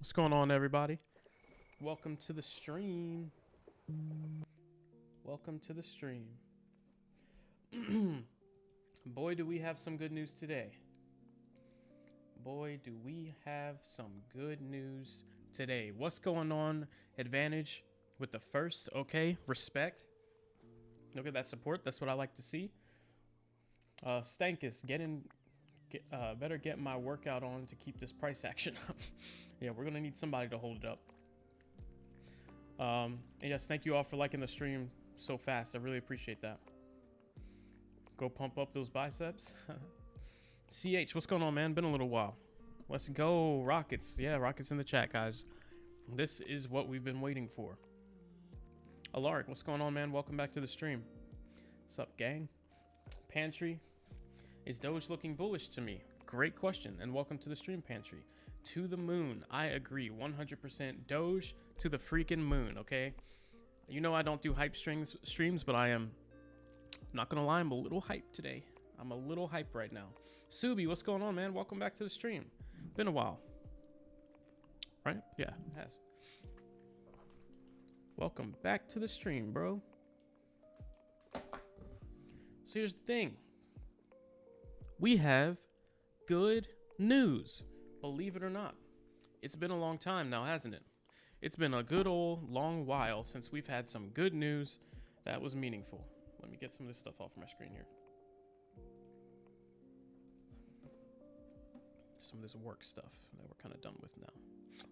What's going on, everybody? Welcome to the stream. Welcome to the stream. Boy, do we have some good news today. Boy, do we have some good news today. What's going on, Advantage, with the first? Okay, respect. Look at that support. That's what I like to see. Stankus, better get my workout on to keep this price action up. Yeah, we're gonna need somebody to hold it up. And yes, thank you all for liking the stream so fast. I really appreciate that. Go pump up those biceps. CH, what's going on, man? Been a little while. Let's go, Rockets. Yeah, Rockets in the chat, guys. This is what we've been waiting for. Alaric, what's going on, man? Welcome back to the stream. What's up, gang? Pantry. Is Doge looking bullish to me? Great question, and welcome to the stream, Pantry. To the moon. I agree, 100%. Doge to the freaking moon, okay? You know I don't do hype streams, but I am, not gonna lie, I'm a little hyped today. I'm a little hyped right now. Subi, what's going on, man? Welcome back to the stream. Been a while. Right? Yeah, it has. Welcome back to the stream, bro. So here's the thing. We have good news. Believe it or not. It's been a long time now, hasn't it? It's been a good old long while since we've had some good news that was meaningful. Let me get some of this stuff off my screen here. Some of this work stuff that we're kind of done with now.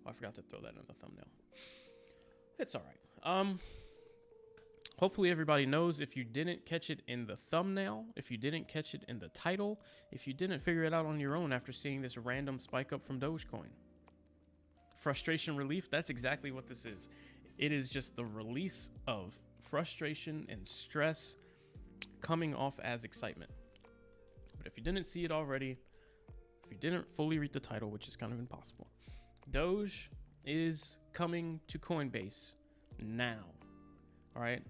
Oh, I forgot to throw that in the thumbnail. It's all right. Hopefully everybody knows. If you didn't catch it in the thumbnail, if you didn't catch it in the title, if you didn't figure it out on your own after seeing this random spike up from Dogecoin. Frustration relief, that's exactly what this is. It is just the release of frustration and stress coming off as excitement. But if you didn't see it already, if you didn't fully read the title, which is kind of impossible, Doge is coming to Coinbase now. All right.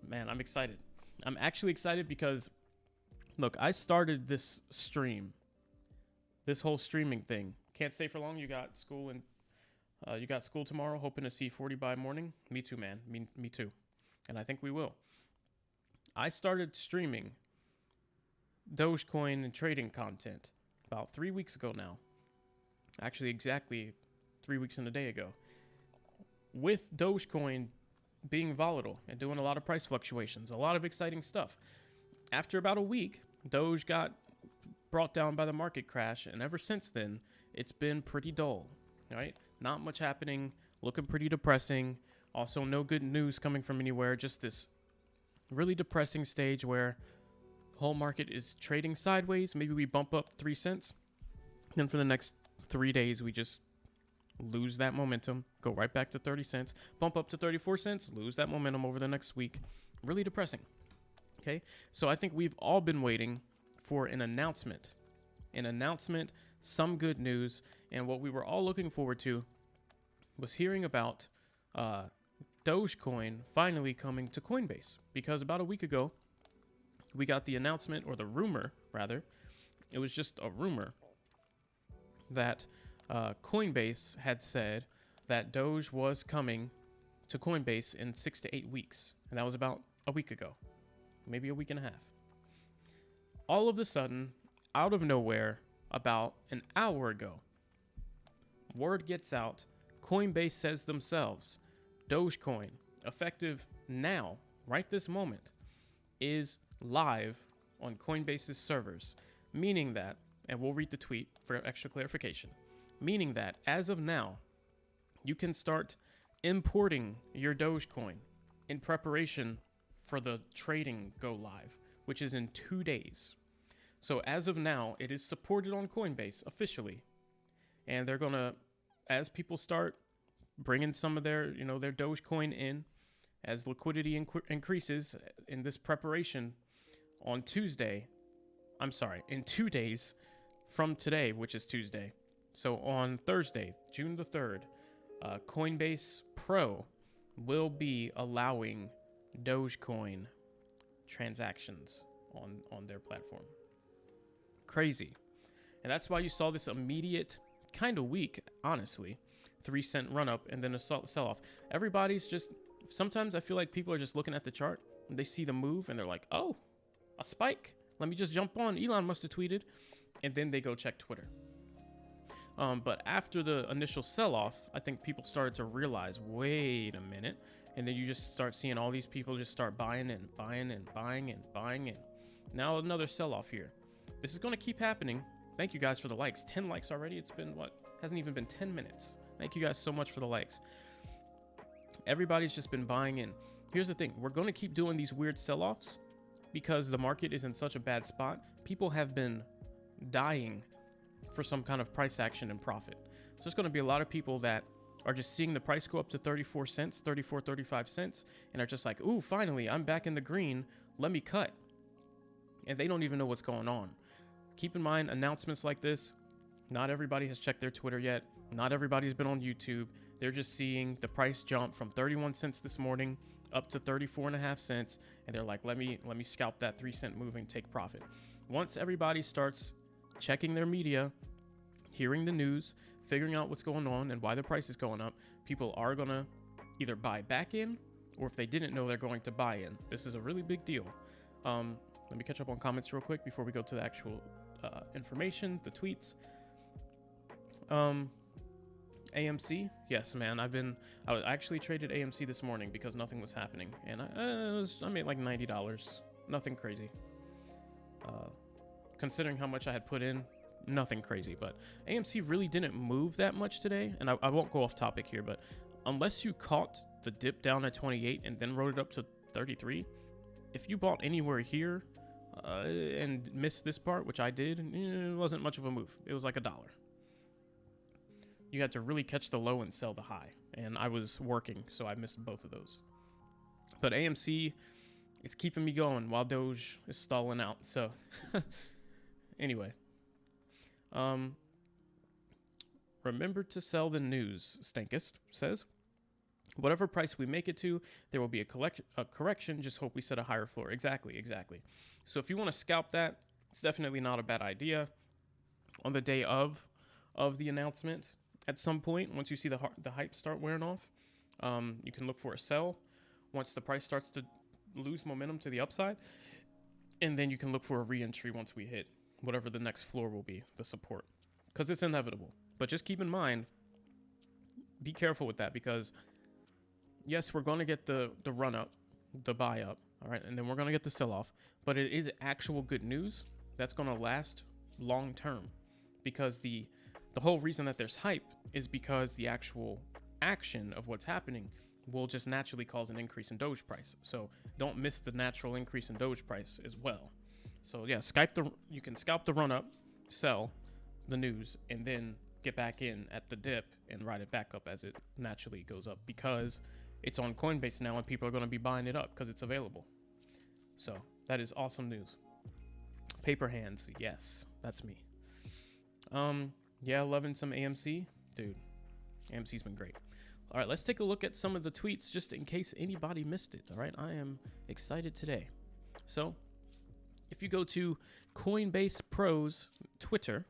Man, I'm excited. I'm actually excited because, look, I started this stream, this whole streaming thing. Can't stay for long. You got school tomorrow. Hoping to see 40 by morning. Me too, man. Me too. And I think we will. I started streaming Dogecoin and trading content about 3 weeks ago now. Actually, exactly 3 weeks and a day ago. With Dogecoin being volatile and doing a lot of price fluctuations, a lot of exciting stuff. After about a week, Doge got brought down by the market crash, and ever since then, it's been pretty dull, right? Not much happening, looking pretty depressing. Also, no good news coming from anywhere, just this really depressing stage where the whole market is trading sideways. Maybe we bump up 3 cents, then for the next 3 days, we just lose that momentum, go right back to 30 cents, bump up to 34 cents, lose that momentum over the next week. Really depressing. Okay, so I think we've all been waiting for an announcement, some good news, and what we were all looking forward to was hearing about Dogecoin finally coming to Coinbase, because about a week ago, we got the announcement, or the rumor, rather. It was just a rumor that Coinbase had said that Doge was coming to Coinbase in 6 to 8 weeks. And that was about a week ago, maybe a week and a half. All of a sudden, out of nowhere, about an hour ago, word gets out. Coinbase says themselves, Dogecoin, effective now, right this moment, is live on Coinbase's servers. Meaning that, and we'll read the tweet for extra clarification, meaning that as of now, you can start importing your Dogecoin in preparation for the trading go live, which is in 2 days. So as of now, it is supported on Coinbase officially. And they're going to, as people start bringing some of their Dogecoin in, as liquidity increases in this preparation in 2 days from today, which is Tuesday. So on Thursday, June the 3rd, Coinbase Pro will be allowing Dogecoin transactions on their platform. Crazy. And that's why you saw this immediate, kind of weak, honestly, 3-cent run up and then a sell off. Everybody's just, sometimes I feel like people are just looking at the chart and they see the move and they're like, oh, a spike. Let me just jump on. Elon must have tweeted. And then they go check Twitter. But after the initial sell-off, I think people started to realize, wait a minute. And then you just start seeing all these people just start buying and buying and buying and buying. And now another sell-off here. This is going to keep happening. Thank you guys for the likes. 10 likes already. It's been, what? Hasn't even been 10 minutes. Thank you guys so much for the likes. Everybody's just been buying in. Here's the thing. We're going to keep doing these weird sell-offs because the market is in such a bad spot. People have been dying for some kind of price action and profit. So there's going to be a lot of people that are just seeing the price go up to 34 cents, 34, 35 cents, and are just like, ooh, finally, I'm back in the green. Let me cut. And they don't even know what's going on. Keep in mind, announcements like this, not everybody has checked their Twitter yet. Not everybody's been on YouTube. They're just seeing the price jump from 31 cents this morning up to 34.5 cents. And they're like, let me scalp that 3-cent move and take profit. Once everybody starts checking their media, hearing the news, figuring out what's going on and why the price is going up, people are going to either buy back in, or if they didn't know, they're going to buy in. This is a really big deal. Let me catch up on comments real quick before we go to the actual information, the tweets. AMC, yes, man. I actually traded AMC this morning because nothing was happening, and I made like $90. Nothing crazy. Considering how much I had put in, nothing crazy. But AMC really didn't move that much today, and I won't go off topic here, but unless you caught the dip down at 28 and then rode it up to 33, if you bought anywhere here and missed this part, which I did, it wasn't much of a move. It was like $1. You had to really catch the low and sell the high, and I was working, so I missed both of those. But AMC, it's keeping me going while Doge is stalling out. So anyway, remember to sell the news, Stankist says. Whatever price we make it to, there will be a correction. Just hope we set a higher floor. Exactly. So if you want to scalp that, it's definitely not a bad idea. On the day of the announcement, at some point, once you see the hype start wearing off, you can look for a sell once the price starts to lose momentum to the upside. And then you can look for a re-entry once we hit whatever the next floor will be, the support. Because it's inevitable. But just keep in mind, be careful with that, because yes, we're going to get the run up, the buy up, all right, and then we're going to get the sell off, but it is actual good news that's going to last long term, because the whole reason that there's hype is because the actual action of what's happening will just naturally cause an increase in Doge price. So don't miss the natural increase in Doge price as well. So yeah, you can scalp the run up, sell the news, and then get back in at the dip and ride it back up as it naturally goes up, because it's on Coinbase now and people are going to be buying it up because it's available. So that is awesome news. Paper hands, yes, that's me. Yeah, loving some AMC. Dude, AMC's been great. All right, let's take a look at some of the tweets just in case anybody missed it. All right, I am excited today. So if you go to Coinbase Pro's Twitter,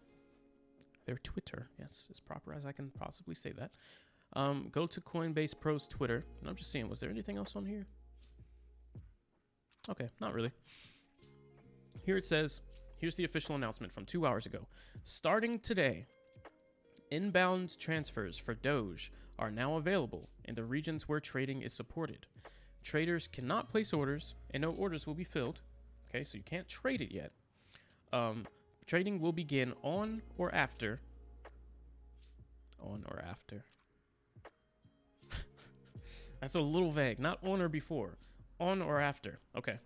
their Twitter, yes, as proper as I can possibly say that. Go to Coinbase Pro's Twitter, and I'm just seeing, was there anything else on here? Okay, not really. Here it says, here's the official announcement from 2 hours ago. Starting today, inbound transfers for Doge are now available in the regions where trading is supported. Traders cannot place orders, and no orders will be filled. Okay, so you can't trade it yet. Trading will begin on or after. That's a little vague. Not on or before. On or after. Okay.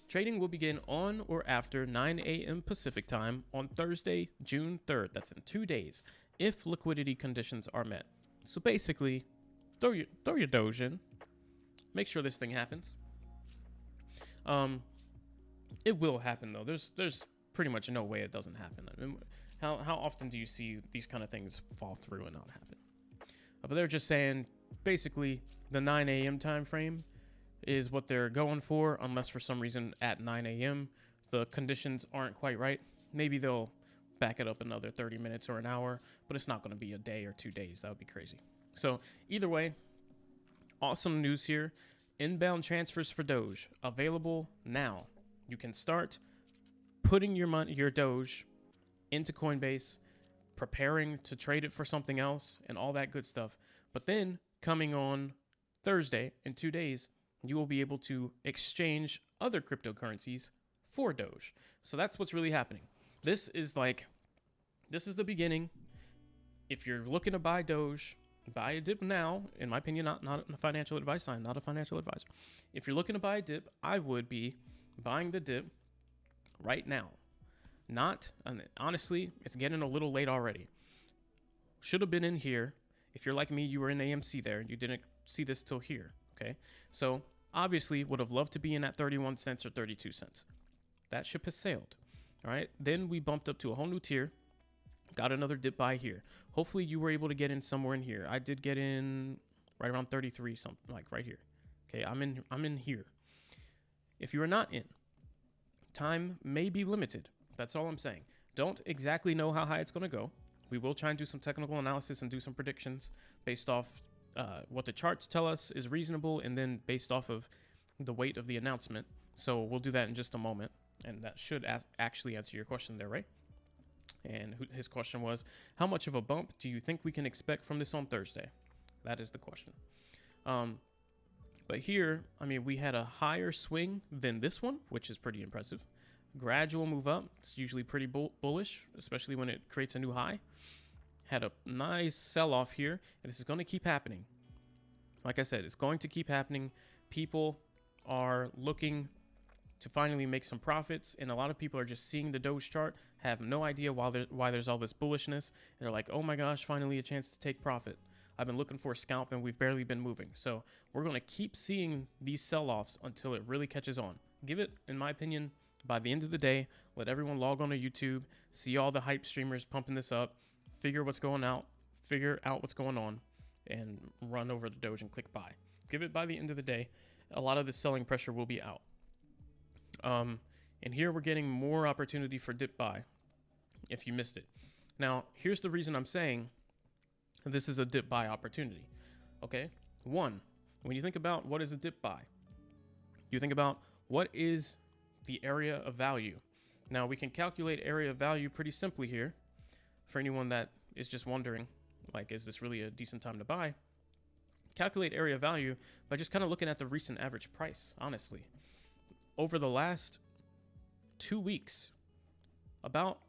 Trading will begin on or after 9 a.m. Pacific time on Thursday, June 3rd. That's in 2 days, if liquidity conditions are met. So basically, throw your Doge in. Make sure this thing happens. It will happen though. There's pretty much no way it doesn't happen. I mean, how often do you see these kind of things fall through and not happen? But they're just saying, basically, the 9 a.m. time frame is what they're going for, unless for some reason at 9 a.m. the conditions aren't quite right. Maybe they'll back it up another 30 minutes or an hour, but it's not going to be a day or 2 days. That would be crazy. So either way, awesome news here. Inbound transfers for Doge available now. You can start putting your money, your Doge, into Coinbase, preparing to trade it for something else and all that good stuff. But then coming on Thursday, in 2 days, you will be able to exchange other cryptocurrencies for Doge. So that's what's really happening. This is the beginning. If you're looking to buy Doge, buy a dip now. In my opinion, not a financial advice. I'm not a financial advisor. If you're looking to buy a dip, I would be buying the dip right now. Honestly, it's getting a little late already. Should have been in here. If you're like me, you were in AMC there. You didn't see this till here. Okay. So obviously would have loved to be in at 31 cents or 32 cents. That ship has sailed. All right. Then we bumped up to a whole new tier. Got another dip buy here. Hopefully you were able to get in somewhere in here. I did get in right around 33, something like right here. Okay. I'm in here. If you are not in, time may be limited. That's all I'm saying. Don't exactly know how high it's going to go. We will try and do some technical analysis and do some predictions based off what the charts tell us is reasonable, and then based off of the weight of the announcement. So we'll do that in just a moment, and that should actually answer your question there, right? And his question was, how much of a bump do you think we can expect from this on Thursday? That is the question. But here, I mean, we had a higher swing than this one, which is pretty impressive. Gradual move up. It's usually pretty bullish, especially when it creates a new high. Had a nice sell-off here, and this is going to keep happening. Like I said, it's going to keep happening. People are looking to finally make some profits, and a lot of people are just seeing the Doge chart, have no idea why there's all this bullishness, and they're like, oh my gosh, finally a chance to take profit. I've been looking for a scalp, and we've barely been moving. So we're going to keep seeing these sell-offs until it really catches on. Give it, in my opinion, by the end of the day, let everyone log on to YouTube, see all the hype streamers pumping this up, figure out what's going on, and run over the Doge and click buy. Give it by the end of the day. A lot of the selling pressure will be out. And here we're getting more opportunity for dip buy if you missed it. Now, here's the reason I'm saying this is a dip buy opportunity. Okay? One, when you think about what is a dip buy, you think about what is the area of value. Now, we can calculate area of value pretty simply here. For anyone that is just wondering, like, is this really a decent time to buy? Calculate area of value by just kind of looking at the recent average price, honestly. Over the last 2 weeks, about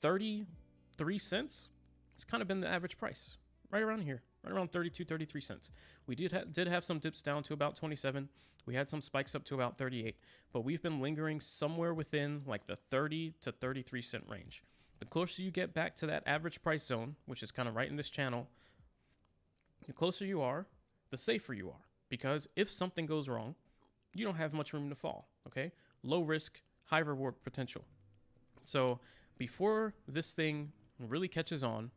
33 cents, it's kind of been the average price, right around here, right around 32, 33 cents. We did have some dips down to about 27. We had some spikes up to about 38, but we've been lingering somewhere within like the 30 to 33 cent range. The closer you get back to that average price zone, which is kind of right in this channel, the closer you are, the safer you are. Because if something goes wrong, you don't have much room to fall, okay? Low risk, high reward potential. So before this thing really catches on,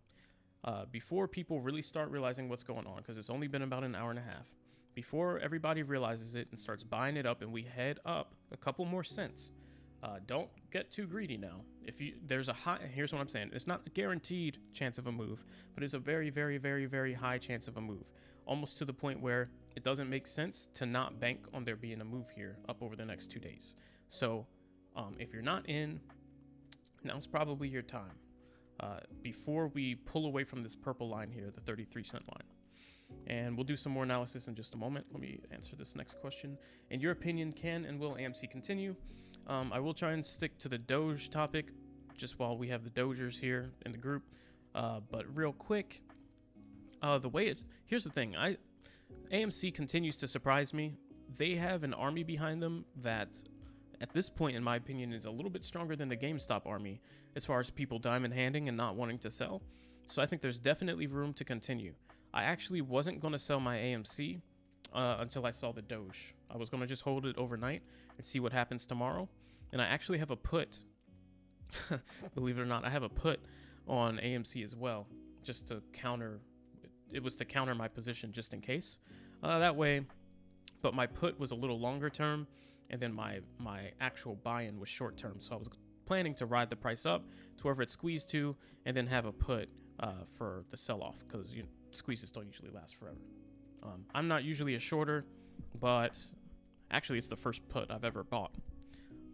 before people really start realizing what's going on, because it's only been about an hour and a half, before everybody realizes it and starts buying it up and we head up a couple more cents, don't get too greedy now. There's a high, here's what I'm saying. It's not a guaranteed chance of a move, but it's a very, very, very, very high chance of a move. Almost to the point where it doesn't make sense to not bank on there being a move here up over the next 2 days. So if you're not in, now's probably your time. Before we pull away from this purple line here, the 33 cent line. And we'll do some more analysis in just a moment. Let me answer this next question. In your opinion, can and will AMC continue? I will try and stick to the Doge topic just while we have the Dogers here in the group. But real quick, here's the thing. AMC continues to surprise me. They have an army behind them that, at this point, in my opinion, is a little bit stronger than the GameStop army as far as people diamond handing and not wanting to sell. So I think there's definitely room to continue. I actually wasn't going to sell my AMC until I saw the Doge. I was going to just hold it overnight and see what happens tomorrow. And I actually have a put. Believe it or not, I have a put on AMC as well, just to counter. It was to counter my position just in case. That way, but my put was a little longer term, and then my actual buy-in was short term. So I was planning to ride the price up to wherever it's squeezed to, and then have a put for the sell-off, because squeezes don't usually last forever. I'm not usually a shorter, but actually it's the first put I've ever bought.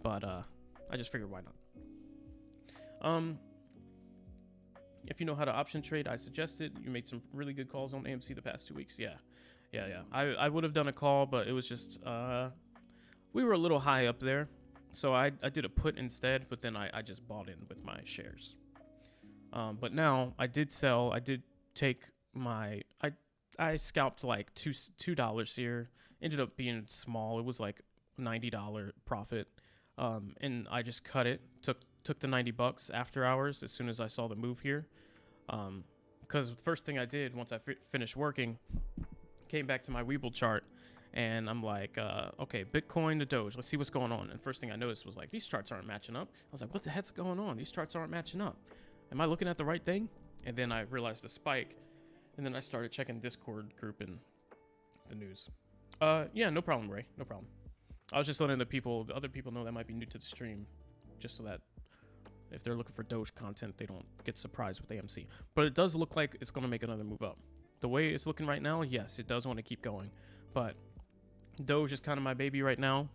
But I just figured, why not? If you know how to option trade, I suggest it. You made some really good calls on AMC the past 2 weeks. Yeah. I would have done a call, but it was just we were a little high up there, so I did a put instead. But then I just bought in with my shares. But now I did sell. I did take my I scalped like $2 here. Ended up being small. It was like $90 profit, and I just cut it. Took the $90 after hours as soon as I saw the move here, because the first thing I did once I finished working, came back to my Webull chart, and I'm like, okay, Bitcoin to Doge, let's see what's going on. And first thing I noticed was like, these charts aren't matching up. I was like, what the heck's going on? These charts aren't matching up. Am I looking at the right thing? And then I realized the spike, and then I started checking Discord group and the news. Yeah, no problem, Ray, no problem. I was just letting the other people know that might be new to the stream, just so that if they're looking for Doge content, they don't get surprised with AMC. But it does look like it's going to make another move up. The way it's looking right now, yes, it does want to keep going. But Doge is kind of my baby right now.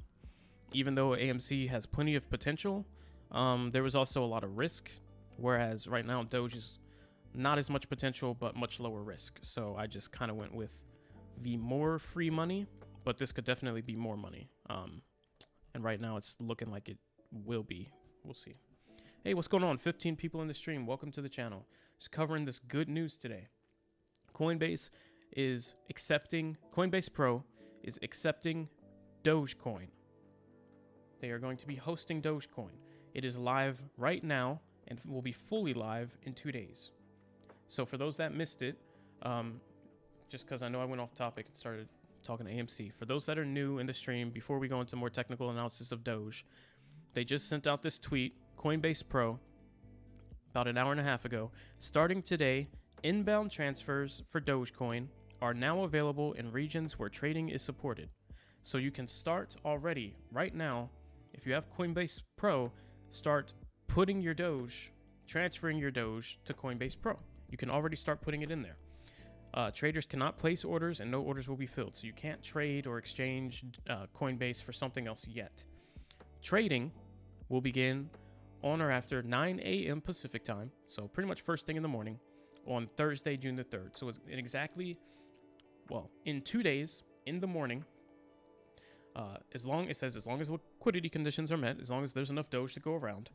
Even though AMC has plenty of potential, there was also a lot of risk. Whereas right now, Doge is not as much potential, but much lower risk. So I just kind of went with the more free money, but this could definitely be more money. And right now it's looking like it will be. We'll see. Hey, what's going on? 15 people in the stream. Welcome to the channel. Just covering this good news today. Coinbase Pro is accepting Dogecoin. They are going to be hosting Dogecoin. It is live right now and will be fully live in 2 days. So for those that missed it, just because I know I went off topic and started talking to AMC, for those that are new in the stream, before we go into more technical analysis of Doge, they just sent out this tweet, Coinbase Pro, about an hour and a half ago. Starting today, inbound transfers for Dogecoin are now available in regions where trading is supported. So you can start already, right now, if you have Coinbase Pro, start putting your Doge, transferring your Doge to Coinbase Pro. You can already start putting it in there. Traders cannot place orders and no orders will be filled. So you can't trade or exchange Coinbase for something else yet. Trading will begin on or after 9 a.m. Pacific time. So pretty much first thing in the morning on Thursday, June the 3rd. So it's in 2 days in the morning, as long as liquidity conditions are met, as long as there's enough Doge to go around,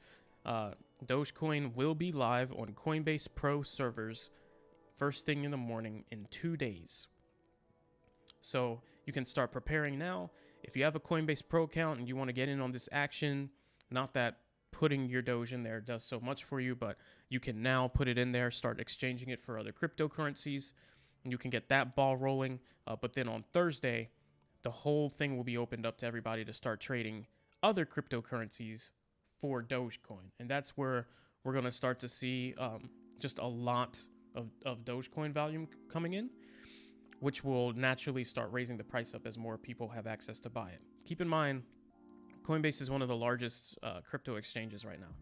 Dogecoin will be live on Coinbase Pro servers first thing in the morning in 2 days. So you can start preparing now. If you have a Coinbase Pro account and you want to get in on this action, not that putting your Doge in there does so much for you, but you can now put it in there, start exchanging it for other cryptocurrencies, and you can get that ball rolling. But then on Thursday, the whole thing will be opened up to everybody to start trading other cryptocurrencies for Dogecoin. And that's where we're going to start to see just a lot of Dogecoin volume coming in, which will naturally start raising the price up as more people have access to buy it. Keep in mind, Coinbase is one of the largest crypto exchanges right now.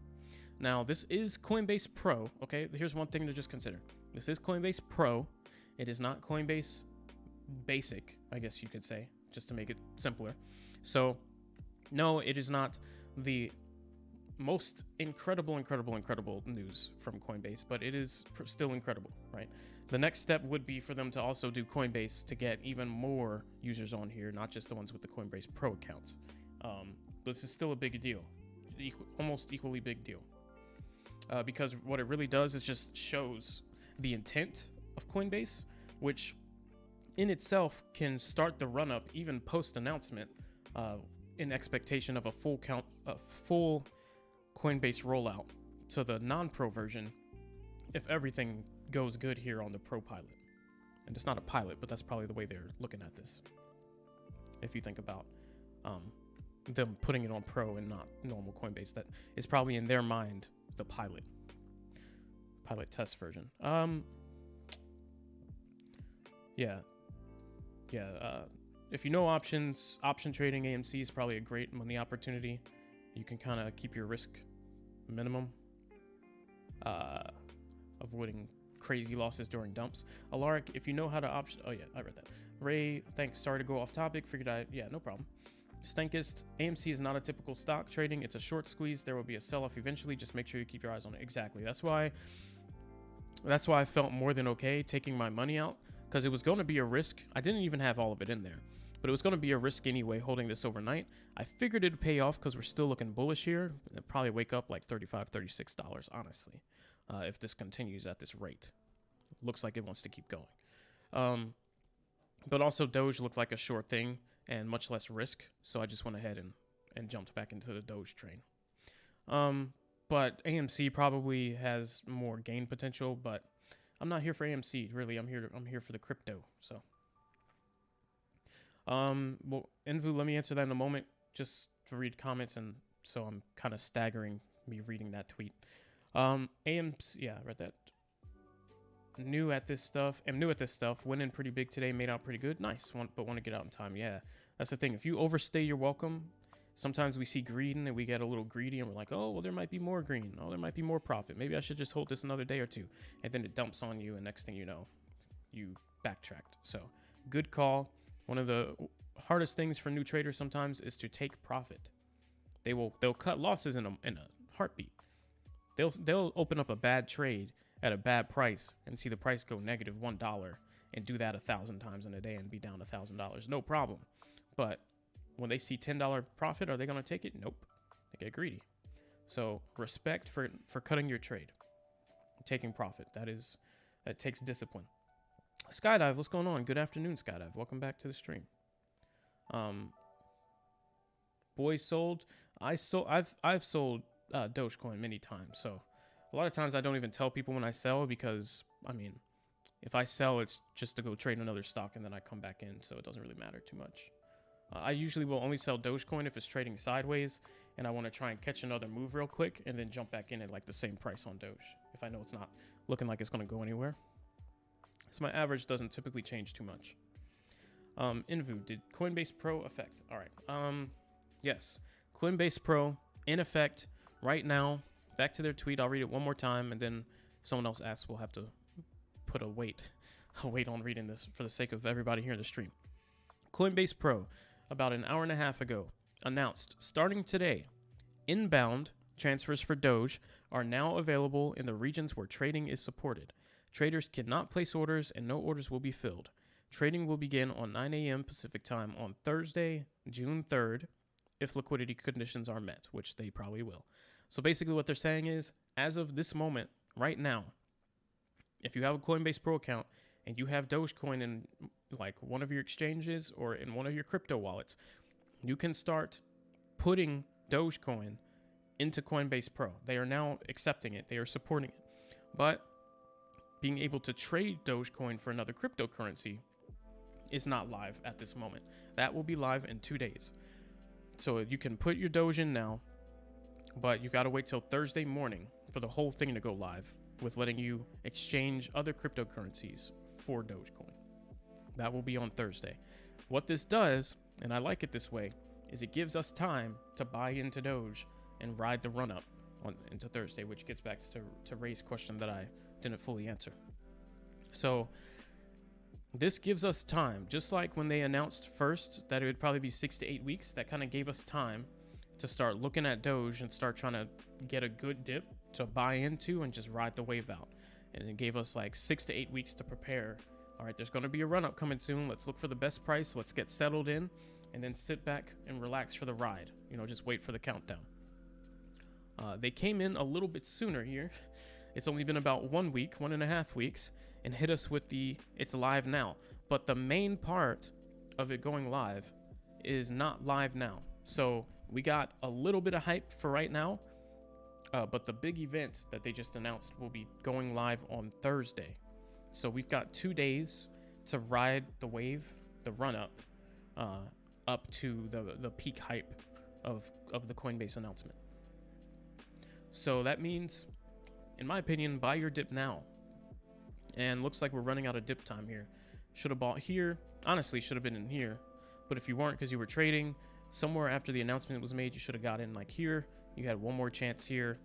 Now, this is Coinbase Pro, okay? Here's one thing to just consider. This is Coinbase Pro. It is not Coinbase Basic, I guess you could say, just to make it simpler. So, no, it is not the most incredible news from Coinbase, but it is still incredible, right? The next step would be for them to also do Coinbase to get even more users on here, not just the ones with the Coinbase Pro accounts. But this is still a big deal, almost equally big deal, because what it really does is just shows the intent of Coinbase, which in itself can start the run up even post announcement, in expectation of a full Coinbase rollout to the non-pro version if everything goes good here on the pro pilot. And it's not a pilot, but that's probably the way they're looking at this. If you think about them putting it on pro and not normal Coinbase, that is probably in their mind the pilot test version. If you know options, option trading, AMC is probably a great money opportunity. You can kind of keep your risk minimum. Avoiding crazy losses during dumps. Alaric, if you know how to option... Oh, yeah, I read that. Ray, thanks. Sorry to go off topic. Figured I... Yeah, no problem. Stankist, AMC is not a typical stock trading. It's a short squeeze. There will be a sell-off eventually. Just make sure you keep your eyes on it. Exactly. That's why I felt more than okay taking my money out, because it was going to be a risk. I didn't even have all of it in there, but it was going to be a risk anyway holding this overnight. I figured it'd pay off because we're still looking bullish here. It'll probably wake up like $35, $36, honestly, if this continues at this rate. Looks like it wants to keep going. But also Doge looked like a short thing and much less risk, so I just went ahead and jumped back into the Doge train. But AMC probably has more gain potential, but I'm not here for AMC, really. I'm here for the crypto. So, well, Envu, let me answer that in a moment, just to read comments, and so I'm kind of staggering me reading that tweet. AMC, yeah, I read that. I'm new at this stuff. Went in pretty big today, made out pretty good. Nice, but want to get out in time. Yeah, that's the thing. If you overstay your welcome, sometimes we see green and we get a little greedy and we're like, oh, well, there might be more green. Oh, there might be more profit. Maybe I should just hold this another day or two. And then it dumps on you, and next thing you know, you backtracked. So good call. One of the hardest things for new traders sometimes is to take profit. They'll cut losses in a heartbeat. They'll open up a bad trade at a bad price and see the price go negative $1 and do that 1,000 times in a day and be down $1,000. No problem. But when they see $10 profit, are they going to take it? Nope. They get greedy. So respect for cutting your trade, taking profit. That takes discipline. Skydive, what's going on? Good afternoon, Skydive. Welcome back to the stream. Boys sold. I've sold Dogecoin many times. So a lot of times I don't even tell people when I sell, because I mean, if I sell, it's just to go trade another stock and then I come back in. So it doesn't really matter too much. I usually will only sell Dogecoin if it's trading sideways and I want to try and catch another move real quick and then jump back in at like the same price on Doge if I know it's not looking like it's going to go anywhere. So my average doesn't typically change too much. Invu, did Coinbase Pro affect? All right. Yes. Coinbase Pro in effect right now. Back to their tweet. I'll read it one more time, and then if someone else asks, we'll have to put a wait on reading this for the sake of everybody here in the stream. Coinbase Pro, about an hour and a half ago, announced starting today, inbound transfers for Doge are now available in the regions where trading is supported. Traders cannot place orders and no orders will be filled. Trading will begin on 9 a.m. Pacific time on Thursday, June 3rd, if liquidity conditions are met, which they probably will. So basically what they're saying is, as of this moment, right now, if you have a Coinbase Pro account and you have Dogecoin in like one of your exchanges or in one of your crypto wallets, you can start putting Dogecoin into Coinbase Pro. They are now accepting it. They are supporting it. But being able to trade Dogecoin for another cryptocurrency is not live at this moment. That will be live in 2 days. So you can put your Doge in now, but you got to wait till Thursday morning for the whole thing to go live with letting you exchange other cryptocurrencies for Dogecoin. That will be on Thursday. What this does, and I like it this way, is it gives us time to buy into Doge and ride the run up into Thursday, which gets back to Ray's question that I didn't fully answer. So this gives us time, just like when they announced first that it would probably be 6 to 8 weeks. That kind of gave us time to start looking at Doge and start trying to get a good dip to buy into and just ride the wave out. And it gave us like 6 to 8 weeks to prepare. All right, there's going to be a run up coming soon. Let's look for the best price. Let's get settled in and then sit back and relax for the ride. Just wait for the countdown. They came in a little bit sooner here. It's only been about 1 week, 1.5 weeks, and hit us with it's live now. But the main part of it going live is not live now. So we got a little bit of hype for right now, but the big event that they just announced will be going live on Thursday. So we've got 2 days to ride the wave, the run up to the peak hype of the Coinbase announcement. So that means, in my opinion, buy your dip now. And looks like we're running out of dip time here. Should have bought here. Honestly, should have been in here. But if you weren't because you were trading, somewhere after the announcement was made, you should have got in like here. You had one more chance here.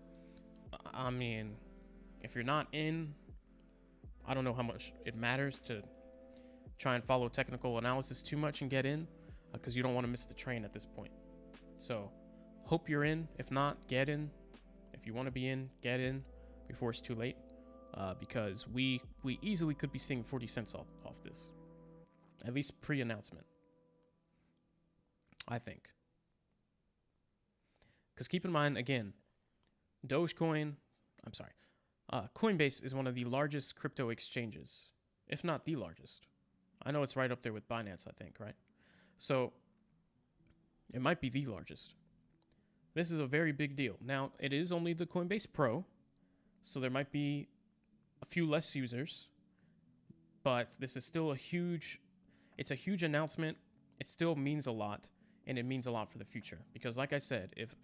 I mean, if you're not in, I don't know how much it matters to try and follow technical analysis too much and get in, because you don't want to miss the train at this point. So hope you're in. If not, get in. If you want to be in, get in before it's too late, because we easily could be seeing 40 cents off this, at least pre-announcement, I think. Because keep in mind, again, Coinbase is one of the largest crypto exchanges, if not the largest. I know it's right up there with Binance, I think, right? So it might be the largest. This is a very big deal. Now, it is only the Coinbase Pro, so there might be a few less users, but this is still a huge announcement. It still means a lot, and it means a lot for the future. Because like I said, if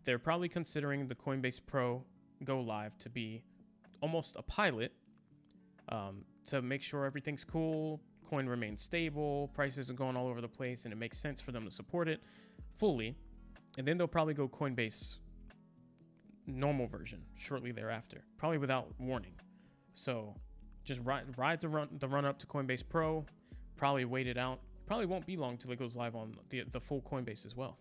they're probably considering the Coinbase Pro go live to be almost a pilot, to make sure everything's cool, coin remains stable, prices are going all over the place, and it makes sense for them to support it fully. And then they'll probably go Coinbase normal version shortly thereafter, probably without warning. So just ride the run up to Coinbase Pro, probably wait it out. Probably won't be long till it goes live on the full Coinbase as well.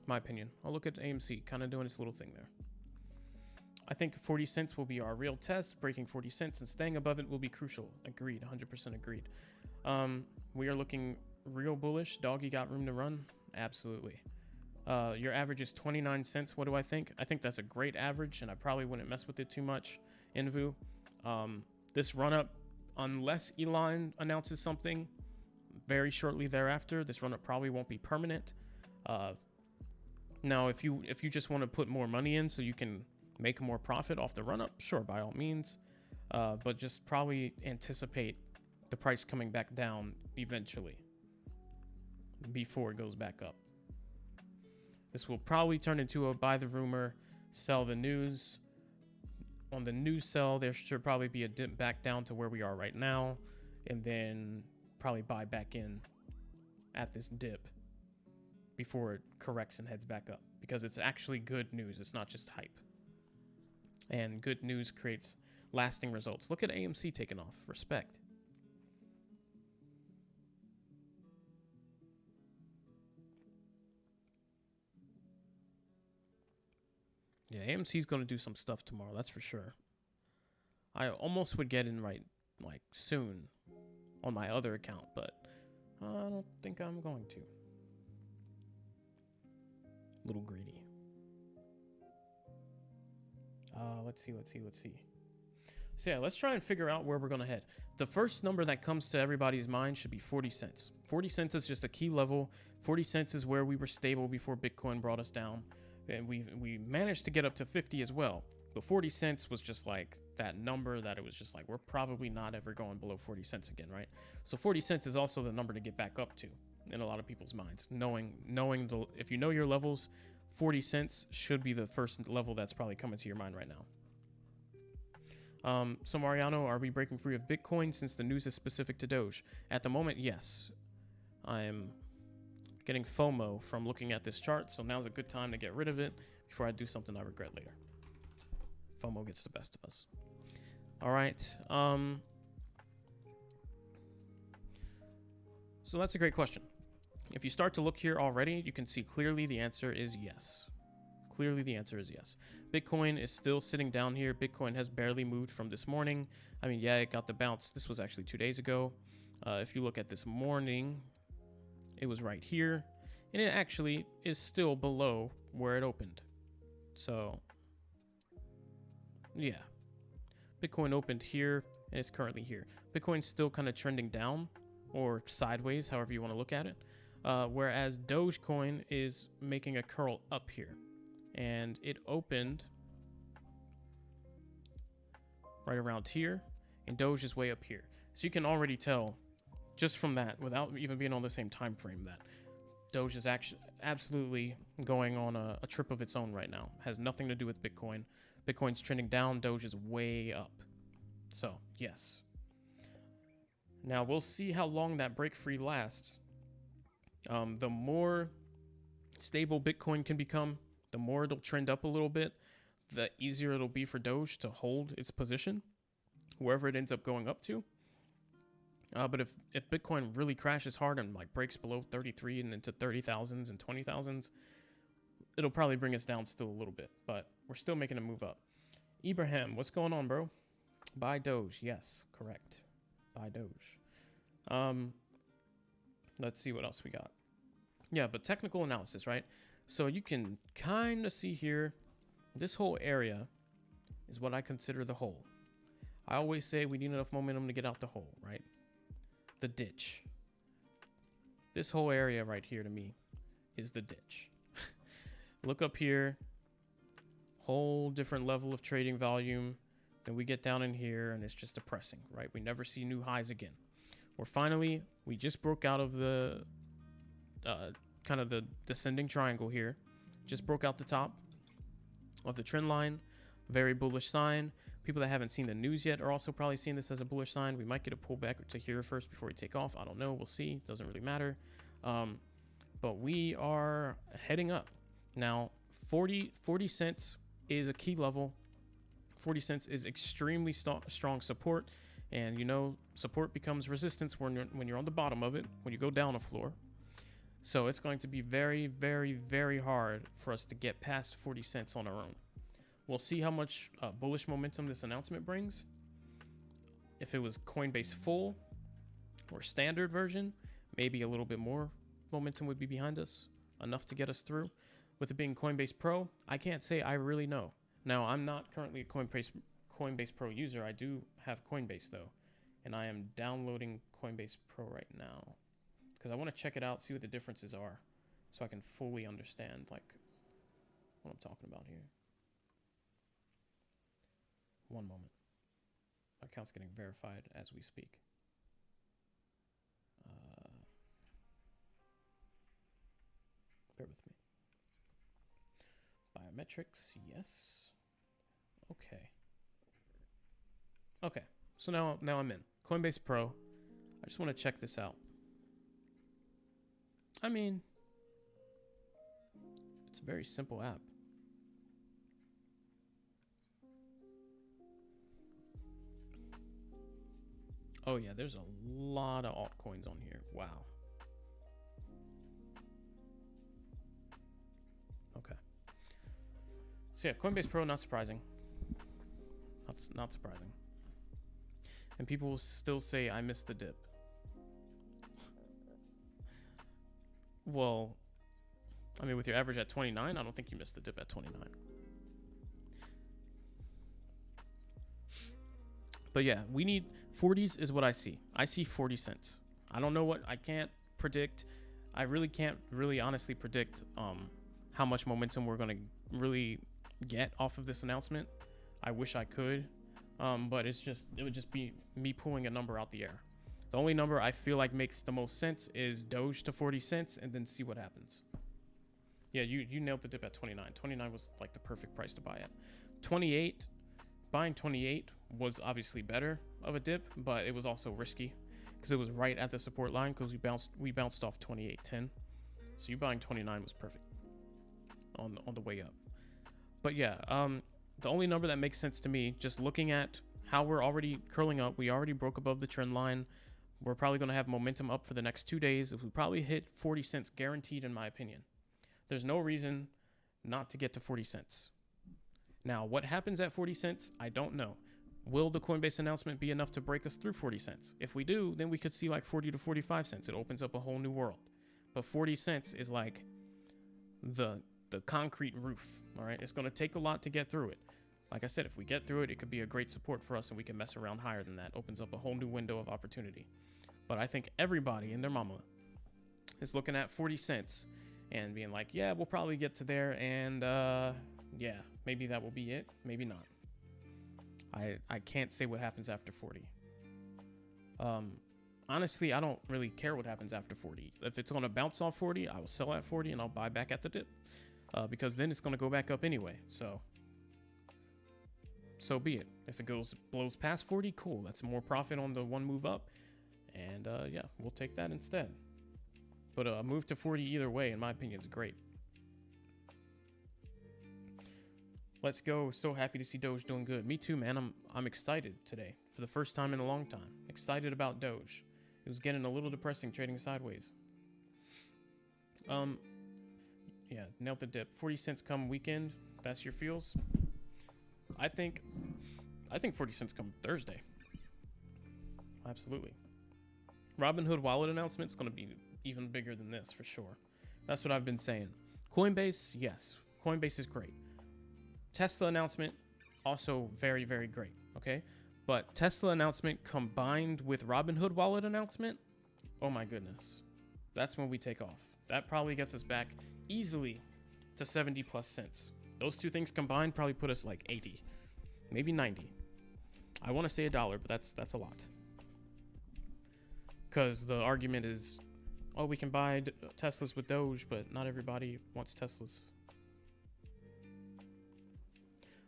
My opinion. I'll look at AMC, kind of doing its little thing there. I think 40 cents will be our real test. Breaking 40 cents and staying above it will be crucial. Agreed. 100% agreed. We are looking real bullish. Doggy got room to run. Absolutely. Your average is 29 cents. What do I think? I think that's a great average, and I probably wouldn't mess with it too much in VU. This run up, unless Elon announces something very shortly thereafter, this run up probably won't be permanent. Now, if you just want to put more money in so you can make more profit off the run up, sure, by all means. But just probably anticipate the price coming back down eventually before it goes back up. This will probably turn into a buy the rumor, sell the news. On the news sell, there should probably be a dip back down to where we are right now, and then probably buy back in at this dip before it corrects and heads back up, because it's actually good news. It's not just hype. And good news creates lasting results. Look at AMC taking off. Respect. Yeah, AMC's going to do some stuff tomorrow, that's for sure. I almost would get in like soon on my other account, but I don't think I'm going to. Little greedy. Let's see. So yeah, let's try and figure out where we're going to head. The first number that comes to everybody's mind should be 40 cents. 40 cents is just a key level. 40 cents is where we were stable before Bitcoin brought us down. And we managed to get up to 50 as well. But 40 cents was just like that number that it was just like, we're probably not ever going below 40 cents again, right? So 40 cents is also the number to get back up to in a lot of people's minds. If you know your levels, 40 cents should be the first level that's probably coming to your mind right now. So Mariano, are we breaking free of Bitcoin since the news is specific to Doge? At the moment, yes. I'm getting FOMO from looking at this chart, so now's a good time to get rid of it before I do something I regret later. FOMO gets the best of us. All right. So that's a great question. If you start to look here already, you can see clearly the answer is yes. Clearly the answer is yes. Bitcoin is still sitting down here. Bitcoin has barely moved from this morning. I mean, yeah, it got the bounce. This was actually 2 days ago. If you look at this morning, it was right here. And it actually is still below where it opened. So, yeah. Bitcoin opened here, and it's currently here. Bitcoin's still kind of trending down, or sideways, however you want to look at it. Whereas Dogecoin is making a curl up here. And it opened right around here, and Doge is way up here. So you can already tell, just from that, without even being on the same time frame, that Doge is actually absolutely going on a trip of its own right now. Has nothing to do with Bitcoin. Bitcoin's trending down, Doge is way up. So, yes. Now, we'll see how long that break free lasts. The more stable Bitcoin can become, the more it'll trend up a little bit. the easier it'll be for Doge to hold its position wherever it ends up going up to. But if Bitcoin really crashes hard and like breaks below 33 and into 30,000s and 20,000s, it'll probably bring us down still a little bit, but we're still making a move up. Ibrahim, what's going on, bro? Buy Doge. Yes, correct. Buy Doge. Let's see what else we got. Yeah, but technical analysis, right? So you can kind of see here, this whole area is what I consider the hole. I always say we need enough momentum to get out the hole, right? The ditch. This whole area right here to me is the ditch. Look up here, whole different level of trading volume. Then we get down in here and it's just depressing, right? We never see new highs again. We just broke out of the kind of the descending triangle here. Just broke out the top of the trend line. Very bullish sign. People that haven't seen the news yet are also probably seeing this as a bullish sign. We might get a pullback to here first before we take off. I don't know. We'll see. Doesn't really matter. But we are heading up. Now, 40 cents is a key level. 40 cents is extremely strong support. And, you know, support becomes resistance when you're on the bottom of it, when you go down a floor. So it's going to be very, very, very hard for us to get past 40 cents on our own. We'll see how much bullish momentum this announcement brings. If it was Coinbase full or standard version, maybe a little bit more momentum would be behind us, enough to get us through. With it being Coinbase Pro, I can't say I really know. Now, I'm not currently a Coinbase Pro user. I do have Coinbase though, and I am downloading Coinbase Pro right now because I want to check it out, see what the differences are, so I can fully understand like what I'm talking about here. One moment. My account's getting verified as we speak. Bear with me. Biometrics, yes. Okay, so now I'm in Coinbase Pro. I just want to check this out. I mean, it's a very simple app. Oh yeah, there's a lot of altcoins on here. Wow. Okay. So yeah, Coinbase Pro, not surprising. That's not surprising. And people will still say I missed the dip. Well, I mean, with your average at 29, I don't think you missed the dip at 29. But yeah, we need 40s is what I see. I see 40 cents. I don't know what, I can't predict. I really can't honestly predict how much momentum we're going to really get off of this announcement. I wish I could, but it would just be me pulling a number out the air. The only number I feel like makes the most sense is Doge to 40 cents and then see what happens. Yeah, you nailed the dip at 29. 29 was like the perfect price to buy at. 28, buying 28 was obviously better of a dip, but it was also risky because it was right at the support line because we bounced off 28.10. So you buying 29 was perfect on the way up. But yeah, the only number that makes sense to me, just looking at how we're already curling up, we already broke above the trend line. We're probably going to have momentum up for the next 2 days. If we probably hit 40 cents guaranteed, in my opinion. There's no reason not to get to 40 cents. Now, what happens at 40 cents? I don't know. Will the Coinbase announcement be enough to break us through 40 cents? If we do, then we could see like 40 to 45 cents. It opens up a whole new world. But 40 cents is like the concrete roof, all right? It's going to take a lot to get through it. Like I said, if we get through it, it could be a great support for us and we can mess around higher than that. Opens up a whole new window of opportunity. But I think everybody and their mama is looking at 40 cents and being like, yeah, we'll probably get to there. And yeah, maybe that will be it. Maybe not. I can't say what happens after 40. Honestly, I don't really care what happens after 40. If it's going to bounce off 40, I will sell at 40 and I'll buy back at the dip. Because then it's going to go back up anyway. So be it. If it blows past 40, cool. That's more profit on the one move up. And yeah, we'll take that instead. But a move to 40 either way, in my opinion, is great. Let's go. So happy to see Doge doing good. Me too, man. I'm excited today for the first time in a long time. Excited about Doge. It was getting a little depressing trading sideways. Yeah, nailed the dip. 40 cents come weekend. That's your feels. I think 40 cents come Thursday. Absolutely. Robinhood wallet announcement's going to be even bigger than this for sure. That's what I've been saying. Coinbase, yes. Coinbase is great. Tesla announcement, also very, very great. Okay. But Tesla announcement combined with Robinhood wallet announcement, oh my goodness. That's when we take off. That probably gets us back easily to 70 plus cents. Those two things combined probably put us like 80, maybe 90. I want to say $1, but that's a lot. Because the argument is, oh, we can buy Teslas with Doge, but not everybody wants Teslas.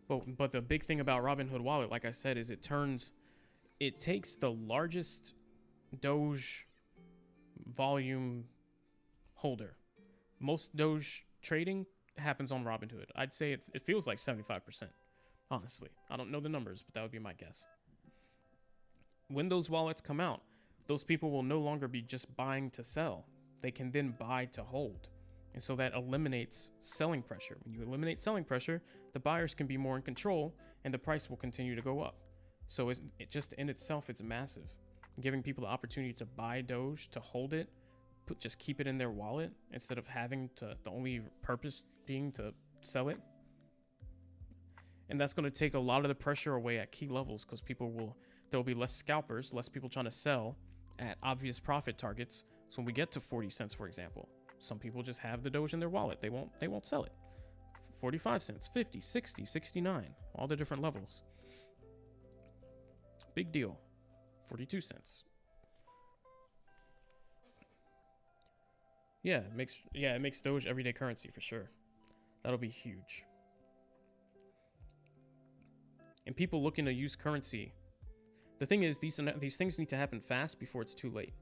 But the big thing about Robinhood Wallet, like I said, is it takes the largest Doge volume holder. Most Doge trading happens on Robinhood. I'd say it feels like 75%, honestly. I don't know the numbers, but that would be my guess. When those wallets come out, those people will no longer be just buying to sell. They can then buy to hold. And so that eliminates selling pressure. When you eliminate selling pressure, the buyers can be more in control and the price will continue to go up. So it just in itself, it's massive. Giving people the opportunity to buy Doge, to hold it, just keep it in their wallet instead of having to, the only purpose being to sell it. And that's going to take a lot of the pressure away at key levels because there'll be less scalpers, less people trying to sell at obvious profit targets. So when we get to 40 cents, for example, some people just have the Doge in their wallet. They won't sell it. 45 cents, 50, 60, 69, all the different levels. Big deal. 42 cents. Yeah, it makes Doge everyday currency for sure. That'll be huge. And people looking to use currency. The thing is, these things need to happen fast before it's too late.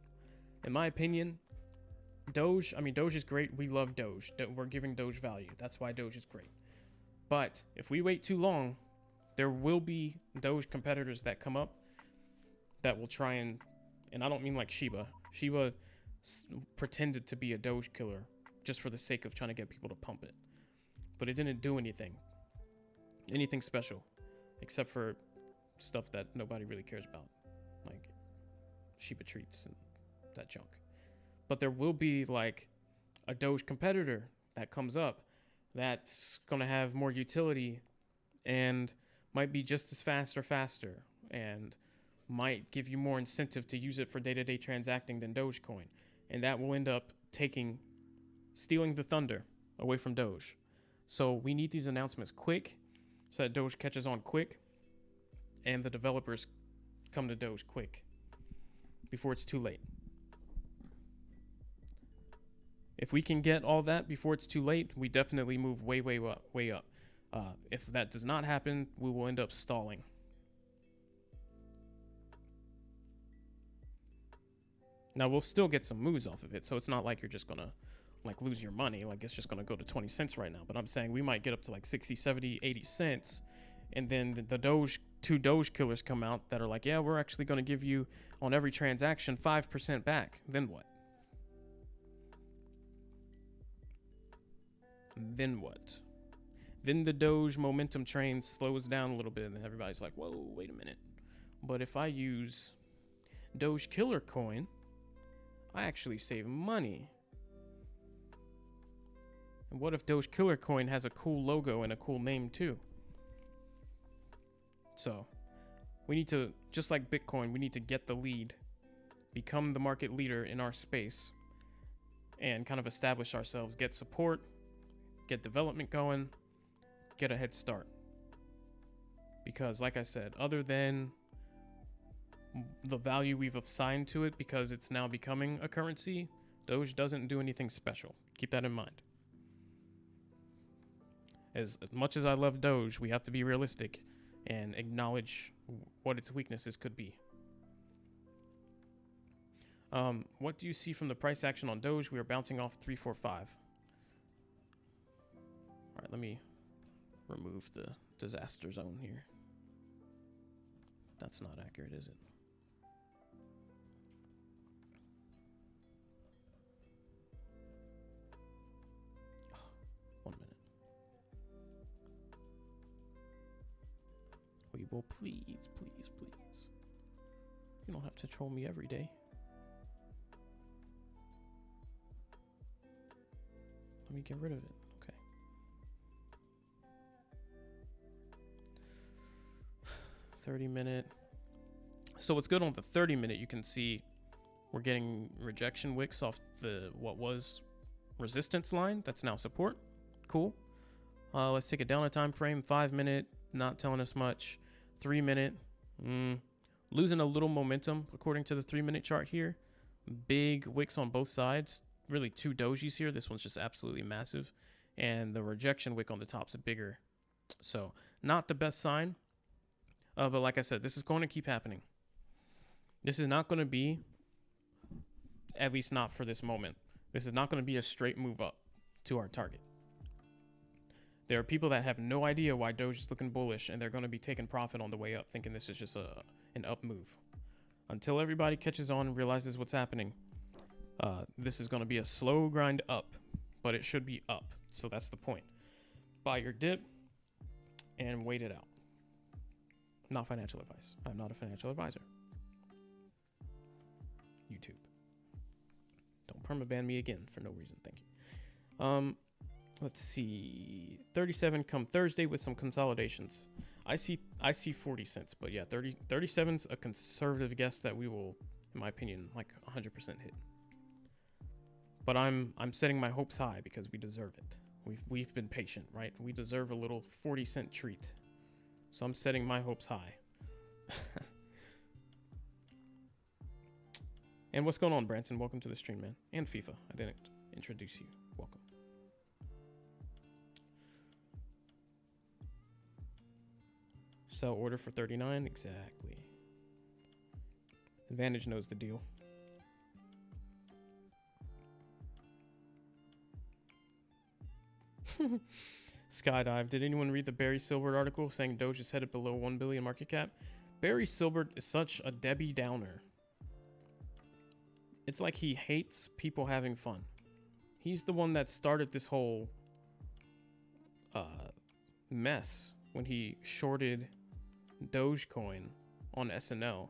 In my opinion, Doge is great. We love Doge. We're giving Doge value. That's why Doge is great. But if we wait too long, there will be Doge competitors that come up that will try and I don't mean like Shiba. Shiba pretended to be a Doge killer just for the sake of trying to get people to pump it. But it didn't do anything special, except for stuff that nobody really cares about, like Shiba treats and that junk. But there will be like a Doge competitor that comes up that's going to have more utility and might be just as fast or faster and might give you more incentive to use it for day-to-day transacting than Dogecoin. And that will end up stealing the thunder away from Doge. So we need these announcements quick so that Doge catches on quick and the developers come to Doge quick before it's too late. If we can get all that before it's too late, we definitely move way up. If that does not happen, we will end up stalling. Now, we'll still get some moves off of it, so it's not like you're just going to like lose your money. Like, it's just going to go to 20 cents right now. But I'm saying we might get up to like 60, 70, 80 cents. And then two Doge killers come out that are like, yeah, we're actually going to give you on every transaction 5% back. Then what? Then the Doge momentum train slows down a little bit and everybody's like, whoa, wait a minute. But if I use Doge Killer Coin, I actually save money. And what if Doge Killer Coin has a cool logo and a cool name too? So we need to, just like Bitcoin, we need to get the lead, become the market leader in our space, and kind of establish ourselves, get support, get development going, get a head start. Because like I said, other than the value we've assigned to it because it's now becoming a currency, Doge doesn't do anything special. Keep that in mind. As much as I love Doge, we have to be realistic and acknowledge what its weaknesses could be. What do you see from the price action on Doge? We are bouncing off 345. All right, let me remove the disaster zone here. That's not accurate, is it? Oh, 1 minute. We will please, please, please. You don't have to troll me every day. Let me get rid of it. Okay. $30-minute. So what's good on the 30-minute, you can see we're getting rejection wicks off the what was resistance line. That's now support. Cool. Let's take it down a time frame. 5-minute, not telling us much. 3-minute, losing a little momentum according to the 3-minute chart here. Big wicks on both sides. Really 2 dojis here. This one's just absolutely massive. And the rejection wick on the top's bigger. So not the best sign. But like I said, this is going to keep happening. This is not going to be, at least not for this moment, this is not going to be a straight move up to our target. There are people that have no idea why Doge is looking bullish, and they're going to be taking profit on the way up, thinking this is just an up move. Until everybody catches on and realizes what's happening, this is going to be a slow grind up, but it should be up. So that's the point. Buy your dip and wait it out. Not financial advice. I'm not a financial advisor. YouTube. Don't permaban me again for no reason. Thank you. Let's see. 37 come Thursday with some consolidations. I see 40 cents, but yeah, 37's a conservative guess that we will, in my opinion, like 100% hit. But I'm setting my hopes high because we deserve it. We've been patient, right? We deserve a little 40-cent treat. So I'm setting my hopes high. And what's going on, Branson? Welcome to the stream, man. And FIFA. I didn't introduce you. Welcome. Sell order for 39. Exactly. Advantage knows the deal. Skydive. Did anyone read the Barry Silbert article saying Doge is headed below 1 billion market cap? Barry Silbert is such a Debbie Downer. It's like he hates people having fun. He's the one that started this whole mess when he shorted Dogecoin on SNL.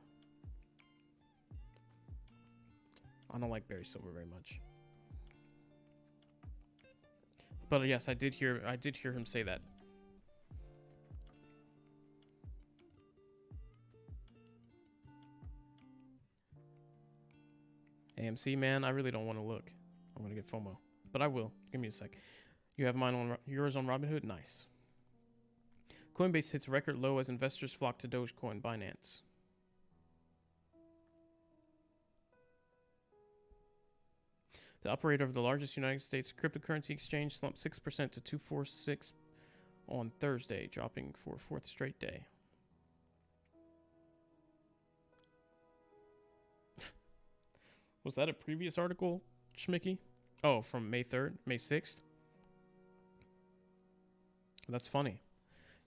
I don't like Barry Silbert very much. But yes, I did hear him say that. AMC, man, I really don't want to look. I'm gonna get FOMO, but I will. Give me a sec. You have yours on Robinhood. Nice. Coinbase hits record low as investors flock to Dogecoin. Binance. The operator of the largest United States cryptocurrency exchange slumped 6% to 246 on Thursday, dropping for a 4th straight day. Was that a previous article, Schmicky? Oh, from May 3rd, May 6th? That's funny.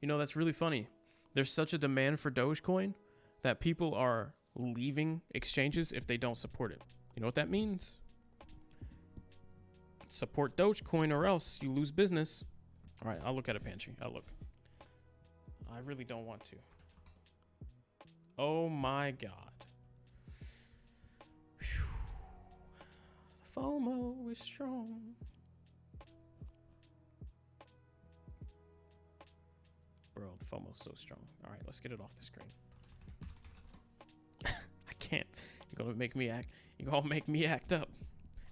You know, that's really funny. There's such a demand for Dogecoin that people are leaving exchanges if they don't support it. You know what that means? Support Dogecoin or else you lose business. All right, I'll look at a pantry. I'll look. I really don't want to. Oh my God. Whew. FOMO is strong. Bro, the FOMO's so strong. All right, let's get it off the screen. I can't. You're gonna make me act. You're gonna make me act up.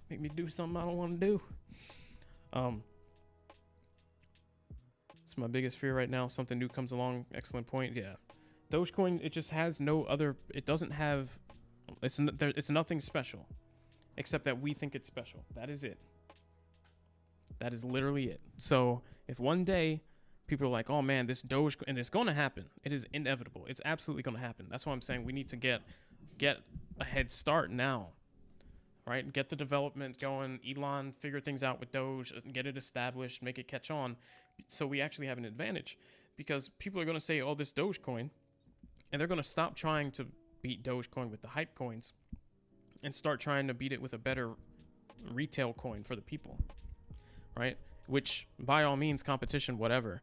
Make me do something I don't want to do. It's my biggest fear right now. Something new comes along. Excellent point. Yeah, Dogecoin. It just has no other. It doesn't have. It's nothing special, except that we think it's special. That is it. That is literally it. So if one day people are like, "Oh man, this Doge," and it's going to happen. It is inevitable. It's absolutely going to happen. That's why I'm saying we need to get a head start now. Right? Get the development going. Elon figure things out with Doge, get it established, make it catch on, so we actually have an advantage. because people are going to say, oh, this Dogecoin, and they're going to stop trying to beat Dogecoin with the hype coins and start trying to beat it with a better retail coin for the people, right? Which, by all means, competition, whatever.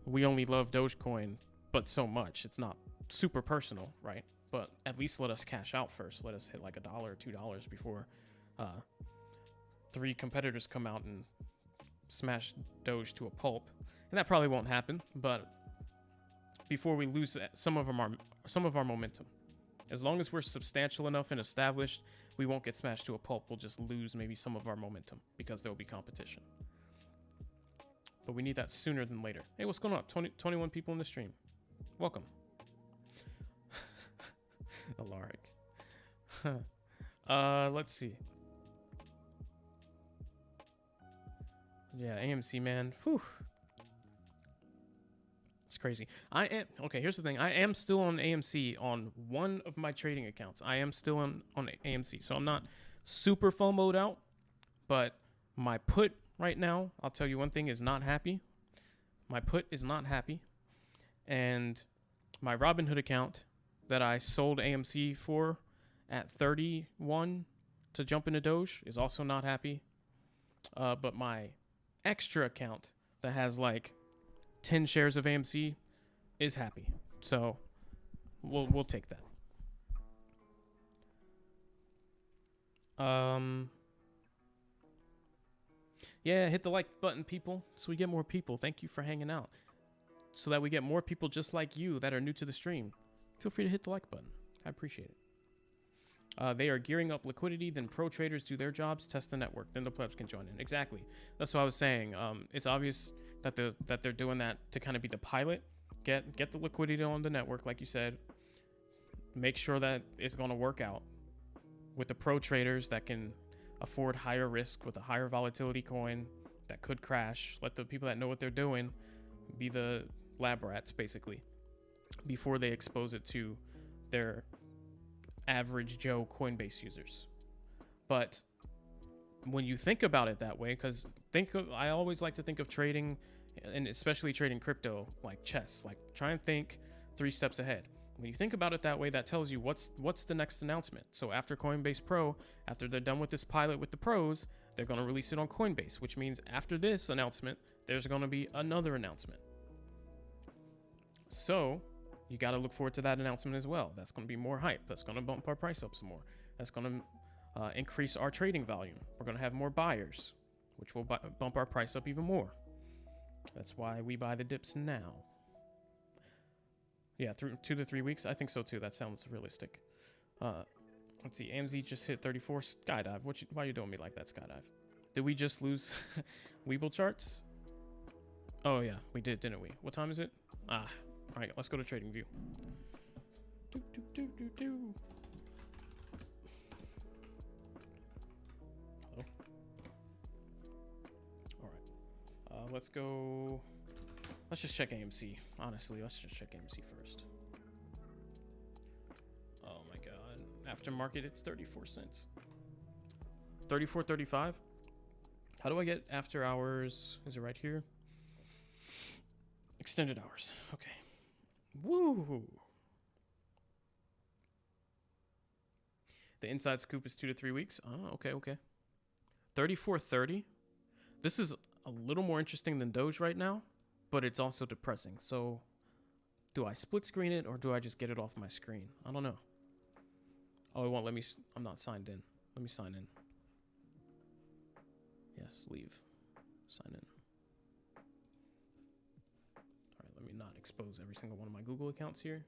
We only love Dogecoin, but so much. It's not super personal, right? But at least let us cash out first. Let us hit like $1 or $2 before 3 competitors come out and smash Doge to a pulp. And that probably won't happen, but before we lose some of our momentum. As long as we're substantial enough and established, we won't get smashed to a pulp. We'll just lose maybe some of our momentum because there will be competition. But we need that sooner than later. Hey, what's going on? 21 people in the stream. Welcome. Alaric. Let's see. Yeah, AMC, man. Whew. It's crazy. Okay, here's the thing. I am still on AMC on one of my trading accounts. I am still on AMC. So I'm not super FOMO'd out, but my put right now, I'll tell you one thing, is not happy. My put is not happy. And my Robinhood account that I sold AMC for at 31 to jump into Doge is also not happy. But my extra account that has like 10 shares of AMC is happy. So we'll take that. Yeah, hit the like button, people, so we get more people. Thank you for hanging out. So that we get more people just like you that are new to the stream. Feel free to hit the like button. I appreciate it. They are gearing up liquidity, then pro traders do their jobs, test the network, then the plebs can join in. Exactly. That's what I was saying. It's obvious that they're doing that to kind of be the pilot. Get the liquidity on the network, like you said. Make sure that it's going to work out with the pro traders that can afford higher risk with a higher volatility coin that could crash. Let the people that know what they're doing be the lab rats, basically, before they expose it to their average Joe Coinbase users. But when you think about it that way, because I always like to think of trading, and especially trading crypto, like chess. Like, try and think 3 steps ahead. When you think about it that way, that tells you what's the next announcement. So after Coinbase Pro, after they're done with this pilot with the pros, they're going to release it on Coinbase, which means after this announcement, there's going to be another announcement. So you got to look forward to that announcement as well. That's going to be more hype. That's going to bump our price up some more. That's going to increase our trading volume. We're going to have more buyers, which will bump our price up even more. That's why we buy the dips now. Yeah, 2 to 3 weeks. I think so too. That sounds realistic. Let's see. AMZ just hit 34 skydive. Why are you doing me like that, skydive? Did we just lose Weeble charts? Oh yeah, we did, didn't we? What time is it? All right, let's go to Trading View. Hello. All right. Let's go. Let's just check AMC. Honestly, let's just check AMC first. Oh my god. Aftermarket, it's 34 cents. 34.35. How do I get after hours? Is it right here? Extended hours. Okay. Woo! The inside scoop is 2 to 3 weeks. Oh, okay. 34.30. This is a little more interesting than Doge right now, but it's also depressing. So, do I split screen it or do I just get it off my screen? I don't know. Oh, it won't let me. I'm not signed in. Let me sign in. Yes, leave. Sign in. All right, let me not expose every single one of my Google accounts here.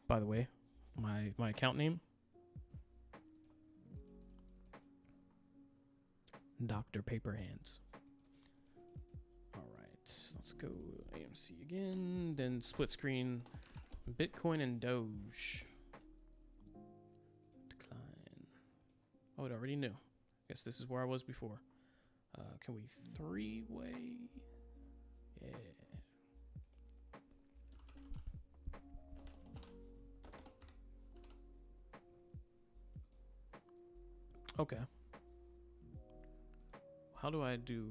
By the way, my account name, Dr. Paperhands. All right, let's go AMC again, then split screen Bitcoin and Doge. Decline. Oh, it already knew. Guess this is where I was before. Can we 3-way? Yeah. Okay. How do I do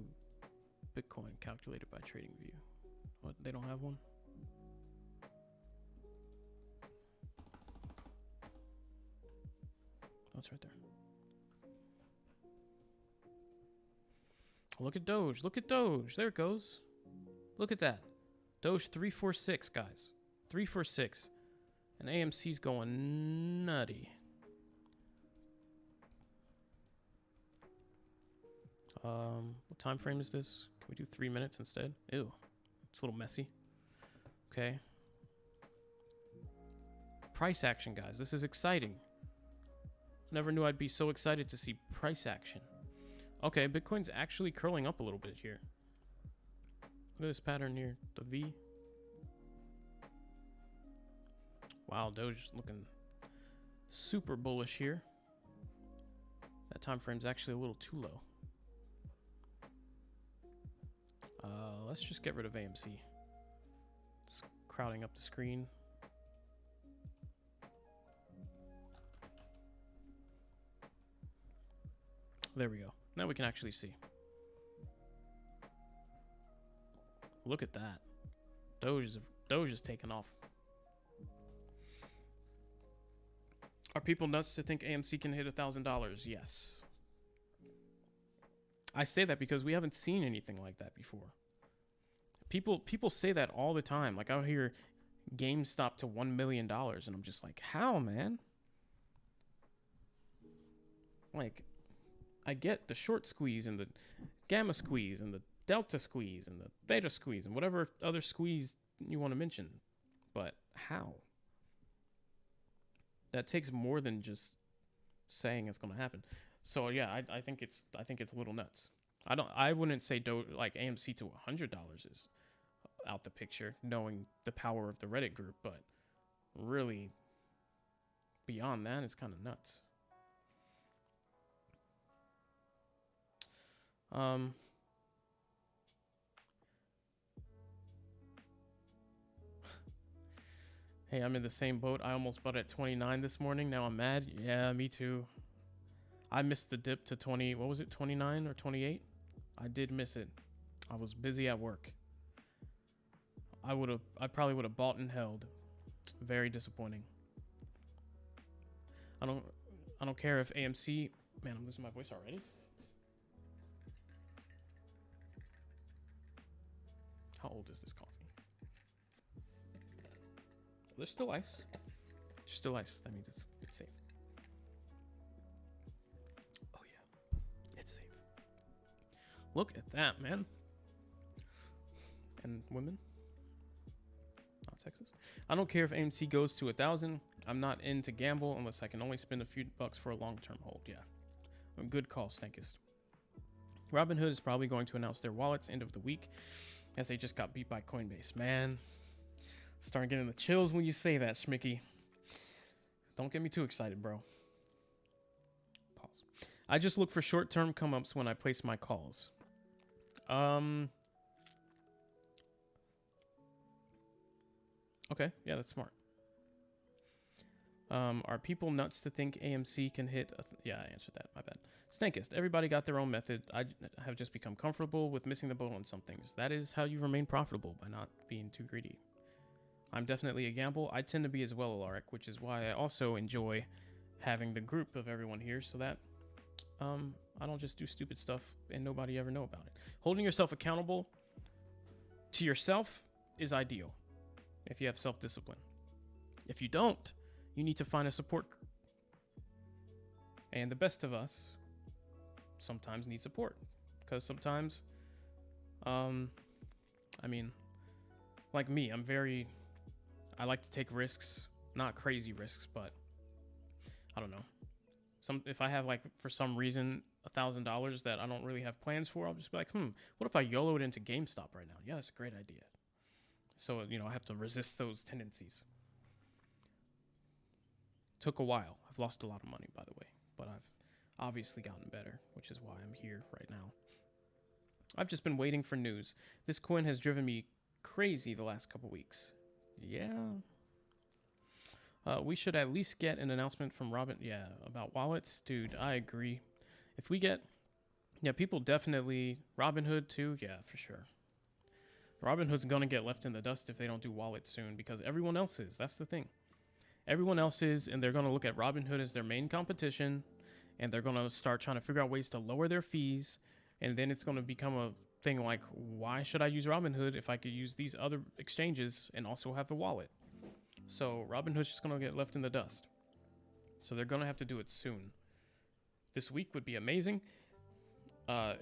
Bitcoin calculated by trading view? What, they don't have one? Oh, it's right there. Look at Doge. Look at Doge. There it goes. Look at that. Doge 346, guys. 346. And AMC's going nutty. What time frame is this? Can we do 3 minutes instead? Ew. It's a little messy. Okay. Price action, guys. This is exciting. Never knew I'd be so excited to see price action. Okay, Bitcoin's actually curling up a little bit here. Look at this pattern here, the V. Wow, Doge looking super bullish here. That time frame's actually a little too low. Let's just get rid of AMC. It's crowding up the screen. There we go. Now we can actually see. Look at that. Doge is taking off. Are people nuts to think AMC can hit $1,000? Yes. I say that because we haven't seen anything like that before. People say that all the time. Like out here, GameStop to $1 million, and I'm just like, how, man? Like, I get the short squeeze and the gamma squeeze and the delta squeeze and the theta squeeze and whatever other squeeze you want to mention, but how? That takes more than just saying it's going to happen. So yeah, I think it's a little nuts. I wouldn't say like AMC to $100 is out the picture, knowing the power of the Reddit group, but really beyond that, it's kind of nuts. Hey, I'm in the same boat. I almost bought at 29 this morning. Now I'm mad. Yeah, me too. I missed the dip to 20. What was it? 29 or 28? I did miss it. I was busy at work. I probably would have bought and held. Very disappointing. I don't care if AMC. Man, I'm losing my voice already. How old is this coffee? There's still ice. There's still ice. That means it's safe. Oh yeah, it's safe. Look at that, man. And women. Not sexist. I don't care if AMC goes to 1,000. I'm not in to gamble unless I can only spend a few bucks for a long-term hold. Yeah. A good call, Stankist. Robinhood is probably going to announce their wallets end of the week, as they just got beat by Coinbase. Man, starting getting the chills when you say that, Schmicky. Don't get me too excited, bro. Pause. I just look for short-term come-ups when I place my calls. Okay, yeah, that's smart. Are people nuts to think AMC can hit? Yeah, I answered that. My bad. Snankist. Everybody got their own method. I have just become comfortable with missing the boat on some things. That is how you remain profitable, by not being too greedy. I'm definitely a gamble. I tend to be as well, Alaric, which is why I also enjoy having the group of everyone here, so that I don't just do stupid stuff and nobody ever know about it. Holding yourself accountable to yourself is ideal if you have self-discipline. If you don't, you need to find a support group. And the best of us sometimes need support. Because sometimes, I mean, like me, I like to take risks. Not crazy risks, but I don't know. If I have, like, for some reason, $1,000 that I don't really have plans for, I'll just be like, what if I YOLO it into GameStop right now? Yeah, that's a great idea. So, I have to resist those tendencies. Took a while. I've lost a lot of money, by the way, but I've obviously gotten better, which is why I'm here right now. I've just been waiting for news. This coin has driven me crazy the last couple weeks. Yeah. We should at least get an announcement from Robin. Yeah, about wallets. Dude, I agree. If we get Yeah, people definitely Robinhood too. Yeah, for sure. Robinhood's gonna get left in the dust if they don't do wallets soon because everyone else is. That's the thing. Everyone else is, and they're gonna look at Robinhood as their main competition, and they're gonna start trying to figure out ways to lower their fees, and then it's gonna become a thing like, why should I use Robinhood if I could use these other exchanges and also have the wallet? So Robinhood's just gonna get left in the dust. So they're gonna have to do it soon. This week would be amazing.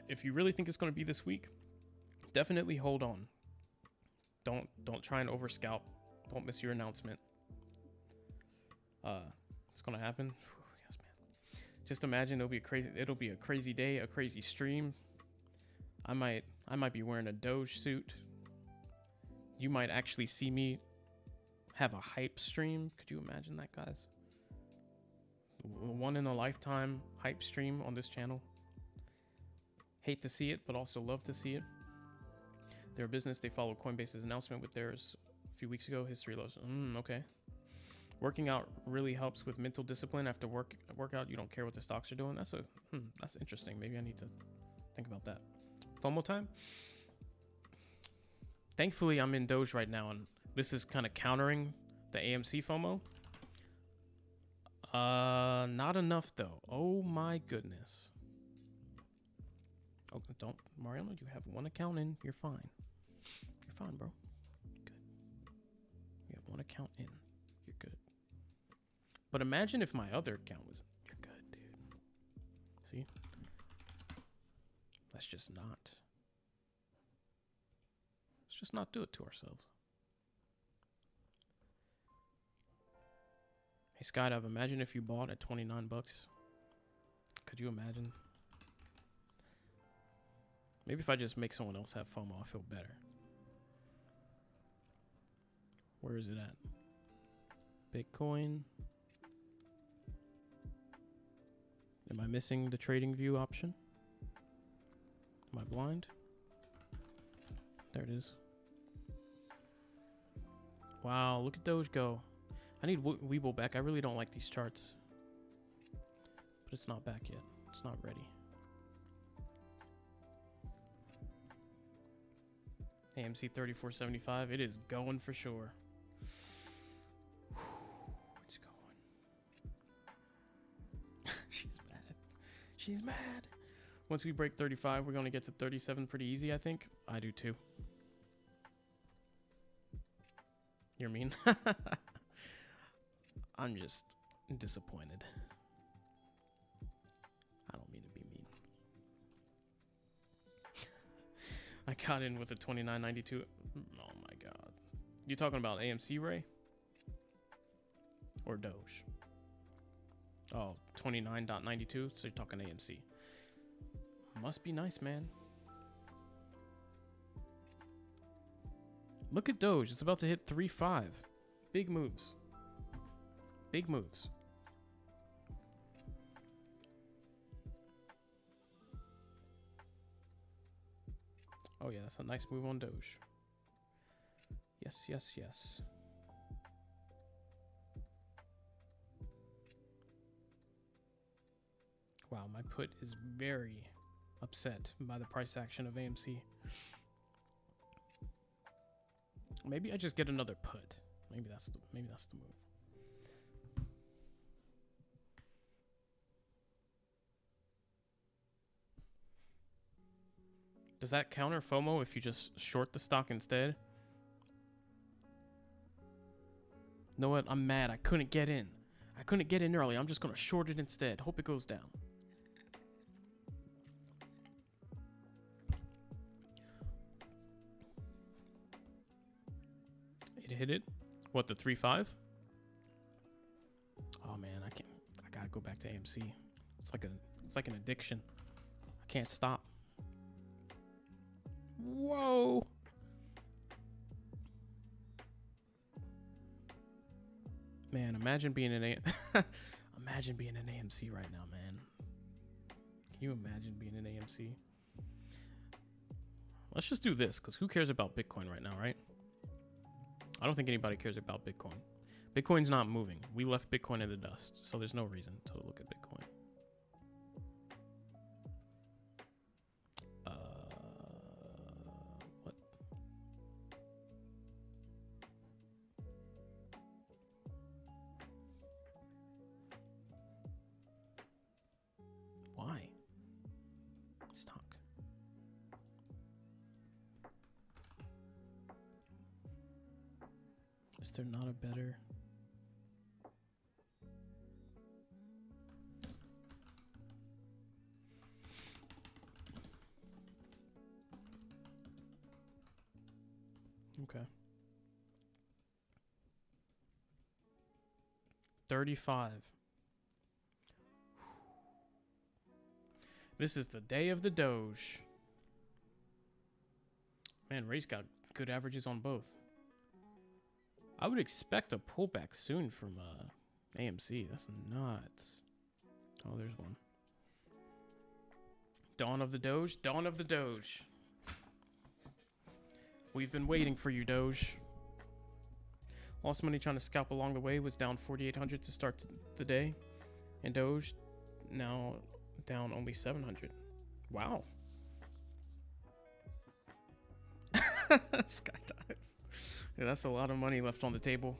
If you really think it's gonna be this week, definitely hold on. Don't try and overscalp. Don't miss your announcement. It's gonna happen. Yes, man. Just imagine it'll be a crazy day, a crazy stream. I might be wearing a Doge suit. You might actually see me have a hype stream. Could you imagine that, guys? One in a lifetime hype stream on this channel. Hate to see it, but also love to see it. Their business, they follow Coinbase's announcement with theirs a few weeks ago. History lows. Okay. Working out really helps with mental discipline. After workout, you don't care what the stocks are doing. That's interesting. Maybe I need to think about that. FOMO time. Thankfully, I'm in Doge right now, and this is kind of countering the AMC FOMO. Not enough though. Oh my goodness. Oh, don't, Mariano, you have one account in. You're fine. You're fine, bro. Good. You have one account in. You're good. But imagine if my other account was. You're good, dude. See? Let's just not. Let's just not do it to ourselves. Hey, Skydive, imagine if you bought at 29 bucks. Could you imagine? Maybe if I just make someone else have FOMO, I'll feel better. Where is it at? Bitcoin. Am I missing the trading view option? Am I blind? There it is. Wow, look at Doge go. I need Weeble back. I really don't like these charts. But it's not back yet. It's not ready. AMC 34.75. It is going for sure. It's going. She's mad. She's mad. Once we break 35, we're going to get to 37 pretty easy, I think. I do too. You're mean? I'm just disappointed. I don't mean to be mean. I got in with a 29.92. Oh my god. You talking about AMC, Ray? Or Doge? Oh, 29.92. So you're talking AMC. Must be nice, man. Look at Doge. It's about to hit 3.5. Big moves. Big moves. Oh yeah, that's a nice move on Doge. Yes, yes, yes. Wow, my put is very upset by the price action of AMC. Maybe I just get another put. Maybe that's the move. Does that counter FOMO if you just short the stock instead? You know what? I'm mad. I couldn't get in. I couldn't get in early. I'm just going to short it instead. Hope it goes down. It hit it? What, the 3.5? Oh man, I gotta go back to AMC. It's like an addiction. I can't stop. Whoa. Man, imagine being an imagine being an AMC right now, man. Can you imagine being an AMC? Let's just do this, because who cares about Bitcoin right now, right? I don't think anybody cares about Bitcoin. Bitcoin's not moving. We left Bitcoin in the dust, so there's no reason to look at Bitcoin. Is there not a better? Okay. 35. This is the day of the Doge. Man, Ray's got good averages on both. I would expect a pullback soon from AMC. That's nuts. Oh, there's one. Dawn of the Doge. Dawn of the Doge. We've been waiting for you, Doge. Lost money trying to scalp along the way. Was down 4,800 to start the day. And Doge now down only 700. Wow. Skydive. Yeah, that's a lot of money left on the table.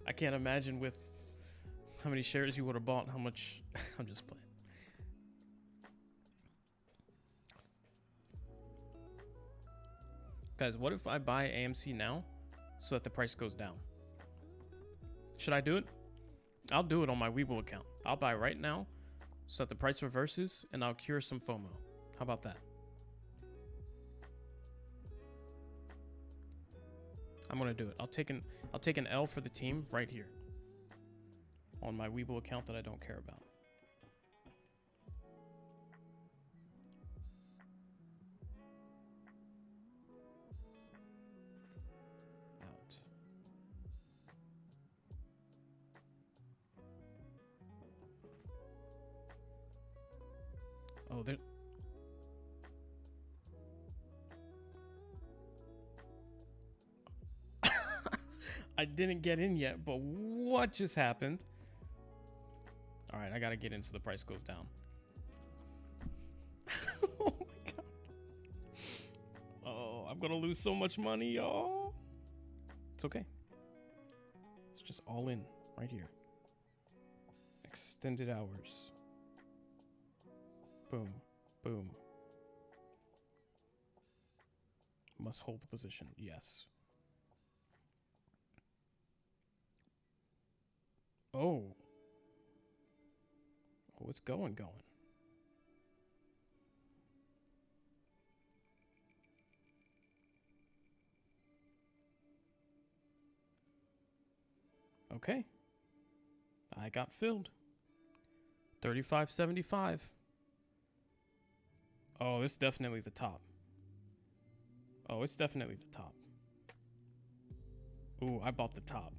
I can't imagine with how many shares you would have bought, how much. I'm just playing. Guys, what if I buy AMC now so that the price goes down? Should I do it? I'll do it on my Webull account. I'll buy right now so that the price reverses and I'll cure some FOMO. How about that? I'm gonna do it. I'll take an L for the team right here on my Webull account that I don't care about. Out. Oh, there. I didn't get in yet, but what just happened? All right, I gotta get in so the price goes down. Oh my god. Oh, I'm gonna lose so much money, y'all. It's okay. It's just all in right here. Extended hours. Boom, boom. Must hold the position, yes. Oh. Oh, it's going. Okay. I got filled. 35.75. Oh, it's definitely the top. Oh, it's definitely the top. Ooh, I bought the top.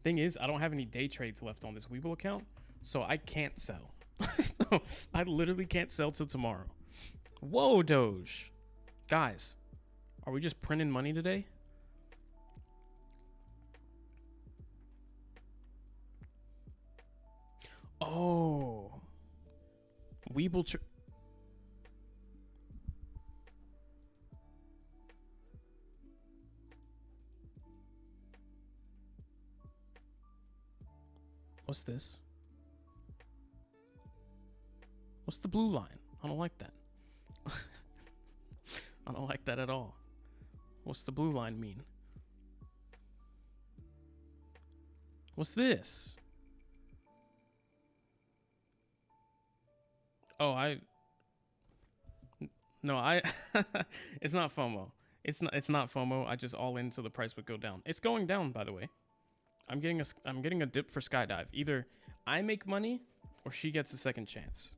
Thing is, I don't have any day trades left on this Webull account, so I can't sell. So I literally can't sell till tomorrow. Whoa, Doge. Guys, are we just printing money today? Oh. Webull. What's this? What's the blue line? I don't like that. I don't like that at all. What's the blue line mean? What's this? Oh, no, it's not FOMO. It's not FOMO. I just all in so the price would go down. It's going down, by the way. I'm getting a dip for Skydive. Either I make money or she gets a second chance.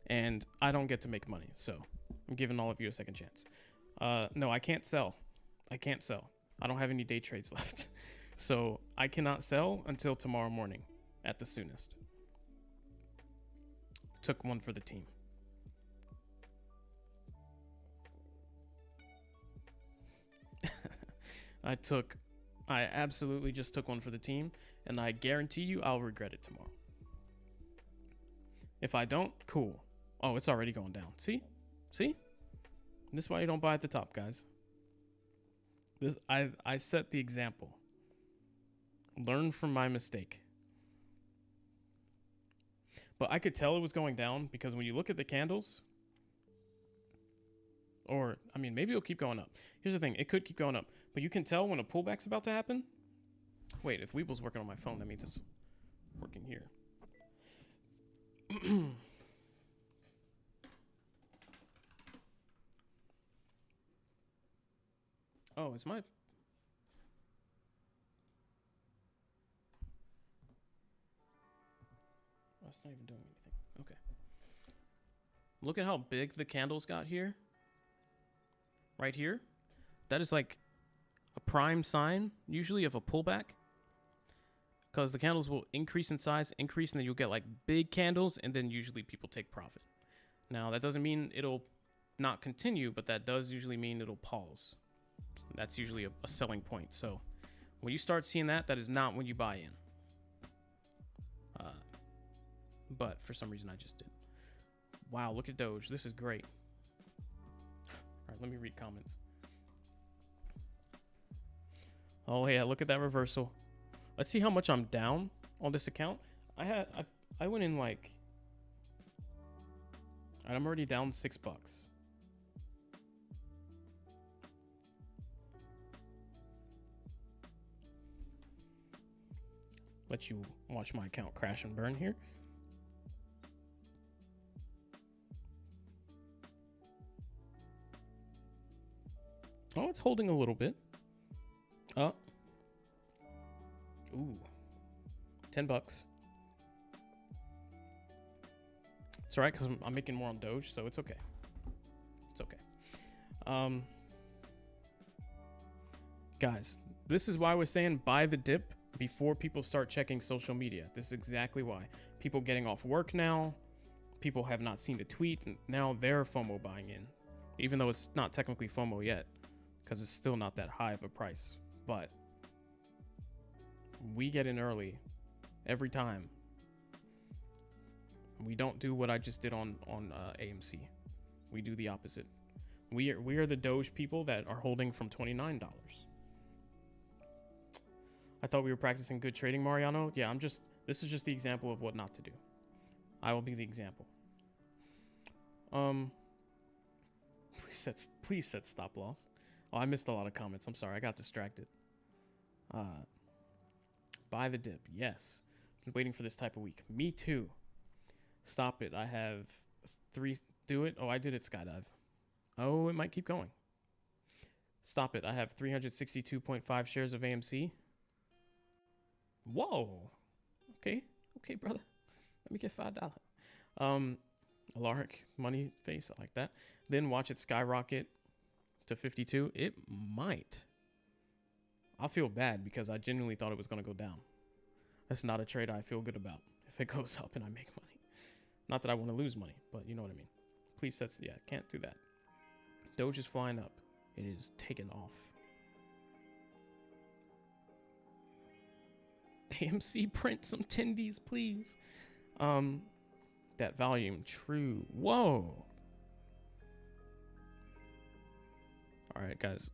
And I don't get to make money. So I'm giving all of you a second chance. No, I can't sell. I don't have any day trades left. So I cannot sell until tomorrow morning at the soonest. Took one for the team. I absolutely just took one for the team, and I guarantee you I'll regret it tomorrow. If I don't, cool. Oh, it's already going down. See? This is why you don't buy at the top, guys. I set the example. Learn from my mistake. But I could tell it was going down because when you look at the candles, Or, I mean, maybe it'll keep going up. Here's the thing. It could keep going up. But you can tell when a pullback's about to happen. Wait, if Weeble's working on my phone, that means it's working here. Oh, is my... Oh, it's not even doing anything. Okay. Look at how big the candles got here. Right here. That is like a prime sign, usually, of a pullback. Because the candles will increase in size, increase, and then you'll get like big candles, and then usually people take profit. Now, that doesn't mean it'll not continue, but that does usually mean it'll pause. That's usually a selling point. So when you start seeing that, that is not when you buy in. But for some reason, I just did. Wow, look at Doge. This is great. All right, let me read comments. Oh, yeah, look at that reversal. Let's see how much I'm down on this account. I went in like... And I'm already down $6. Let you watch my account crash and burn here. Oh, it's holding a little bit. Oh. Ooh. $10. It's alright, because I'm making more on Doge, so it's okay. It's okay. Guys, this is why we're saying buy the dip before people start checking social media. This is exactly why. People getting off work now. People have not seen the tweet, and now they're FOMO buying in. Even though it's not technically FOMO yet, because it's still not that high of a price. But we get in early every time. We don't do what I just did on AMC. We do the opposite. We are the Doge people that are holding from $29. I thought we were practicing good trading, Mariano. Yeah, this is just the example of what not to do. I will be the example. Please set stop loss. Oh, I missed a lot of comments. I'm sorry. I got distracted. Buy the dip. Yes. Been waiting for this type of week. Me too. Stop it. I have 3. Do it. Oh, I did it skydive. Oh, it might keep going. Stop it. I have 362.5 shares of AMC. Whoa. Okay. Okay, brother. Let me get $5. Alaric money face. I like that. Then watch it skyrocket to 52. It might. I'll feel bad because I genuinely thought it was going to go down. That's not a trade I feel good about if it goes up and I make money. Not that I want to lose money, but you know what I mean. Please set. Yeah, can't do that. Doge is flying up. It is taken off. AMC, print some tendies, please. That volume, true. Whoa. All right, guys.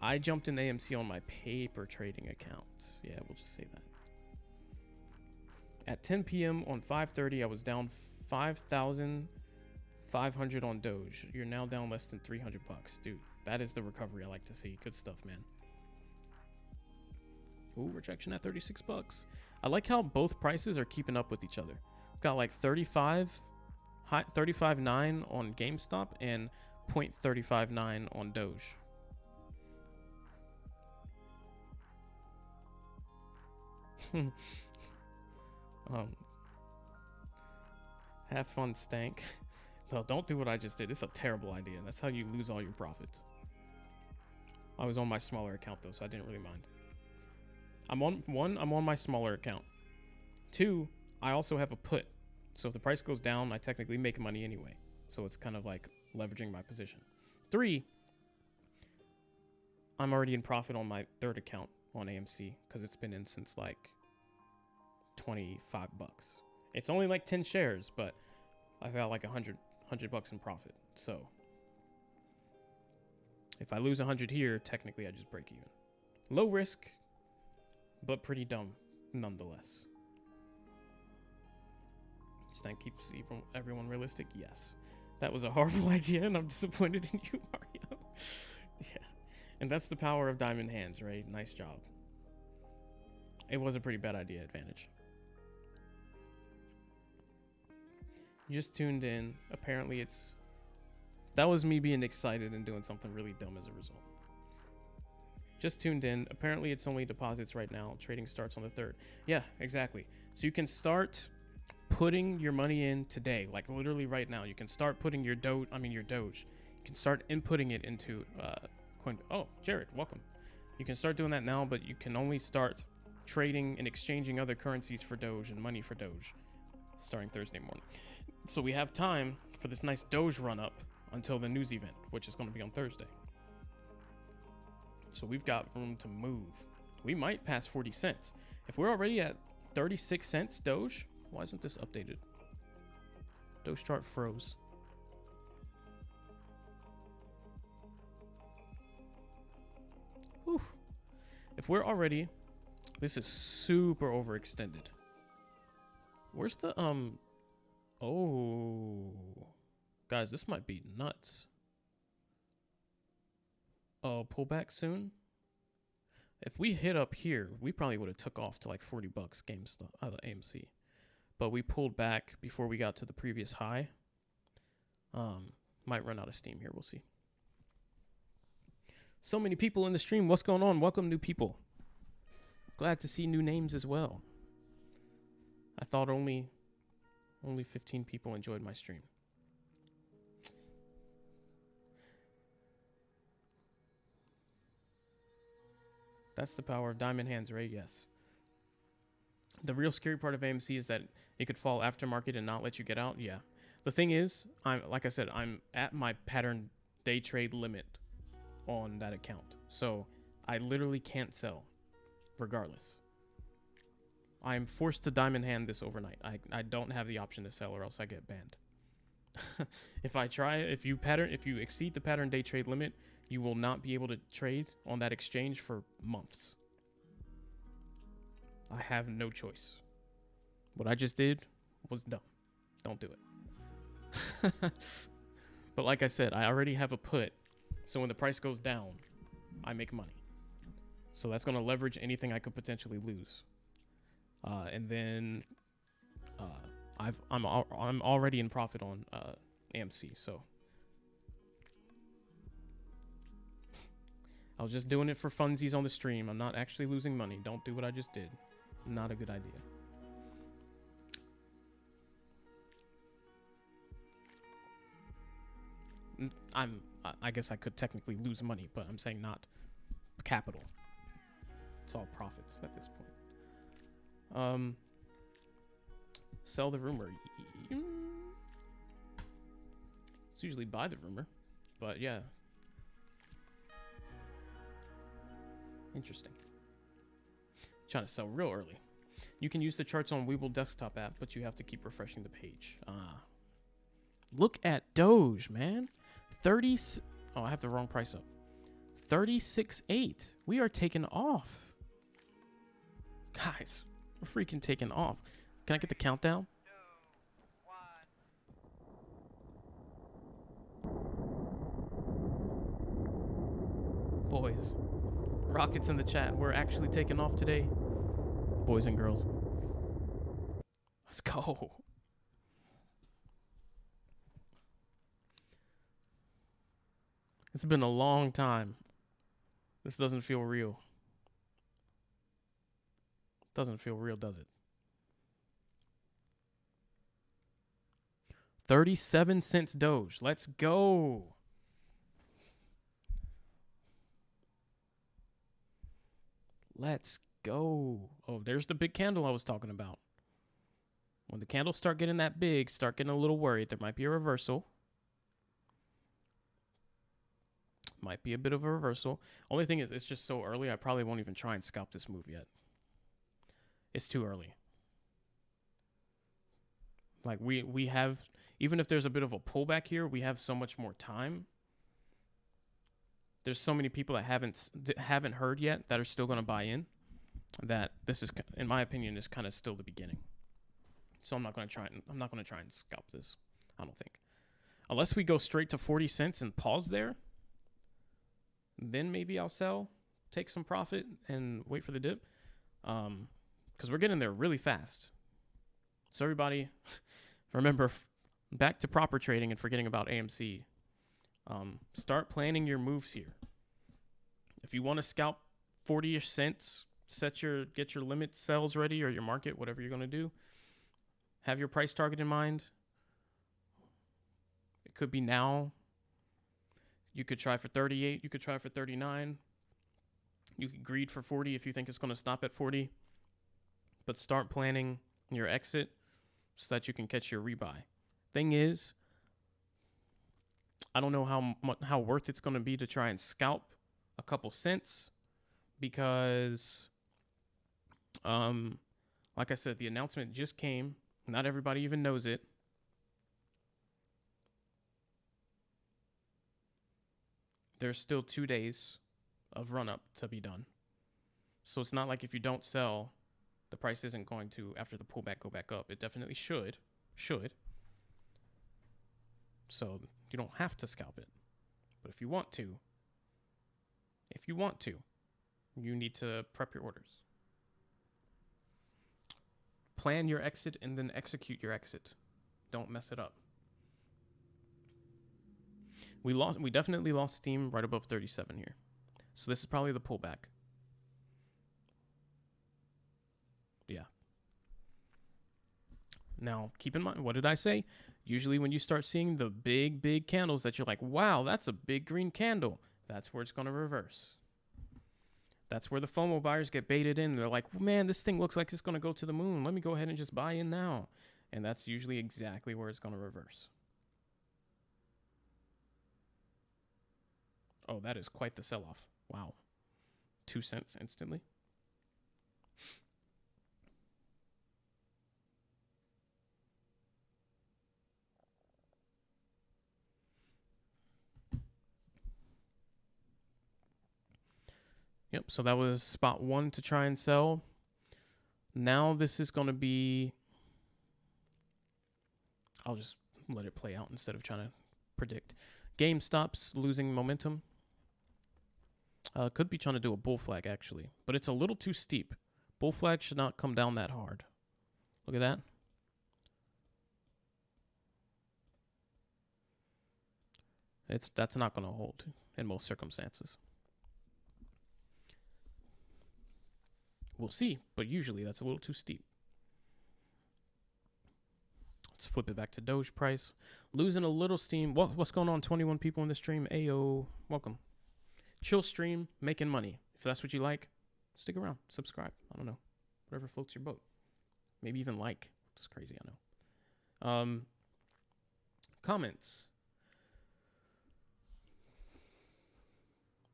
I jumped in AMC on my paper trading account. Yeah, we'll just say that. At 10 p.m. on 5:30, I was down 5,500 on Doge. You're now down less than $300, dude. That is the recovery I like to see. Good stuff, man. Ooh, rejection at $36. I like how both prices are keeping up with each other. Got like 35.9 on GameStop and 0.359 on Doge. Have fun, Stank. No, don't do what I just did. It's a terrible idea. That's how you lose all your profits. I was on my smaller account though, so I didn't really mind. I'm on my smaller account. 2, I also have a put. So if the price goes down, I technically make money anyway. So it's kind of like leveraging my position. 3, I'm already in profit on my 3rd account on AMC because it's been in since like $25. It's only like 10 shares, but I've got like $100 in profit. So if I lose 100 here, technically I just break even. Low risk, but pretty dumb nonetheless. Stank keeps everyone realistic? Yes. That was a horrible idea, and I'm disappointed in you, Mario. Yeah. And that's the power of diamond hands, right? Nice job. It was a pretty bad idea, Advantage. You just tuned in. Apparently it's... That was me being excited and doing something really dumb as a result. Just tuned in. Apparently it's only deposits right now. Trading starts on the 3rd. Yeah, exactly. So you can start putting your money in today. Like literally right now. You can start putting your Doge. You can start inputting it into Coin. Oh, Jared, welcome. You can start doing that now, but you can only start trading and exchanging other currencies for Doge and money for Doge starting Thursday morning. So we have time for this nice Doge run up until the news event, which is going to be on Thursday. So we've got room to move. We might pass 40 cents. If we're already at 36 cents Doge, why isn't this updated? Doge chart froze. Whew. If we're already... This is super overextended. Where's the, Oh. Guys, this might be nuts. Oh, pull back soon? If we hit up here, we probably would have took off to like 40 bucks GameStop, AMC. But we pulled back before we got to the previous high. Might run out of steam here, we'll see. So many people in the stream. What's going on? Welcome, new people. Glad to see new names as well. I thought only 15 people enjoyed my stream. That's the power of diamond hands, right? Yes. The real scary part of AMC is that it could fall aftermarket and not let you get out. Yeah. The thing is, like I said, I'm at my pattern day trade limit on that account. So I literally can't sell regardless. I'm forced to diamond hand this overnight. I don't have the option to sell or else I get banned. If you exceed the pattern day trade limit, you will not be able to trade on that exchange for months. I have no choice. What I just did was dumb. Don't do it. But like I said, I already have a put. So when the price goes down, I make money. So that's going to leverage anything I could potentially lose. And then I'm already in profit on AMC. So I was just doing it for funsies on the stream. I'm not actually losing money. Don't do what I just did. Not a good idea. I guess I could technically lose money, but I'm saying not capital. It's all profits at this point. Sell the rumor. It's usually buy the rumor, but yeah. Interesting. Trying to sell real early. You can use the charts on Webull desktop app, but you have to keep refreshing the page. Look at Doge, man. 30. Oh, I have the wrong price up. 36.8. We are taking off. Guys, we're freaking taking off. Can I get the countdown? 2, 1. Boys, rockets in the chat. We're actually taking off today. Boys and girls. Let's go. It's been a long time. This doesn't feel real. Doesn't feel real, does it? 37 cents Doge. Let's go. Let's go. Oh, there's the big candle I was talking about. When the candles start getting that big, start getting a little worried. There might be a reversal. Might be a bit of a reversal. Only thing is, it's just so early, I probably won't even try and scalp this move yet. It's too early. Like, we have, even if there's a bit of a pullback here, we have so much more time. There's so many people that haven't heard yet that are still going to buy in, that this is, in my opinion, is kind of still the beginning. So I'm not going to try and scalp this, I don't think. Unless we go straight to 40 cents and pause there, then maybe I'll sell, take some profit, and wait for the dip. Because we're getting there really fast. So everybody, remember, back to proper trading and forgetting about AMC. Start planning your moves here. If you want to scalp 40-ish cents, get your limit sells ready, or your market, whatever you're going to do. Have your price target in mind. It could be now. You could try for 38. You could try for 39. You could greed for 40 if you think it's going to stop at 40. But start planning your exit so that you can catch your rebuy. Thing is, I don't know how worth it's going to be to try and scalp a couple cents because, like I said, the announcement just came. Not everybody even knows it. There's still 2 days of run-up to be done. So it's not like if you don't sell, the price isn't going to, after the pullback, go back up. It definitely should. So you don't have to scalp it. But if you want to, you need to prep your orders. Plan your exit and then execute your exit. Don't mess it up. We definitely lost steam right above 37 here. So this is probably the pullback. Yeah. Now, keep in mind, what did I say? Usually when you start seeing the big candles that you're like, wow, that's a big green candle, that's where it's going to reverse. That's where the FOMO buyers get baited in. They're like, man, this thing looks like it's going to go to the moon. Let me go ahead and just buy in now. And that's usually exactly where it's going to reverse. Oh, that is quite the sell-off. Wow. 2 cents instantly. Yep, so that was spot 1 to try and sell. Now this is going to be... I'll just let it play out instead of trying to predict. GameStop's losing momentum. Could be trying to do a bull flag, actually. But it's a little too steep. Bull flag should not come down that hard. Look at that. That's not going to hold in most circumstances. We'll see, but usually that's a little too steep. Let's flip it back to Doge price. Losing a little steam. What's going on? 21 people in the stream. Ayo, welcome. Chill stream, making money. If that's what you like, stick around, subscribe. I don't know, whatever floats your boat. Maybe even like. It's crazy, I know. Comments.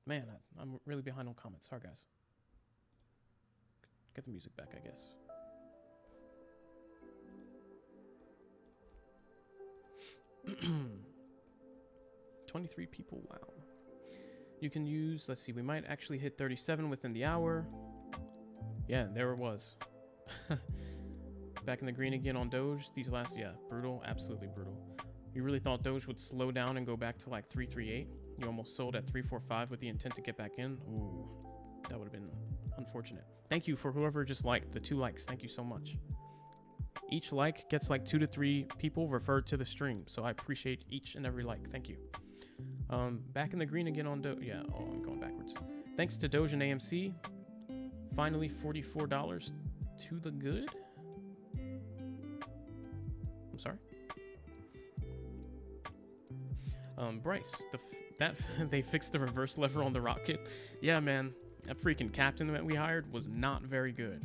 Man, I'm really behind on comments. Sorry, guys. Get the music back, I guess. $23 people, wow. You can use, let's see, we might actually hit 37 within the hour. Yeah, there it was. Back in the green again on Doge. These last, yeah, brutal, absolutely brutal. You really thought Doge would slow down and go back to like 338? You almost sold at 345 with the intent to get back in? Ooh, that would have been unfortunate. Thank you for whoever just liked the 2 likes. Thank you so much. Each like gets like 2 to 3 people referred to the stream. So I appreciate each and every like. Thank you. Back in the green again on Doge. Yeah, oh, I'm going backwards. Thanks to Doge and AMC. Finally, $44 to the good. I'm sorry. Bryce, they fixed the reverse lever on the rocket. Yeah, man. That freaking captain that we hired was not very good.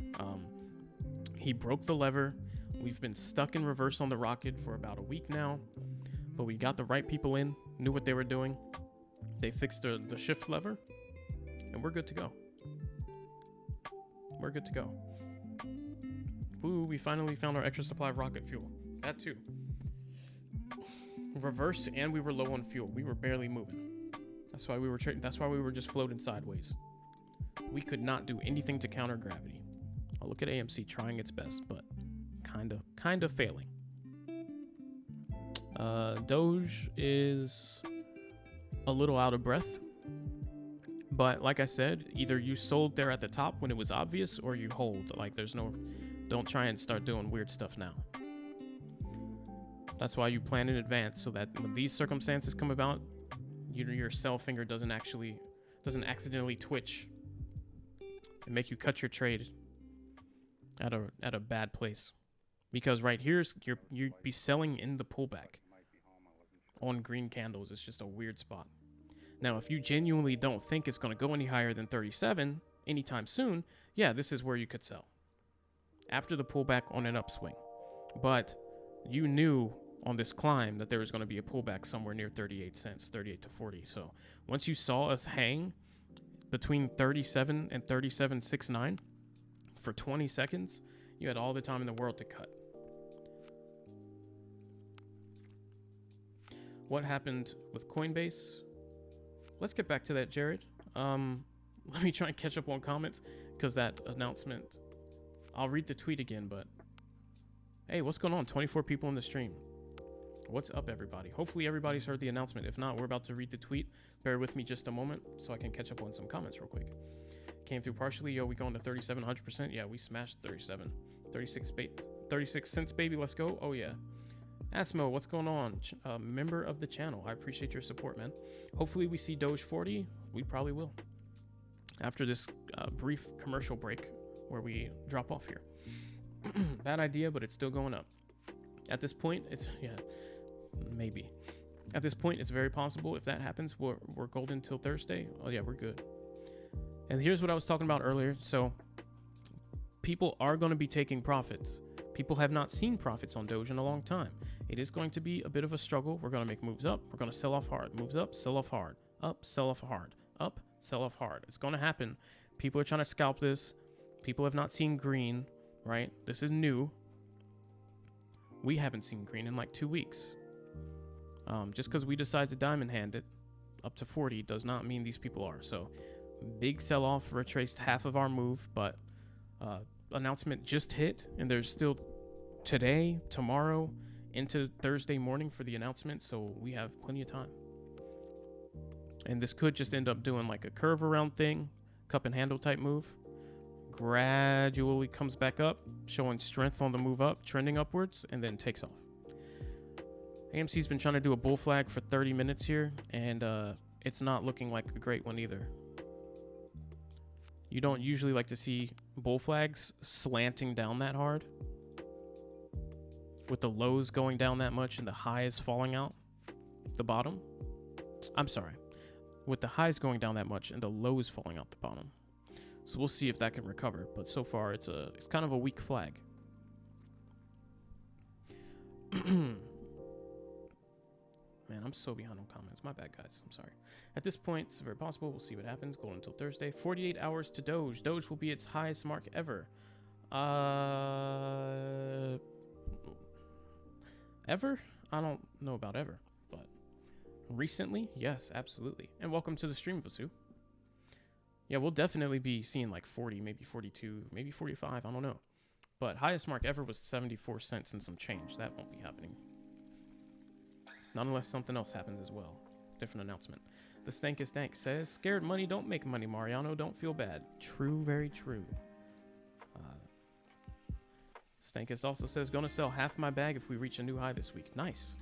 He broke the lever. We've been stuck in reverse on the rocket for about a week now, but we got the right people in, knew what they were doing. They fixed the shift lever, and we're good to go. We're good to go. Woo, we finally found our extra supply of rocket fuel. That too. Reverse, and we were low on fuel. We were barely moving. That's why we were just floating sideways. We could not do anything to counter gravity. I'll look at AMC trying its best, but kind of failing. Doge is a little out of breath, but like I said, either you sold there at the top when it was obvious, or you hold. Like, don't try and start doing weird stuff now. That's why you plan in advance, so that when these circumstances come about, your sell finger doesn't accidentally twitch and make you cut your trade at a bad place. Because right here, you'd be selling in the pullback on green candles. It's just a weird spot. Now, if you genuinely don't think it's going to go any higher than 37 anytime soon, yeah, this is where you could sell after the pullback on an upswing. But you knew on this climb that there was going to be a pullback somewhere near 38 cents, 38 to 40. So once you saw us hang between 37 and 37.69 for 20 seconds, you had all the time in the world to cut. What happened with Coinbase? Let's get back to that, Jared. Let me try and catch up on comments, because that announcement, I'll read the tweet again, but hey, what's going on? 24 people in the stream. What's up, everybody? Hopefully everybody's heard the announcement. If not, we're about to read the tweet. Bear with me just a moment so I can catch up on some comments real quick. Came through partially. Yo, we going to 37, 100%. Yeah, we smashed 37. 36 cents, baby. Let's go. Oh, yeah. Asmo, what's going on? Member of the channel. I appreciate your support, man. Hopefully we see Doge 40. We probably will. After this brief commercial break where we drop off here. Bad idea, but it's still going up. At this point, maybe. At this point, it's very possible if that happens, we're golden till Thursday. Oh yeah, we're good. And here's what I was talking about earlier. So people are going to be taking profits. People have not seen profits on Doge in a long time. It is going to be a bit of a struggle. We're going to make moves up. We're going to sell off hard. Moves up, sell off hard. Up, sell off hard. Up, sell off hard. It's going to happen. People are trying to scalp this. People have not seen green, right? This is new. We haven't seen green in like 2 weeks. Just because we decide to diamond hand it up to 40 does not mean these people are. So big sell-off, retraced half of our move, but announcement just hit, and there's still today, tomorrow, into Thursday morning for the announcement, so we have plenty of time. And this could just end up doing like a curve around thing, cup and handle type move. Gradually comes back up, showing strength on the move up, trending upwards, and then takes off. AMC's been trying to do a bull flag for 30 minutes here, and it's not looking like a great one either. You don't usually like to see bull flags slanting down that hard, with the lows going down that much and the highs falling out the bottom. I'm sorry, with the highs going down that much and the lows falling out the bottom. So we'll see if that can recover, but so far it's kind of a weak flag. Man, I'm so behind on comments. My bad, guys. I'm sorry. At this point, it's very possible. We'll see what happens. Go until Thursday. 48 hours to Doge. Doge will be its highest mark ever. Ever? I don't know about ever, but recently, yes, absolutely. And welcome to the stream, Vasu. Yeah, we'll definitely be seeing like 40, maybe 42, maybe 45. I don't know. But highest mark ever was 74 cents and some change. That won't be happening. Not unless something else happens as well. Different announcement. The Stankus Dank says, scared money don't make money, Mariano. Don't feel bad. True, very true. Stankus also says, gonna sell half my bag if we reach a new high this week. Nice.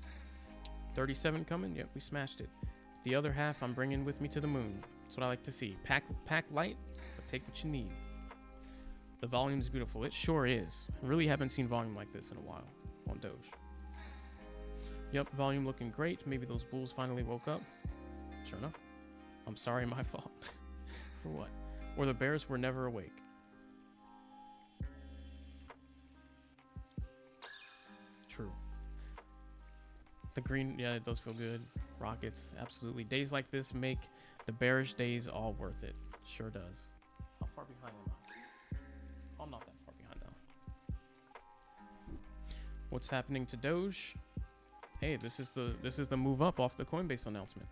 37 coming? Yep, we smashed it. The other half I'm bringing with me to the moon. That's what I like to see. Pack light, but take what you need. The volume's beautiful. It sure is. I really haven't seen volume like this in a while on Doge. Yep, volume looking great. Maybe those bulls finally woke up. Sure enough. I'm sorry, my fault. For what? Or the bears were never awake. True. The green, yeah, it does feel good. Rockets, absolutely. Days like this make the bearish days all worth it. Sure does. How far behind am I? I'm not that far behind now. What's happening to Doge? Hey, this is the move up off the Coinbase announcement.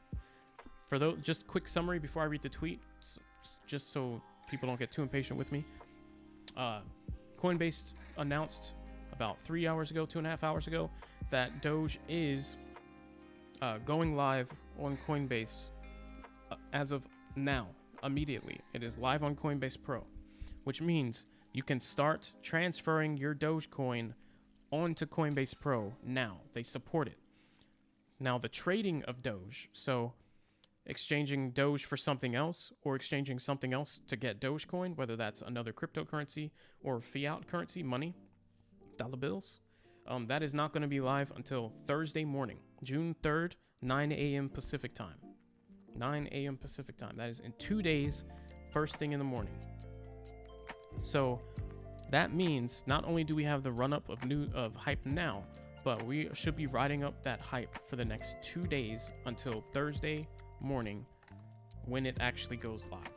For those, just quick summary before I read the tweet, just so people don't get too impatient with me. Coinbase announced about 3 hours ago, 2.5 hours ago, that Doge is going live on Coinbase as of now, immediately. It is live on Coinbase Pro, which means you can start transferring your Dogecoin onto Coinbase Pro now. They support it. Now, the trading of Doge, so exchanging Doge for something else or exchanging something else to get Dogecoin, whether that's another cryptocurrency or fiat currency, money, dollar bills, that is not going to be live until Thursday morning, June 3rd, 9 a.m. Pacific time. 9 a.m. Pacific time. That is in 2 days, first thing in the morning. So that means not only do we have the run up of hype now, but we should be riding up that hype for the next 2 days until Thursday morning when it actually goes live.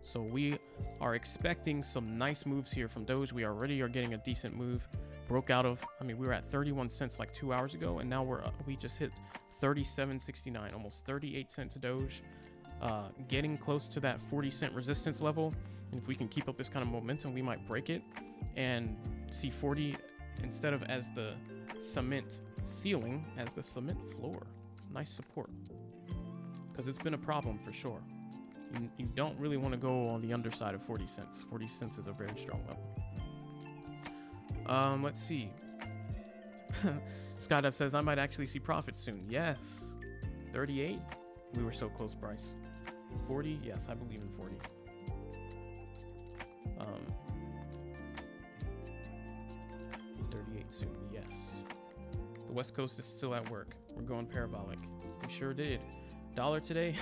So we are expecting some nice moves here from Doge. We already are getting a decent move. Broke out of, we were at 31 cents like 2 hours ago, and now we just hit 37.69, almost 38 cents Doge, getting close to that 40-cent resistance level. And if we can keep up this kind of momentum, we might break it and see 40 instead of as the cement ceiling, as the cement floor. Nice support, because it's been a problem for sure. You don't really want to go on the underside of 40 cents. 40 cents is a very strong level. Let's see. Skydive says I might actually see profit soon. Yes. 38. We were so close, Bryce. 40. Yes, I believe in 40. 38 soon. Yes. The West Coast is still at work. We're going parabolic. We sure did. Dollar today.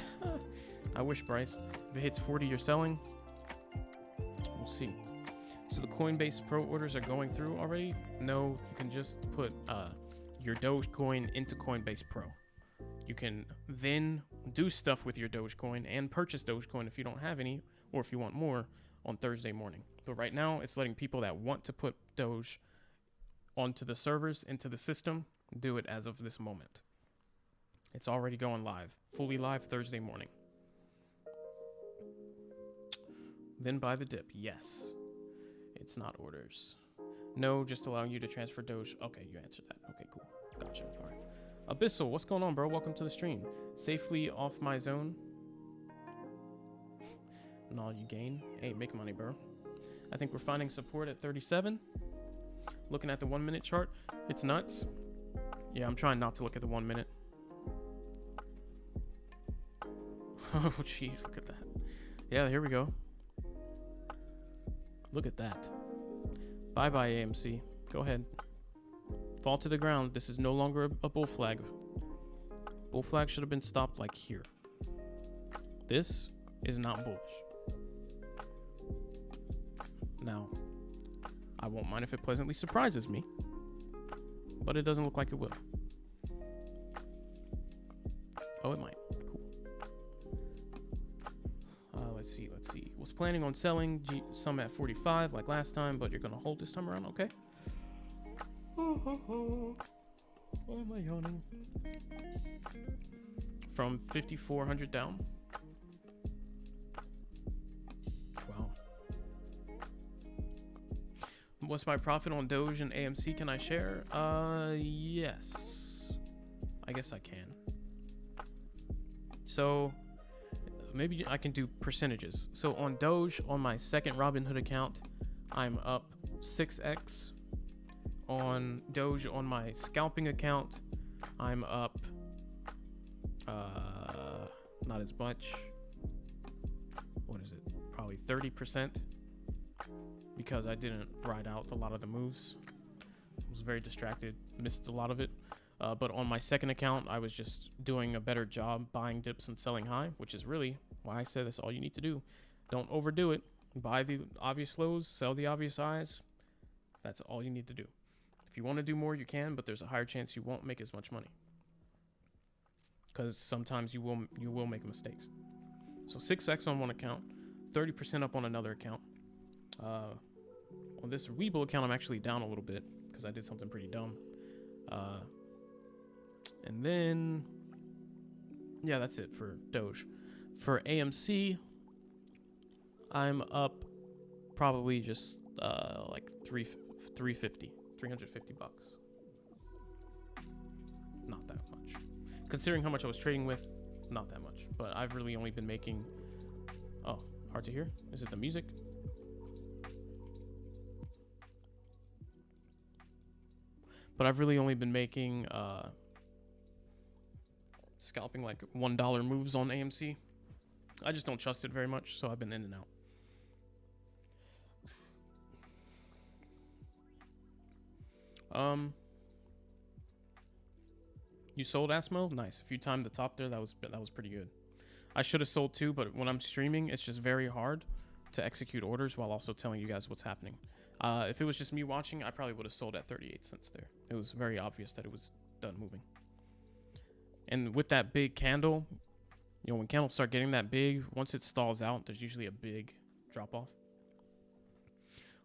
I wish, Bryce. If it hits 40, you're selling. We'll see. So the Coinbase Pro orders are going through already. No, you can just put your Dogecoin into Coinbase Pro. You can then do stuff with your Dogecoin and purchase Dogecoin if you don't have any, or if you want more, on Thursday morning. But right now, it's letting people that want to put Doge onto the servers, into the system, do it as of this moment. It's already going live, fully live Thursday morning. Then buy the dip. Yes. It's not orders. No, just allowing you to transfer Doge. Okay, you answered that. Okay, cool. Gotcha. All right. Abyssal, what's going on, bro? Welcome to the stream. Safely off my zone. And all you gain. Hey, make money, bro. I think we're finding support at 37. Looking at the 1 minute chart, it's nuts. Yeah, I'm trying not to look at the 1 minute. Oh, jeez, look at that. Yeah, here we go. Look at that. Bye-bye, AMC. Go ahead. Fall to the ground. This is no longer a bull flag. Bull flag should have been stopped like here. This is not bullish. Now, I won't mind if it pleasantly surprises me, but it doesn't look like it will. Oh, it might. Cool. Let's see. Was planning on selling some at 45 like last time, but you're going to hold this time around, okay? Why am I yawning? From 5,400 down. Wow. What's my profit on Doge and AMC? Can I share? Yes. I guess I can. So maybe I can do percentages. So on Doge, on my second Robinhood account, I'm up 6x. On Doge, on my scalping account, I'm up not as much. What is it? Probably 30%, because I didn't ride out a lot of the moves. I was very distracted, missed a lot of it. But on my second account, I was just doing a better job buying dips and selling high, which is really why I said that's all you need to do. Don't overdo it. Buy the obvious lows, sell the obvious highs. That's all you need to do. If you want to do more, you can, but there's a higher chance you won't make as much money, because sometimes you will make mistakes. So 6x on one account, 30% up on another account. On this Webull account, I'm actually down a little bit because I did something pretty dumb. And then, yeah, that's it for Doge. For AMC, I'm up probably just like 350 bucks. Not that much. Considering how much I was trading with, not that much. But I've really only been making... Oh, hard to hear. Is it the music? But I've really only been making scalping like $1 moves on AMC. I just don't trust it very much, so I've been in and out. You sold Asmo? Nice. If you timed the top there, that was pretty good. I should have sold too, but when I'm streaming, it's just very hard to execute orders while also telling you guys what's happening. If it was just me watching, I probably would have sold at 38 cents there. It was very obvious that it was done moving. And with that big candle, you know, when candles start getting that big, once it stalls out, there's usually a big drop off.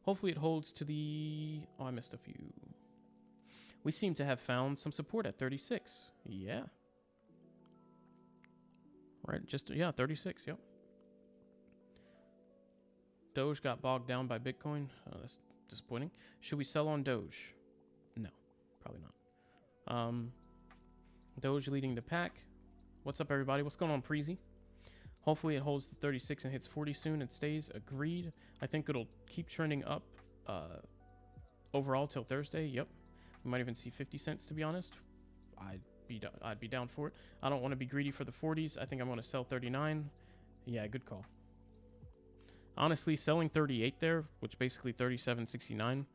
Hopefully it holds to the... Oh, I missed a few. We seem to have found some support at 36. Yeah. Right, just, yeah, 36, yep. Doge got bogged down by Bitcoin. Oh, that's disappointing. Should we sell on Doge? No, probably not. Doge leading the pack. What's up, everybody? What's going on, Preezy? Hopefully it holds the 36 and hits 40 soon and stays. Agreed. I think it'll keep trending up overall till Thursday. Yep. We might even see 50 cents, to be honest. I'd be down for it. I don't want to be greedy for the 40s. I think I'm going to sell 39. Yeah, good call. Honestly, selling 38 there, which basically 37.69,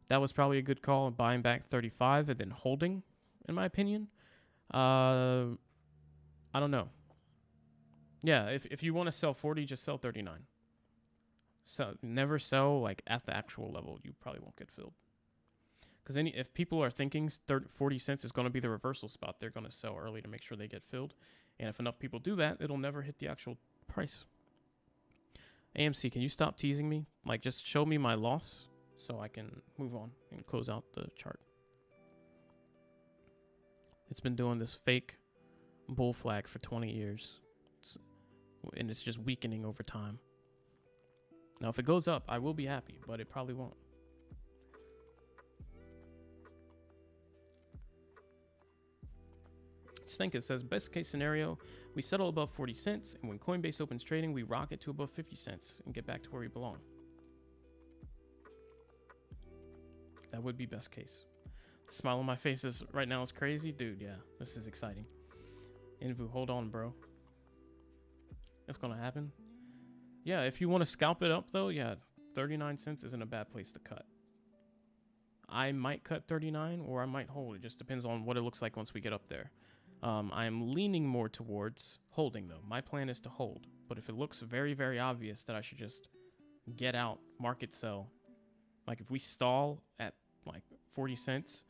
that was probably a good call. Buying back 35 and then holding, in my opinion. I don't know. Yeah, if you want to sell 40, just sell 39. So never sell like at the actual level. You probably won't get filled. Because if people are thinking 40 cents is going to be the reversal spot, they're going to sell early to make sure they get filled. And if enough people do that, it'll never hit the actual price. AMC, can you stop teasing me? Like, just show me my loss so I can move on and close out the chart. It's been doing this fake bull flag for 20 years. And it's just weakening over time. Now, if it goes up, I will be happy, but it probably won't. Stink, it says, best case scenario, we settle above 40 cents, and when Coinbase opens trading, we rocket to above 50 cents and get back to where we belong. That would be best case. The smile on my face right now is crazy. Dude, yeah, this is exciting. Invu, hold on, bro. It's going to happen. Yeah, if you want to scalp it up, though, yeah, 39 cents isn't a bad place to cut. I might cut 39, or I might hold. It just depends on what it looks like once we get up there. I'm leaning more towards holding, though. My plan is to hold. But if it looks very, very obvious that I should just get out, market sell, like if we stall at like 40 cents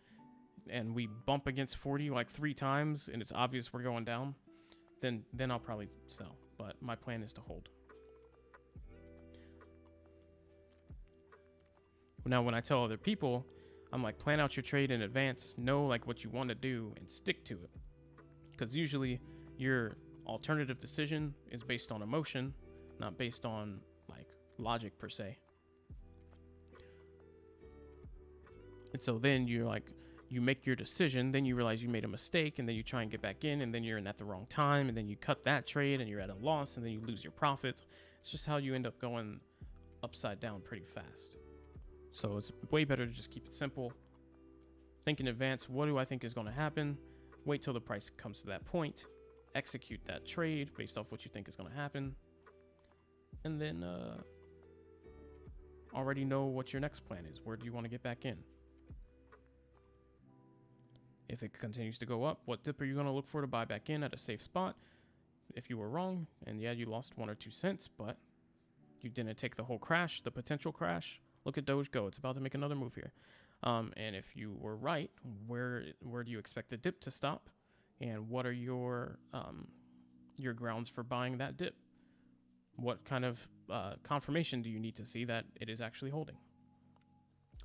and we bump against 40 like 3 times and it's obvious we're going down, then I'll probably sell. But my plan is to hold. Now, when I tell other people, I'm like, plan out your trade in advance, know like what you want to do and stick to it. Because usually your alternative decision is based on emotion, not based on like logic per se. And so then you're like, you make your decision, then you realize you made a mistake, and then you try and get back in, and then you're in at the wrong time, and then you cut that trade and you're at a loss, and then you lose your profits. It's just how you end up going upside down pretty fast. So it's way better to just keep it simple. Think in advance, what do I think is going to happen? Wait till the price comes to that point. Execute that trade based off what you think is going to happen. And then already know what your next plan is. Where do you want to get back in? If it continues to go up, what dip are you going to look for to buy back in at a safe spot? If you were wrong, and yeah, you lost 1 or 2 cents, but you didn't take the whole crash, the potential crash. Look at Doge go. It's about to make another move here. And if you were right, where do you expect the dip to stop? And what are your grounds for buying that dip? What kind of confirmation do you need to see that it is actually holding?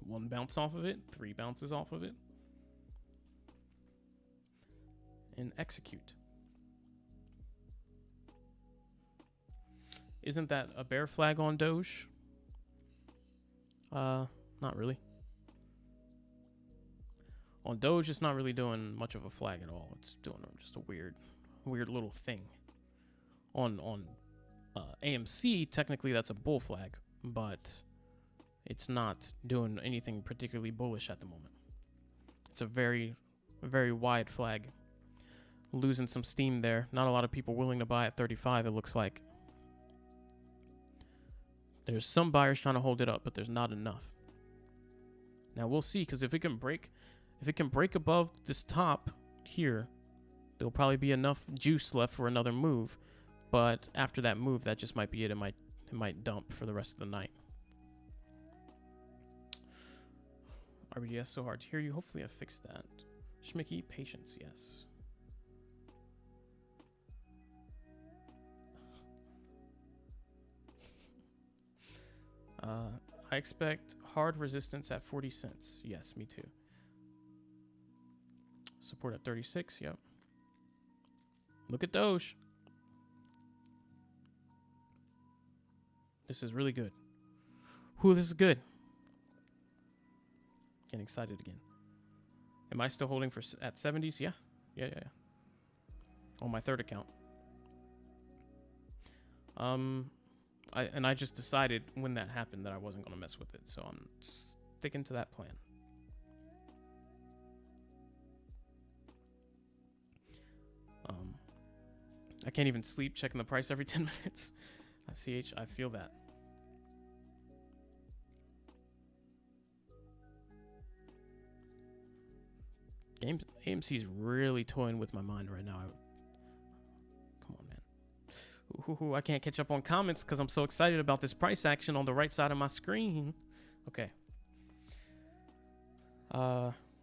1 bounce off of it, 3 bounces off of it, and execute. Isn't that a bear flag on Doge? Not really. On Doge, it's not really doing much of a flag at all. It's doing just a weird little thing. On AMC, technically that's a bull flag, but it's not doing anything particularly bullish at the moment. It's a very, very wide flag. Losing some steam there. Not a lot of people willing to buy at 35, it looks like. There's some buyers trying to hold it up, but there's not enough. Now we'll see, because if it can break above this top here, there'll probably be enough juice left for another move. But after that move, that just might be it. It might dump for the rest of the night. RBDS, so hard to hear you. Hopefully I fixed that. Schmicky, patience, yes. I expect hard resistance at 40 cents. Yes, me too. Support at 36, yep. Look at Doge. This is really good. Whew, this is good. Getting excited again. Am I still holding at 70s? Yeah. Yeah. On my third account. I just decided when that happened that I wasn't going to mess with it, so I'm sticking to that plan. I can't even sleep checking the price every 10 minutes. I feel that. AMC is really toying with my mind right now. Come on, man. Ooh, I can't catch up on comments because I'm so excited about this price action on the right side of my screen. Okay.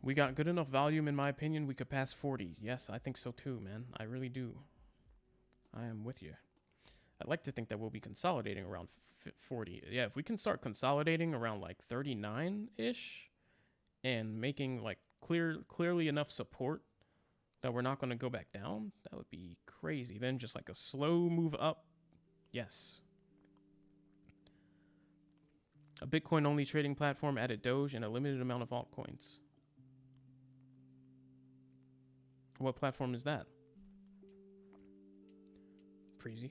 We got good enough volume, in my opinion. We could pass 40. Yes, I think so too, man. I really do. I am with you. I'd like to think that we'll be consolidating around 40. Yeah, if we can start consolidating around like 39-ish and making like clearly enough support that we're not going to go back down, that would be crazy. Then just like a slow move up. Yes. A Bitcoin only trading platform added Doge and a limited amount of altcoins. What platform is that? Preezy.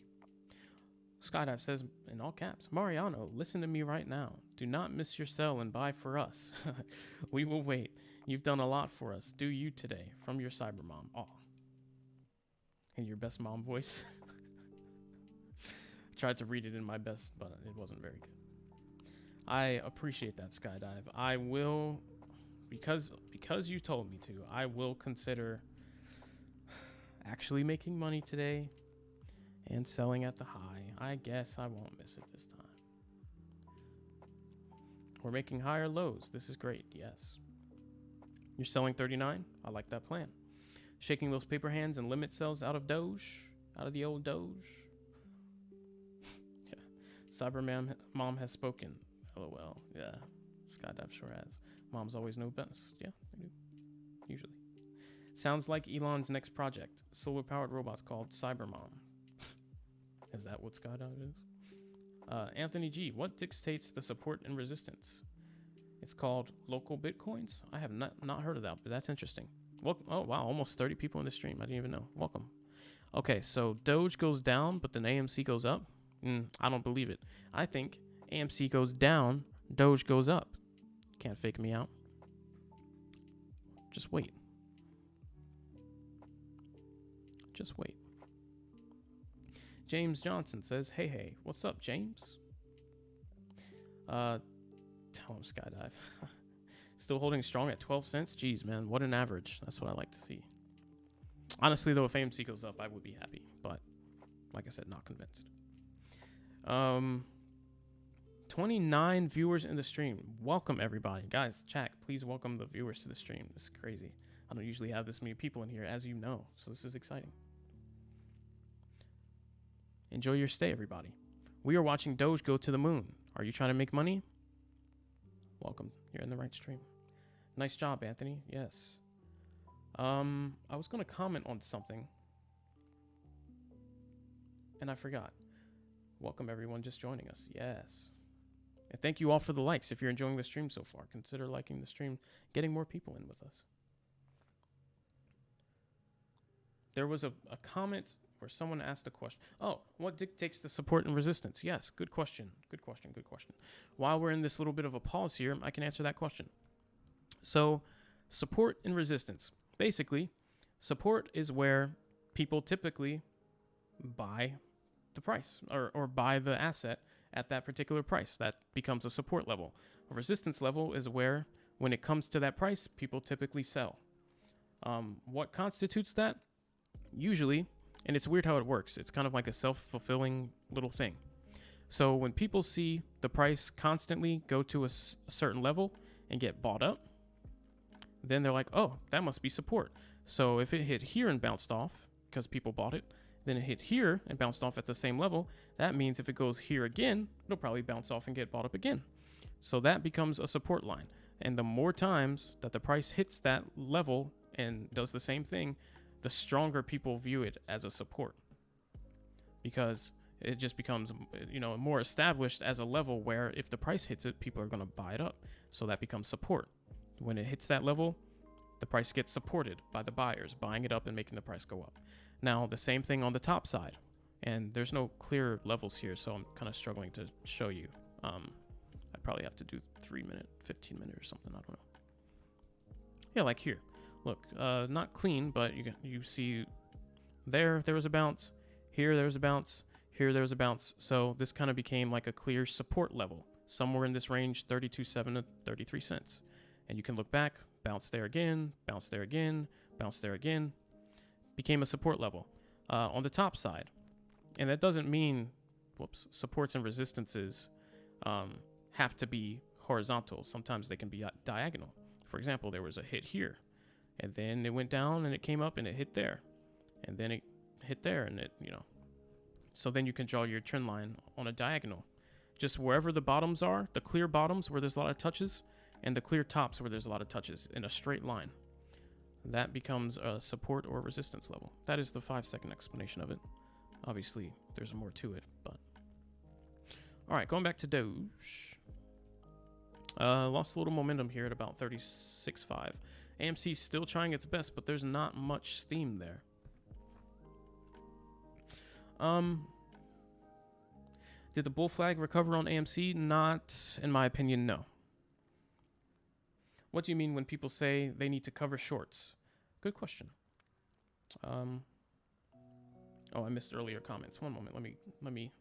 Skydive says in all caps, Mariano, listen to me right now. Do not miss your sell and buy for us. We will wait. You've done a lot for us. Do you today? From your cyber mom. Aw. In your best mom voice. Tried to read it in my best, but it wasn't very good. I appreciate that, Skydive. I will, because you told me to, I will consider actually making money today and selling at the high. I guess I won't miss it this time. We're making higher lows. This is great. Yes. You're selling 39? I like that plan. Shaking those paper hands and limit sells out of Doge, out of the old Doge. Yeah. Cyberman mom has spoken. LOL. Yeah. Skydive sure has. Moms always know best. Yeah, they do. Usually. Sounds like Elon's next project. Solar-powered robots called Cybermom. Is that what Skydive is? Anthony G, what dictates the support and resistance? It's called local bitcoins. I have not heard of that, but that's interesting. Well, oh, wow, almost 30 people in the stream. I didn't even know. Welcome. Okay, so Doge goes down, but then AMC goes up. I don't believe it. I think AMC goes down, Doge goes up. Can't fake me out. Just wait. Just wait. James Johnson says, hey, what's up, James? Tell him Skydive. Still holding strong at 12 cents? Jeez, man, what an average. That's what I like to see. Honestly, though, if AMC goes up, I would be happy. But, like I said, not convinced. 29 viewers in the stream. Welcome, everybody. Guys, chat, please welcome the viewers to the stream. This is crazy. I don't usually have this many people in here, as you know. So this is exciting. Enjoy your stay, everybody. We are watching Doge go to the moon. Are you trying to make money? Welcome. You're in the right stream. Nice job, Anthony. Yes. I was going to comment on something, and I forgot. Welcome, everyone just joining us. Yes. And thank you all for the likes. If you're enjoying the stream so far, consider liking the stream, getting more people in with us. there was a comment where someone asked a question. Oh, what dictates the support and resistance? Yes, good question. Good question. Good question. While we're in this little bit of a pause here, I can answer that question. So, support and resistance. Basically, support is where people typically buy the price or buy the asset at that particular price. That becomes a support level. A resistance level is where, when it comes to that price, people typically sell. What constitutes that? Usually, and it's weird how it works, it's kind of like a self-fulfilling little thing. So when people see the price constantly go to a certain level and get bought up, then they're like, oh, that must be support. So if it hit here and bounced off because people bought it, then it hit here and bounced off at the same level, that means if it goes here again, it'll probably bounce off and get bought up again. So that becomes a support line. And the more times that the price hits that level and does the same thing, the stronger people view it as a support, because it just becomes, more established as a level where if the price hits it, people are going to buy it up. So that becomes support. When it hits that level, the price gets supported by the buyers, buying it up and making the price go up. Now, the same thing on the top side, and there's no clear levels here, so I'm kind of struggling to show you. I'd probably have to do 3-minute, 15-minute or something. I don't know. Yeah, like here. Look, not clean, but you see there was a bounce. Here, there was a bounce. Here, there was a bounce. So this kind of became like a clear support level, somewhere in this range, 32.7 to 33 cents. And you can look back, bounce there again, bounce there again, bounce there again. Became a support level on the top side. And that doesn't mean, supports and resistances have to be horizontal. Sometimes they can be diagonal. For example, there was a hit here, and then it went down and it came up and it hit there, and then it hit there, and it, So then you can draw your trend line on a diagonal. Just wherever the bottoms are, the clear bottoms where there's a lot of touches, and the clear tops where there's a lot of touches in a straight line. That becomes a support or resistance level. That is the 5-second explanation of it. Obviously, there's more to it, but... All right, going back to Doge. Lost a little momentum here at about 36.5. AMC's still trying its best, but there's not much steam there. Did the bull flag recover on AMC? Not, in my opinion, no. What do you mean when people say they need to cover shorts? Good question. Oh, I missed earlier comments. One moment. Let me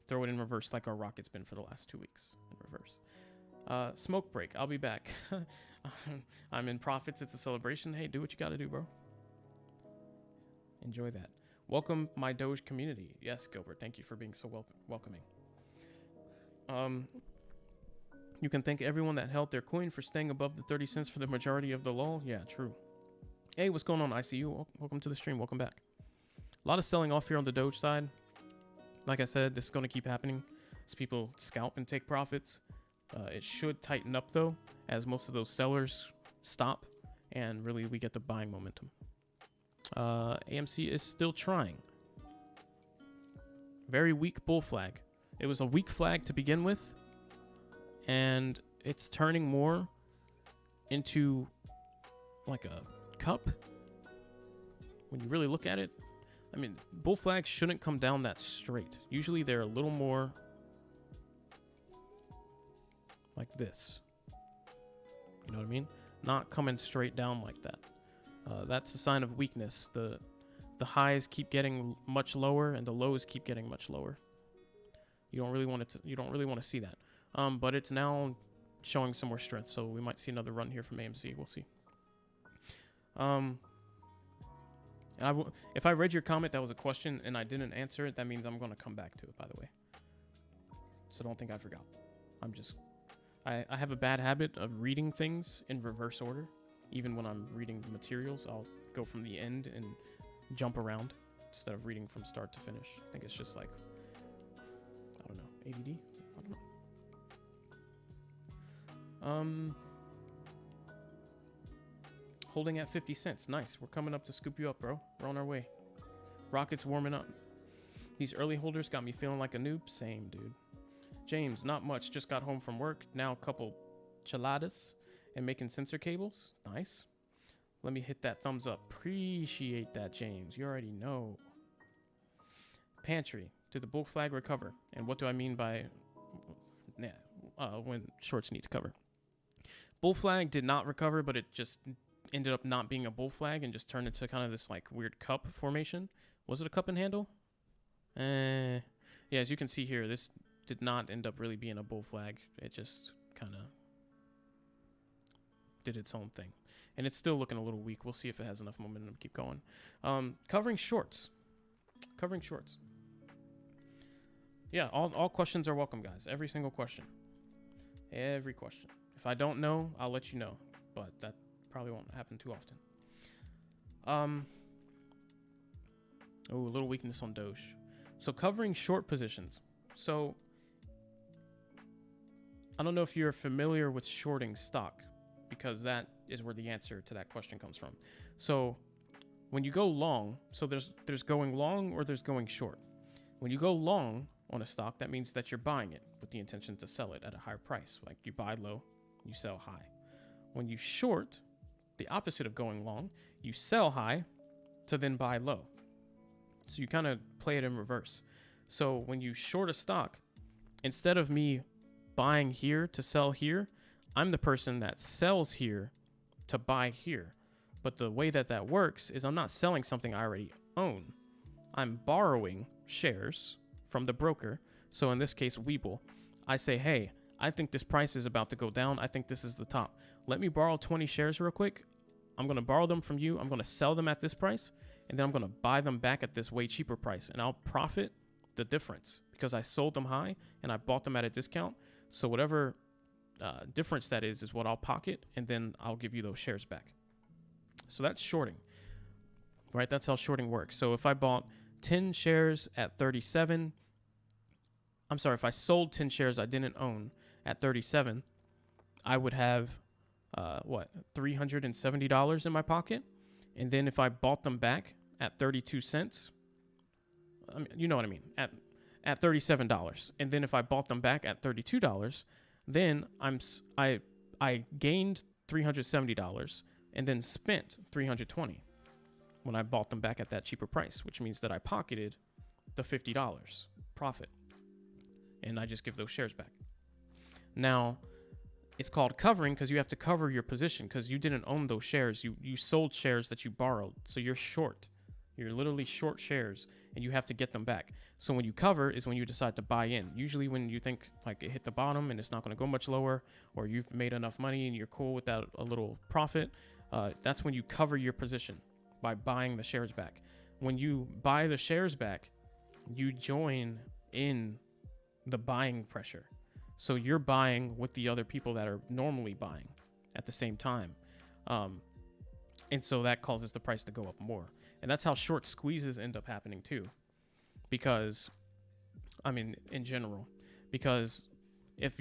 throw it in reverse like our rocket's been for the last 2 weeks. In reverse. Smoke break. I'll be back. I'm in profits. It's a celebration. Hey, do what you got to do, bro. Enjoy that. Welcome my Doge community. Yes, Gilbert. Thank you for being so welcoming. You can thank everyone that held their coin for staying above the 30 cents for the majority of the lull. Yeah, true. Hey, what's going on, ICU? Welcome to the stream. Welcome back. A lot of selling off here on the Doge side. Like I said, this is going to keep happening as people scalp and take profits. It should tighten up, though, as most of those sellers stop, and really we get the buying momentum. AMC is still trying. Very weak bull flag. It was a weak flag to begin with, and it's turning more into like a cup. When you really look at it, I mean, bull flags shouldn't come down that straight. Usually they're a little more like this. You know what I mean? Not coming straight down like that. That's a sign of weakness. The highs keep getting much lower and the lows keep getting much lower. You don't really want to see that. But it's now showing some more strength, so we might see another run here from AMC. We'll see. If I read your comment, that was a question, and I didn't answer it, that means I'm going to come back to it, by the way. So don't think I forgot. I have a bad habit of reading things in reverse order. Even when I'm reading the materials, I'll go from the end and jump around instead of reading from start to finish. I think it's just like, I don't know, ADD? I don't know. Holding at 50 cents. Nice. We're coming up to scoop you up, bro. We're on our way. Rocket's warming up. These early holders got me feeling like a noob. Same, dude. James, not much. Just got home from work. Now a couple chiladas and making sensor cables. Nice. Let me hit that thumbs up. Appreciate that, James. You already know. Pantry. Did the bull flag recover? And what do I mean by when shorts need to cover? Bull flag did not recover, but it just ended up not being a bull flag and just turned into kind of this like weird cup formation. Was it a cup and handle? Yeah, as you can see here, this did not end up really being a bull flag. It just kind of did its own thing. And it's still looking a little weak. We'll see if it has enough momentum to keep going. Covering shorts. Covering shorts. Yeah, all questions are welcome, guys. Every single question. Every question. If I don't know, I'll let you know. But that probably won't happen too often. Oh, a little weakness on Doge. So covering short positions. So I don't know if you're familiar with shorting stock, because that is where the answer to that question comes from. So when you go long, so there's going long or there's going short. When you go long on a stock, that means that you're buying it with the intention to sell it at a higher price. Like you buy low, you sell high. When you short, the opposite of going long, you sell high to then buy low. So you kind of play it in reverse. So when you short a stock, instead of me buying here to sell here, I'm the person that sells here to buy here. But the way that works is I'm not selling something I already own. I'm borrowing shares from the broker. So in this case, Webull. I say, hey, I think this price is about to go down. I think this is the top. Let me borrow 20 shares real quick. I'm going to borrow them from you. I'm going to sell them at this price. And then I'm going to buy them back at this way cheaper price. And I'll profit the difference because I sold them high and I bought them at a discount. So whatever difference that is what I'll pocket. And then I'll give you those shares back. So that's shorting, right? That's how shorting works. So if I bought 10 shares at 37, I'm sorry, if I sold 10 shares I didn't own at 37, I would have, $370 in my pocket. And then if I bought them back at 32 cents, I mean, you know what I mean, at $37. And then if I bought them back at $32, then I gained $370 and then spent $320 when I bought them back at that cheaper price, which means that I pocketed the $50 profit. And I just give those shares back. Now, it's called covering because you have to cover your position because you didn't own those shares. You sold shares that you borrowed. So you're short. You're literally short shares and you have to get them back. So when you cover is when you decide to buy in. Usually when you think like it hit the bottom and it's not going to go much lower, or you've made enough money and you're cool with that a little profit, that's when you cover your position by buying the shares back. When you buy the shares back, you join in the buying pressure. So you're buying with the other people that are normally buying at the same time. And so that causes the price to go up more. And that's how short squeezes end up happening too. Because, I mean, in general, because if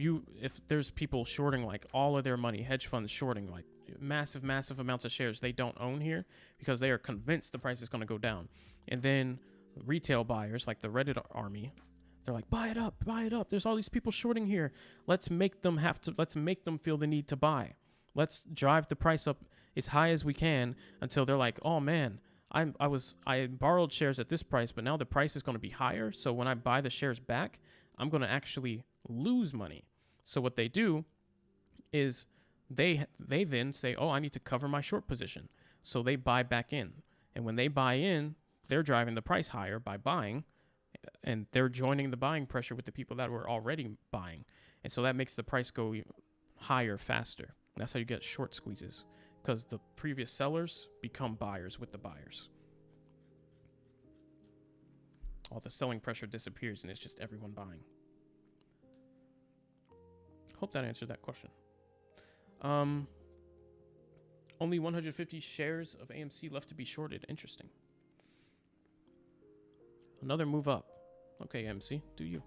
there's people shorting like all of their money, hedge funds shorting like massive amounts of shares they don't own here because they are convinced the price is going to go down. And then retail buyers like the Reddit army, they're like, buy it up. There's all these people shorting here. Let's make them feel the need to buy. Let's drive the price up as high as we can until they're like, oh man, I borrowed shares at this price, but now the price is going to be higher. So when I buy the shares back, I'm going to actually lose money. So what they do is they then say, oh, I need to cover my short position. So they buy back in. And when they buy in, they're driving the price higher by buying, and they're joining the buying pressure with the people that were already buying. And so that makes the price go higher faster. That's how you get short squeezes, because the previous sellers become buyers with the buyers. All the selling pressure disappears and it's just everyone buying. Hope that answered that question. Only 150 shares of AMC left to be shorted. Interesting. Another move up. Okay, AMC, do you?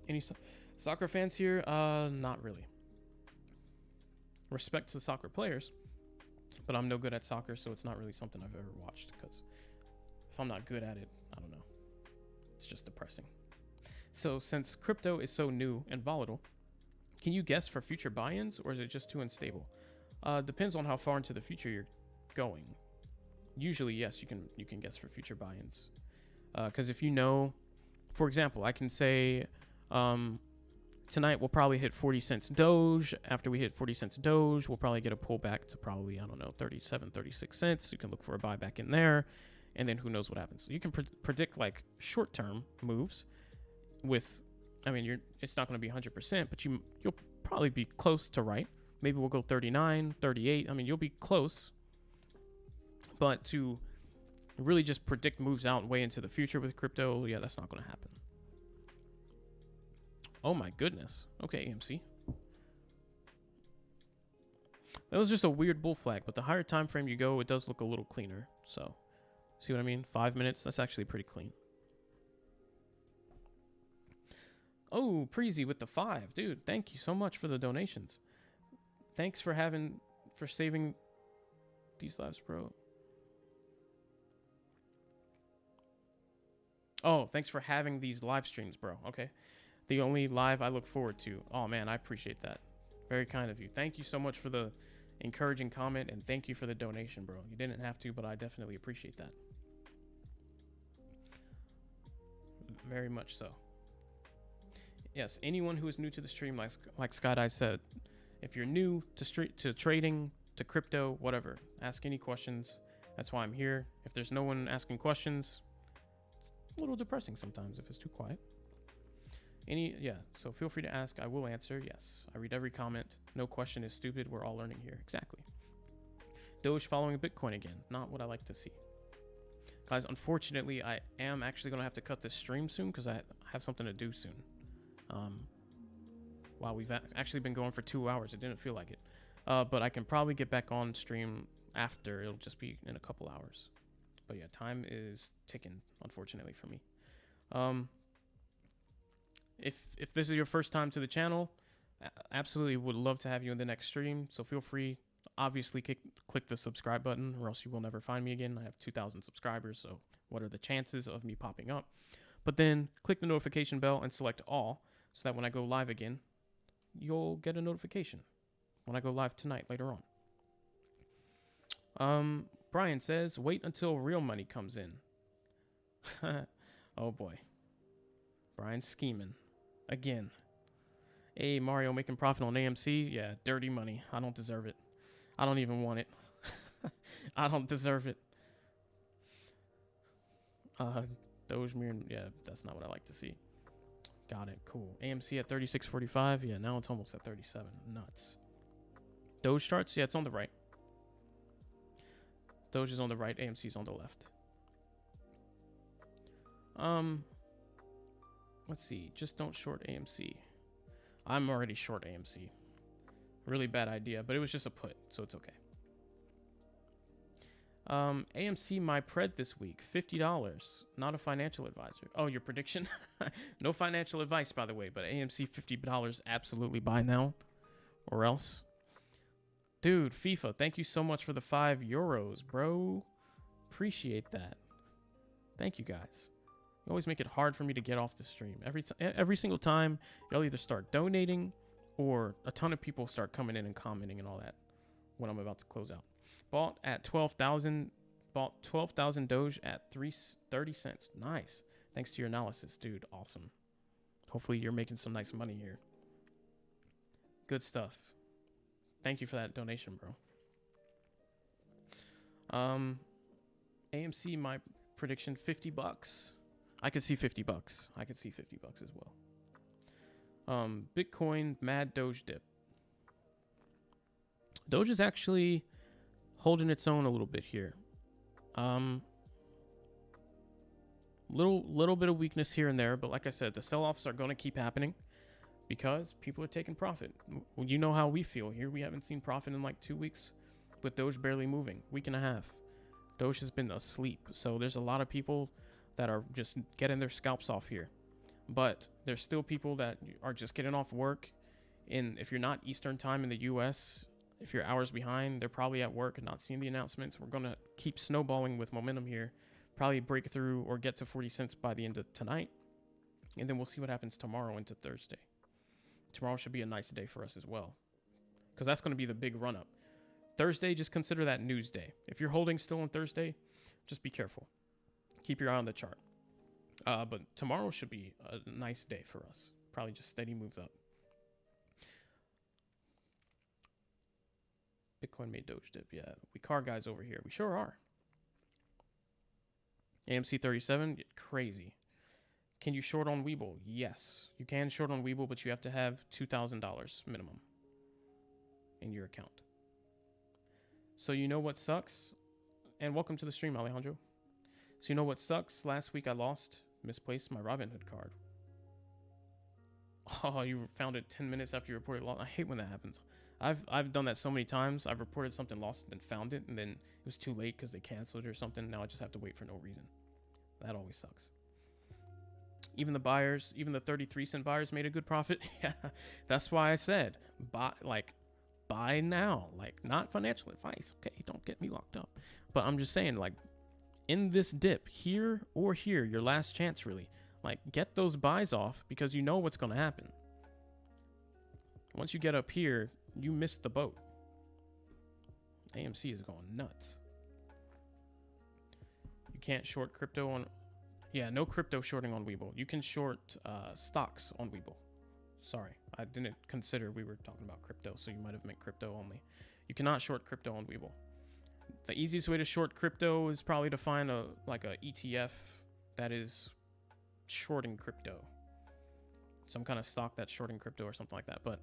Any soccer fans here? Not really. Respect to the soccer players, but I'm no good at soccer, so it's not really something I've ever watched, because if I'm not good at it, I don't know. It's just depressing. So since crypto is so new and volatile, can you guess for future buy-ins, or is it just too unstable? Depends on how far into the future you're going. Usually, yes, you can guess for future buy-ins. Because if you know, for example, I can say tonight we'll probably hit 40 cents Doge. After we hit 40 cents Doge, we'll probably get a pullback to probably, I don't know, 37, 36 cents. You can look for a buyback in there, and then who knows what happens. So you can predict like short-term moves with, I mean, it's not going to be 100%, but you'll probably be close to right. Maybe we'll go 39, 38. I mean, you'll be close. But to really just predict moves out way into the future with crypto, yeah, that's not going to happen. Oh my goodness. Okay, AMC. That was just a weird bull flag, but the higher time frame you go, it does look a little cleaner. So, see what I mean? 5 minutes, that's actually pretty clean. Oh, Preezy with the 5. Dude, thank you so much for the donations. Thanks for saving these lives, bro. Oh, thanks for having these live streams, bro. Okay. The only live I look forward to. Oh, man, I appreciate that. Very kind of you. Thank you so much for the encouraging comment, and thank you for the donation, bro. You didn't have to, but I definitely appreciate that. Very much so. Yes, anyone who is new to the stream, like Skydive said, if you're new to trading, to crypto, whatever, ask any questions. That's why I'm here. If there's no one asking questions, it's a little depressing sometimes if it's too quiet. So feel free to ask. I will answer. Yes, I read every comment. No question is stupid. We're all learning here. Exactly. Doge following Bitcoin again. Not what I like to see. Guys, unfortunately, I am actually going to have to cut this stream soon because I have something to do soon. Wow, we've actually been going for 2 hours. It didn't feel like it. But I can probably get back on stream after. It'll just be in a couple hours. But yeah, time is ticking, unfortunately for me. If this is your first time to the channel, absolutely would love to have you in the next stream. So feel free, obviously, click the subscribe button or else you will never find me again. I have 2,000 subscribers, so what are the chances of me popping up? But then click the notification bell and select all so that when I go live again, you'll get a notification when I go live tonight later on. Brian says, wait until real money comes in. Oh boy. Brian's scheming. Again. Hey, Mario making profit on AMC. Yeah, dirty money. I don't deserve it. I don't even want it. I don't deserve it. Doge mirror. Yeah, that's not what I like to see. Got it. Cool. AMC at 36.45. Yeah, now it's almost at 37. Nuts. Doge charts. Yeah, it's on the right. Doge is on the right. AMC's on the left. Let's see. Just don't short AMC. I'm already short AMC. Really bad idea, but it was just a put, so it's okay. AMC my pred this week, $50. Not a financial advisor. Oh, your prediction? No financial advice, by the way, but AMC $50 absolutely buy now or else. Dude, FIFA, thank you so much for the €5, bro. Appreciate that. Thank you, guys. You always make it hard for me to get off the stream. Every single time, y'all either start donating or a ton of people start coming in and commenting and all that when I'm about to close out. Bought at 12,000. Bought 12,000 Doge at 30 cents. Nice. Thanks to your analysis, dude. Awesome. Hopefully you're making some nice money here. Good stuff. Thank you for that donation, bro. AMC, my prediction, $50. I could see $50. I could see $50 as well. Bitcoin, mad Doge dip. Doge is actually holding its own a little bit here. Little bit of weakness here and there, but like I said, the sell-offs are going to keep happening because people are taking profit. Well, you know how we feel here. We haven't seen profit in like 2 weeks with Doge barely moving. Week and a half. Doge has been asleep. So there's a lot of people that are just getting their scalps off here. But there's still people that are just getting off work. And if you're not Eastern time in the US, if you're hours behind, they're probably at work and not seeing the announcements. We're going to keep snowballing with momentum here. Probably break through or get to 40 cents by the end of tonight. And then we'll see what happens tomorrow into Thursday. Tomorrow should be a nice day for us as well. Because that's going to be the big run-up. Thursday, just consider that news day. If you're holding still on Thursday, just be careful. Keep your eye on the chart. But tomorrow should be a nice day for us. Probably just steady moves up. Bitcoin made Doge dip. Yeah, we car guys over here. We sure are. AMC 37, crazy. Can you short on Webull? Yes, you can short on Webull, but you have to have $2,000 minimum in your account. So you know what sucks? And welcome to the stream, Alejandro. So you know what sucks? Last week I misplaced my Robinhood card. Oh, you found it 10 minutes after you reported lost. I hate when that happens. I've done that so many times. I've reported something lost and then found it, and then it was too late because they canceled it or something. Now I just have to wait for no reason. That always sucks. Even the buyers, even the 33-cent buyers made a good profit. Yeah, that's why I said buy now. Like, not financial advice. Okay, don't get me locked up. But I'm just saying, like, in this dip, here or here, your last chance, really. Like, get those buys off because you know what's going to happen. Once you get up here, you missed the boat. AMC is going nuts. You can't short crypto on... Yeah, no crypto shorting on Webull. You can short stocks on Webull. Sorry, I didn't consider we were talking about crypto, so you might have meant crypto only. You cannot short crypto on Webull. The easiest way to short crypto is probably to find a ETF that is shorting crypto. Some kind of stock that's shorting crypto or something like that. But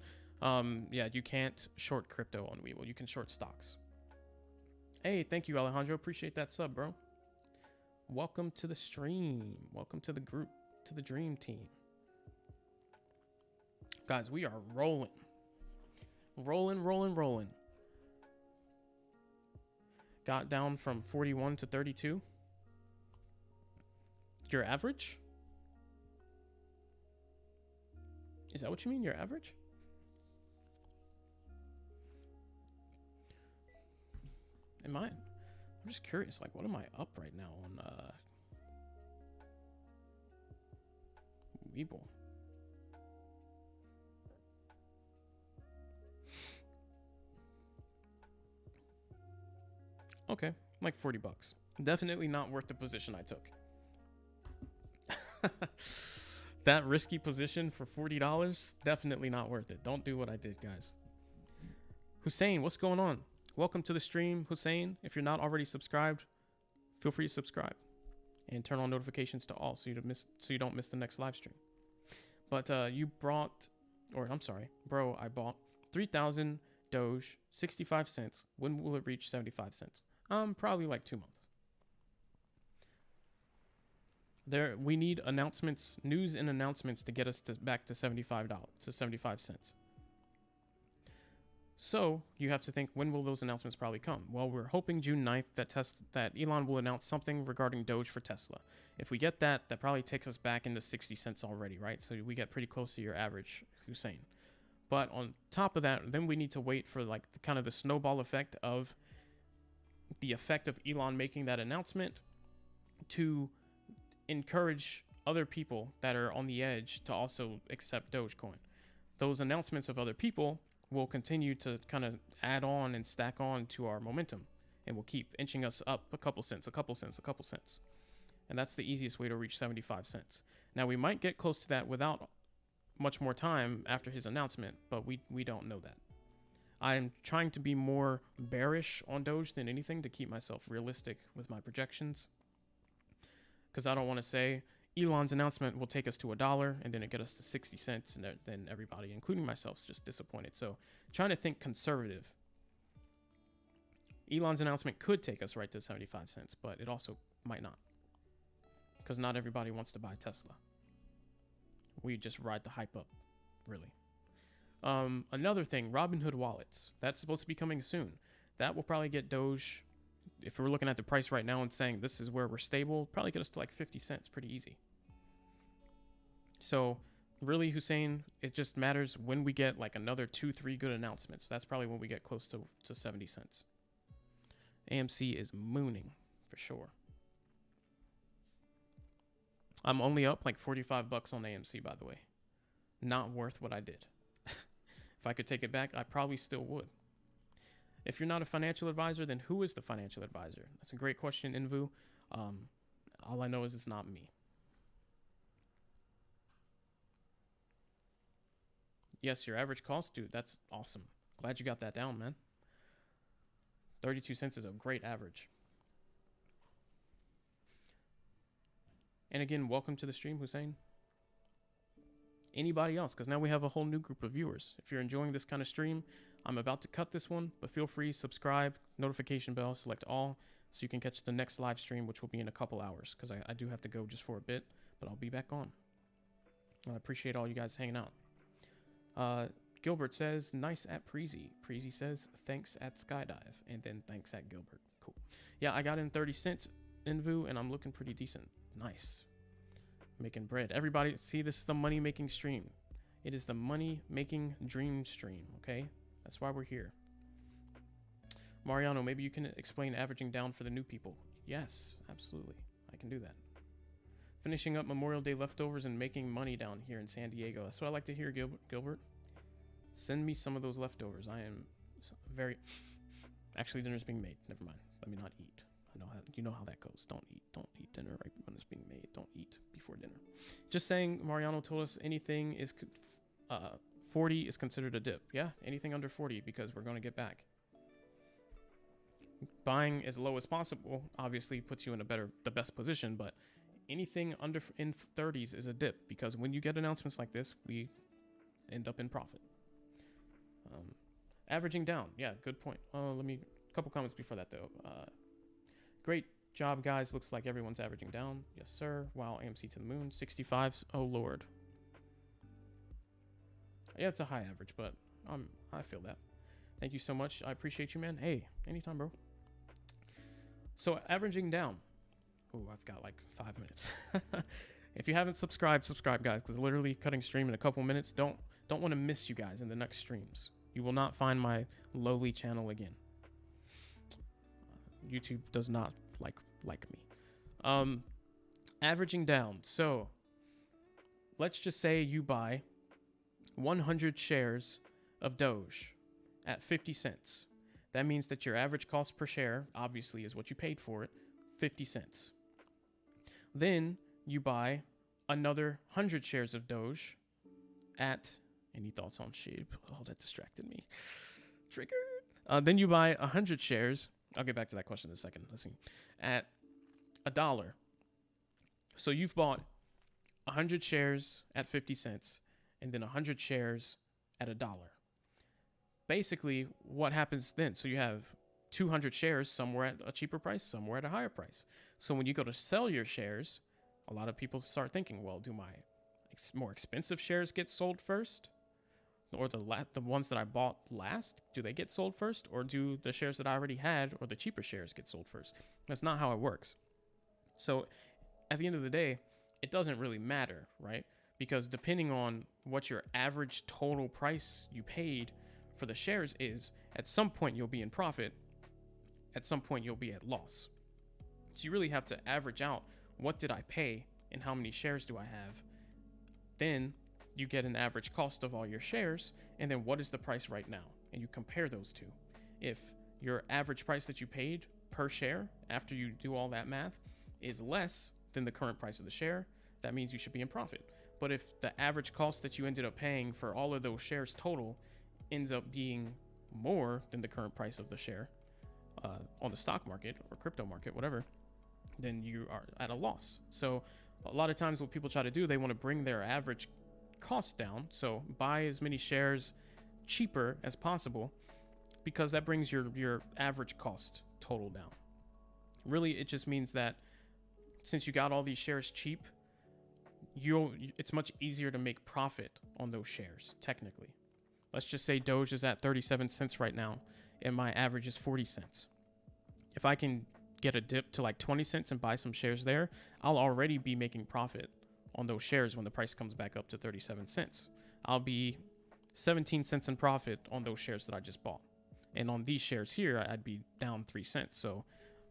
yeah, you can't short crypto on Webull. You can short stocks. Hey, thank you, Alejandro. Appreciate that sub, bro. Welcome to the stream. Welcome to the group, to the dream team. Guys, we are rolling. Rolling. Got down from 41 to 32. Your average? Is that what you mean, your average? Am I? I'm just curious, like, what am I up right now on Webull? Okay, like $40. Definitely not worth the position I took. That risky position for $40, definitely not worth it. Don't do what I did, guys. Hussein, what's going on? Welcome to the stream, Hussein. If you're not already subscribed, feel free to subscribe and turn on notifications to all so you don't miss the next live stream. But you brought, or I'm sorry, bro, I bought 3,000 Doge, 65 cents. When will it reach 75 cents? Probably like 2 months. We need announcements, news and announcements to get us back to $75 to 75 cents. So you have to think, when will those announcements probably come? Well, we're hoping June 9th that Elon will announce something regarding Doge for Tesla. If we get that, that probably takes us back into 60 cents already, right? So we get pretty close to your average, Hussein. But on top of that, then we need to wait for like kind of the snowball effect of the effect of Elon making that announcement to encourage other people that are on the edge to also accept Dogecoin. Those announcements of other people will continue to kind of add on and stack on to our momentum, and will keep inching us up a couple cents. And that's the easiest way to reach 75 cents. Now, we might get close to that without much more time after his announcement, but we don't know that. I'm trying to be more bearish on Doge than anything to keep myself realistic with my projections, because I don't want to say Elon's announcement will take us to $1 and then it get us to 60 cents, and then everybody, including myself, is just disappointed. So trying to think conservative. Elon's announcement could take us right to 75 cents, but it also might not, because not everybody wants to buy Tesla. We just ride the hype up, really. Another thing, Robinhood wallets. That's supposed to be coming soon. That will probably get Doge, if we're looking at the price right now and saying this is where we're stable, probably get us to like 50 cents pretty easy. So really, Hussein, it just matters when we get like another 2-3 good announcements. That's probably when we get close to 70 cents. AMC is mooning for sure. I'm only up like $45 on AMC, by the way. Not worth what I did. If I could take it back, I probably still would. If you're not a financial advisor, then who is the financial advisor? That's a great question, Invu. All I know is it's not me. Yes, your average cost, dude. That's awesome. Glad you got that down, man. 32 cents is a great average. And again, welcome to the stream, Hussein. Anybody else? Because now we have a whole new group of viewers. If you're enjoying this kind of stream, I'm about to cut this one, but feel free, subscribe, notification bell, select all, so you can catch the next live stream, which will be in a couple hours, because I do have to go just for a bit, but I'll be back on. I appreciate all you guys hanging out. Gilbert says, nice at Preezy. Preezy says, thanks at Skydive. And then thanks at Gilbert. Cool. Yeah, I got in 30 cents in VU, and I'm looking pretty decent. Nice. Making bread. Everybody, see, this is the money-making stream. It is the money-making dream stream, okay? That's why we're here. Mariano, maybe you can explain averaging down for the new people. Yes, absolutely. I can do that. Finishing up Memorial Day leftovers and making money down here in San Diego. That's what I like to hear, Gilbert. Send me some of those leftovers. I am very... Actually, dinner's being made. Never mind. Let me not eat. I know how, you know how that goes. Don't eat dinner right when it's being made. Don't eat before dinner. Just saying, Mariano told us anything is... 40 is considered a dip. Yeah, anything under 40 because we're going to get back. Buying as low as possible obviously puts you in the best position, but anything under in 30s is a dip because when you get announcements like this, we end up in profit. Averaging down. Yeah, good point. A couple comments before that though. Great job, guys. Looks like everyone's averaging down. Yes, sir. Wow, AMC to the moon. 65. Oh, Lord. Yeah, it's a high average, but I feel that. Thank you so much. I appreciate you, man. Hey, anytime, bro. So averaging down. Oh, I've got like 5 minutes. If you haven't subscribed, subscribe, guys, because literally cutting stream in a couple minutes. Don't want to miss you guys in the next streams. You will not find my lowly channel again. YouTube does not like me. Averaging down. So let's just say you buy 100 shares of Doge at 50 cents. That means that your average cost per share, obviously, is what you paid for it, 50 cents. Then you buy another 100 shares of Doge at... Any thoughts on shape? Oh, that distracted me. Trigger. Then you buy 100 shares. I'll get back to that question in a second. Let's see. At $1. So you've bought 100 shares at 50 cents and then 100 shares at $1. Basically, what happens then? So you have 200 shares, somewhere at a cheaper price, somewhere at a higher price. So when you go to sell your shares, a lot of people start thinking, well, do my more expensive shares get sold first? Or the ones that I bought last, do they get sold first? Or do the shares that I already had or the cheaper shares get sold first? That's not how it works. So at the end of the day, it doesn't really matter, right? Because depending on what your average total price you paid for the shares is, at some point you'll be in profit, at some point you'll be at loss. So you really have to average out what did I pay and how many shares do I have. Then you get an average cost of all your shares, and then what is the price right now? And you compare those two. If your average price that you paid per share after you do all that math is less than the current price of the share, that means you should be in profit. But if the average cost that you ended up paying for all of those shares total ends up being more than the current price of the share on the stock market or crypto market, whatever, then you are at a loss. So a lot of times what people try to do, they want to bring their average cost down. So buy as many shares cheaper as possible because that brings your average cost total down. Really, it just means that since you got all these shares cheap, it's much easier to make profit on those shares, technically. Let's just say Doge is at 37 cents right now, and my average is 40 cents. If I can get a dip to like 20 cents and buy some shares there, I'll already be making profit on those shares when the price comes back up to 37 cents. I'll be 17 cents in profit on those shares that I just bought. And on these shares here, I'd be down 3 cents. So,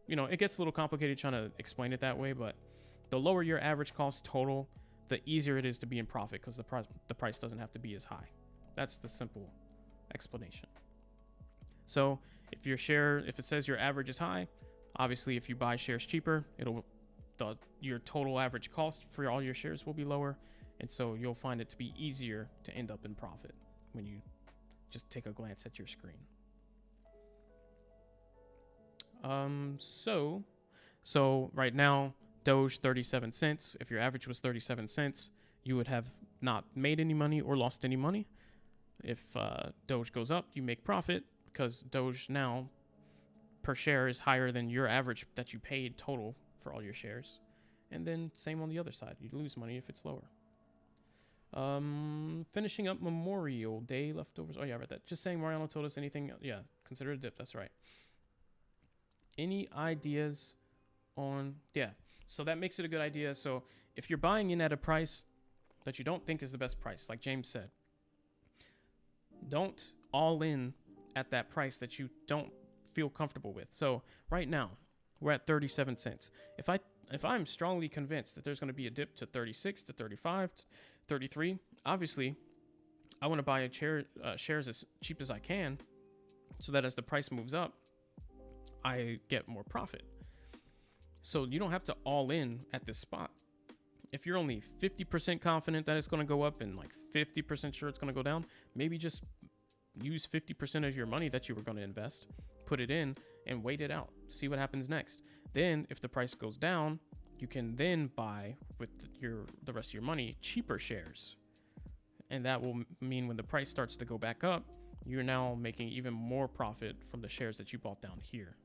it gets a little complicated trying to explain it that way, but the lower your average cost total, the easier it is to be in profit because the price doesn't have to be as high. That's the simple explanation. So If it says your average is high, obviously if you buy shares cheaper, your total average cost for all your shares will be lower, and so you'll find it to be easier to end up in profit when you just take a glance at your screen. So right now, Doge 37 cents. If your average was 37 cents, you would have not made any money or lost any money. If Doge goes up, you make profit because Doge now per share is higher than your average that you paid total for all your shares. And then same on the other side. You lose money if it's lower. Finishing up Memorial Day leftovers. Oh yeah, I read that. Just saying Mariano told us anything. Yeah, consider a dip. That's right. Any ideas on, yeah. So that makes it a good idea. So if you're buying in at a price that you don't think is the best price, like James said, don't all in at that price that you don't feel comfortable with. So right now we're at 37 cents. If I'm strongly convinced that there's going to be a dip to 36 to 35 to 33, obviously I want to buy shares as cheap as I can so that as the price moves up, I get more profit. So you don't have to all in at this spot. If you're only 50% confident that it's going to go up and like 50% sure it's going to go down, maybe just use 50% of your money that you were going to invest, put it in, and wait it out. See what happens next. Then if the price goes down, you can then buy with the rest of your money cheaper shares. And that will mean when the price starts to go back up, you're now making even more profit from the shares that you bought down here.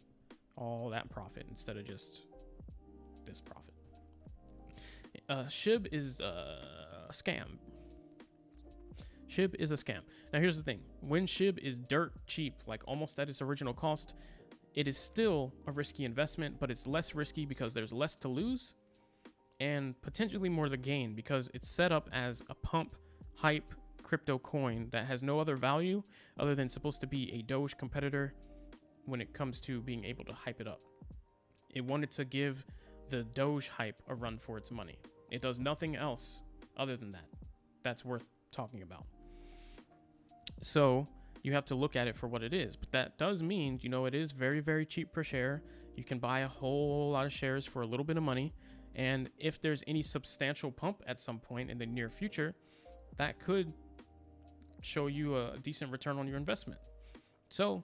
All that profit instead of just this profit. SHIB is a scam. SHIB is a scam. Now here's the thing. When SHIB is dirt cheap, like almost at its original cost, it is still a risky investment, but it's less risky because there's less to lose and potentially more to gain because it's set up as a pump hype crypto coin that has no other value other than supposed to be a Doge competitor when it comes to being able to hype it up. It wanted to give the Doge hype a run for its money. It does nothing else other than that. That's worth talking about. So you have to look at it for what it is. But that does mean, it is very, very cheap per share. You can buy a whole lot of shares for a little bit of money. And if there's any substantial pump at some point in the near future, that could show you a decent return on your investment. So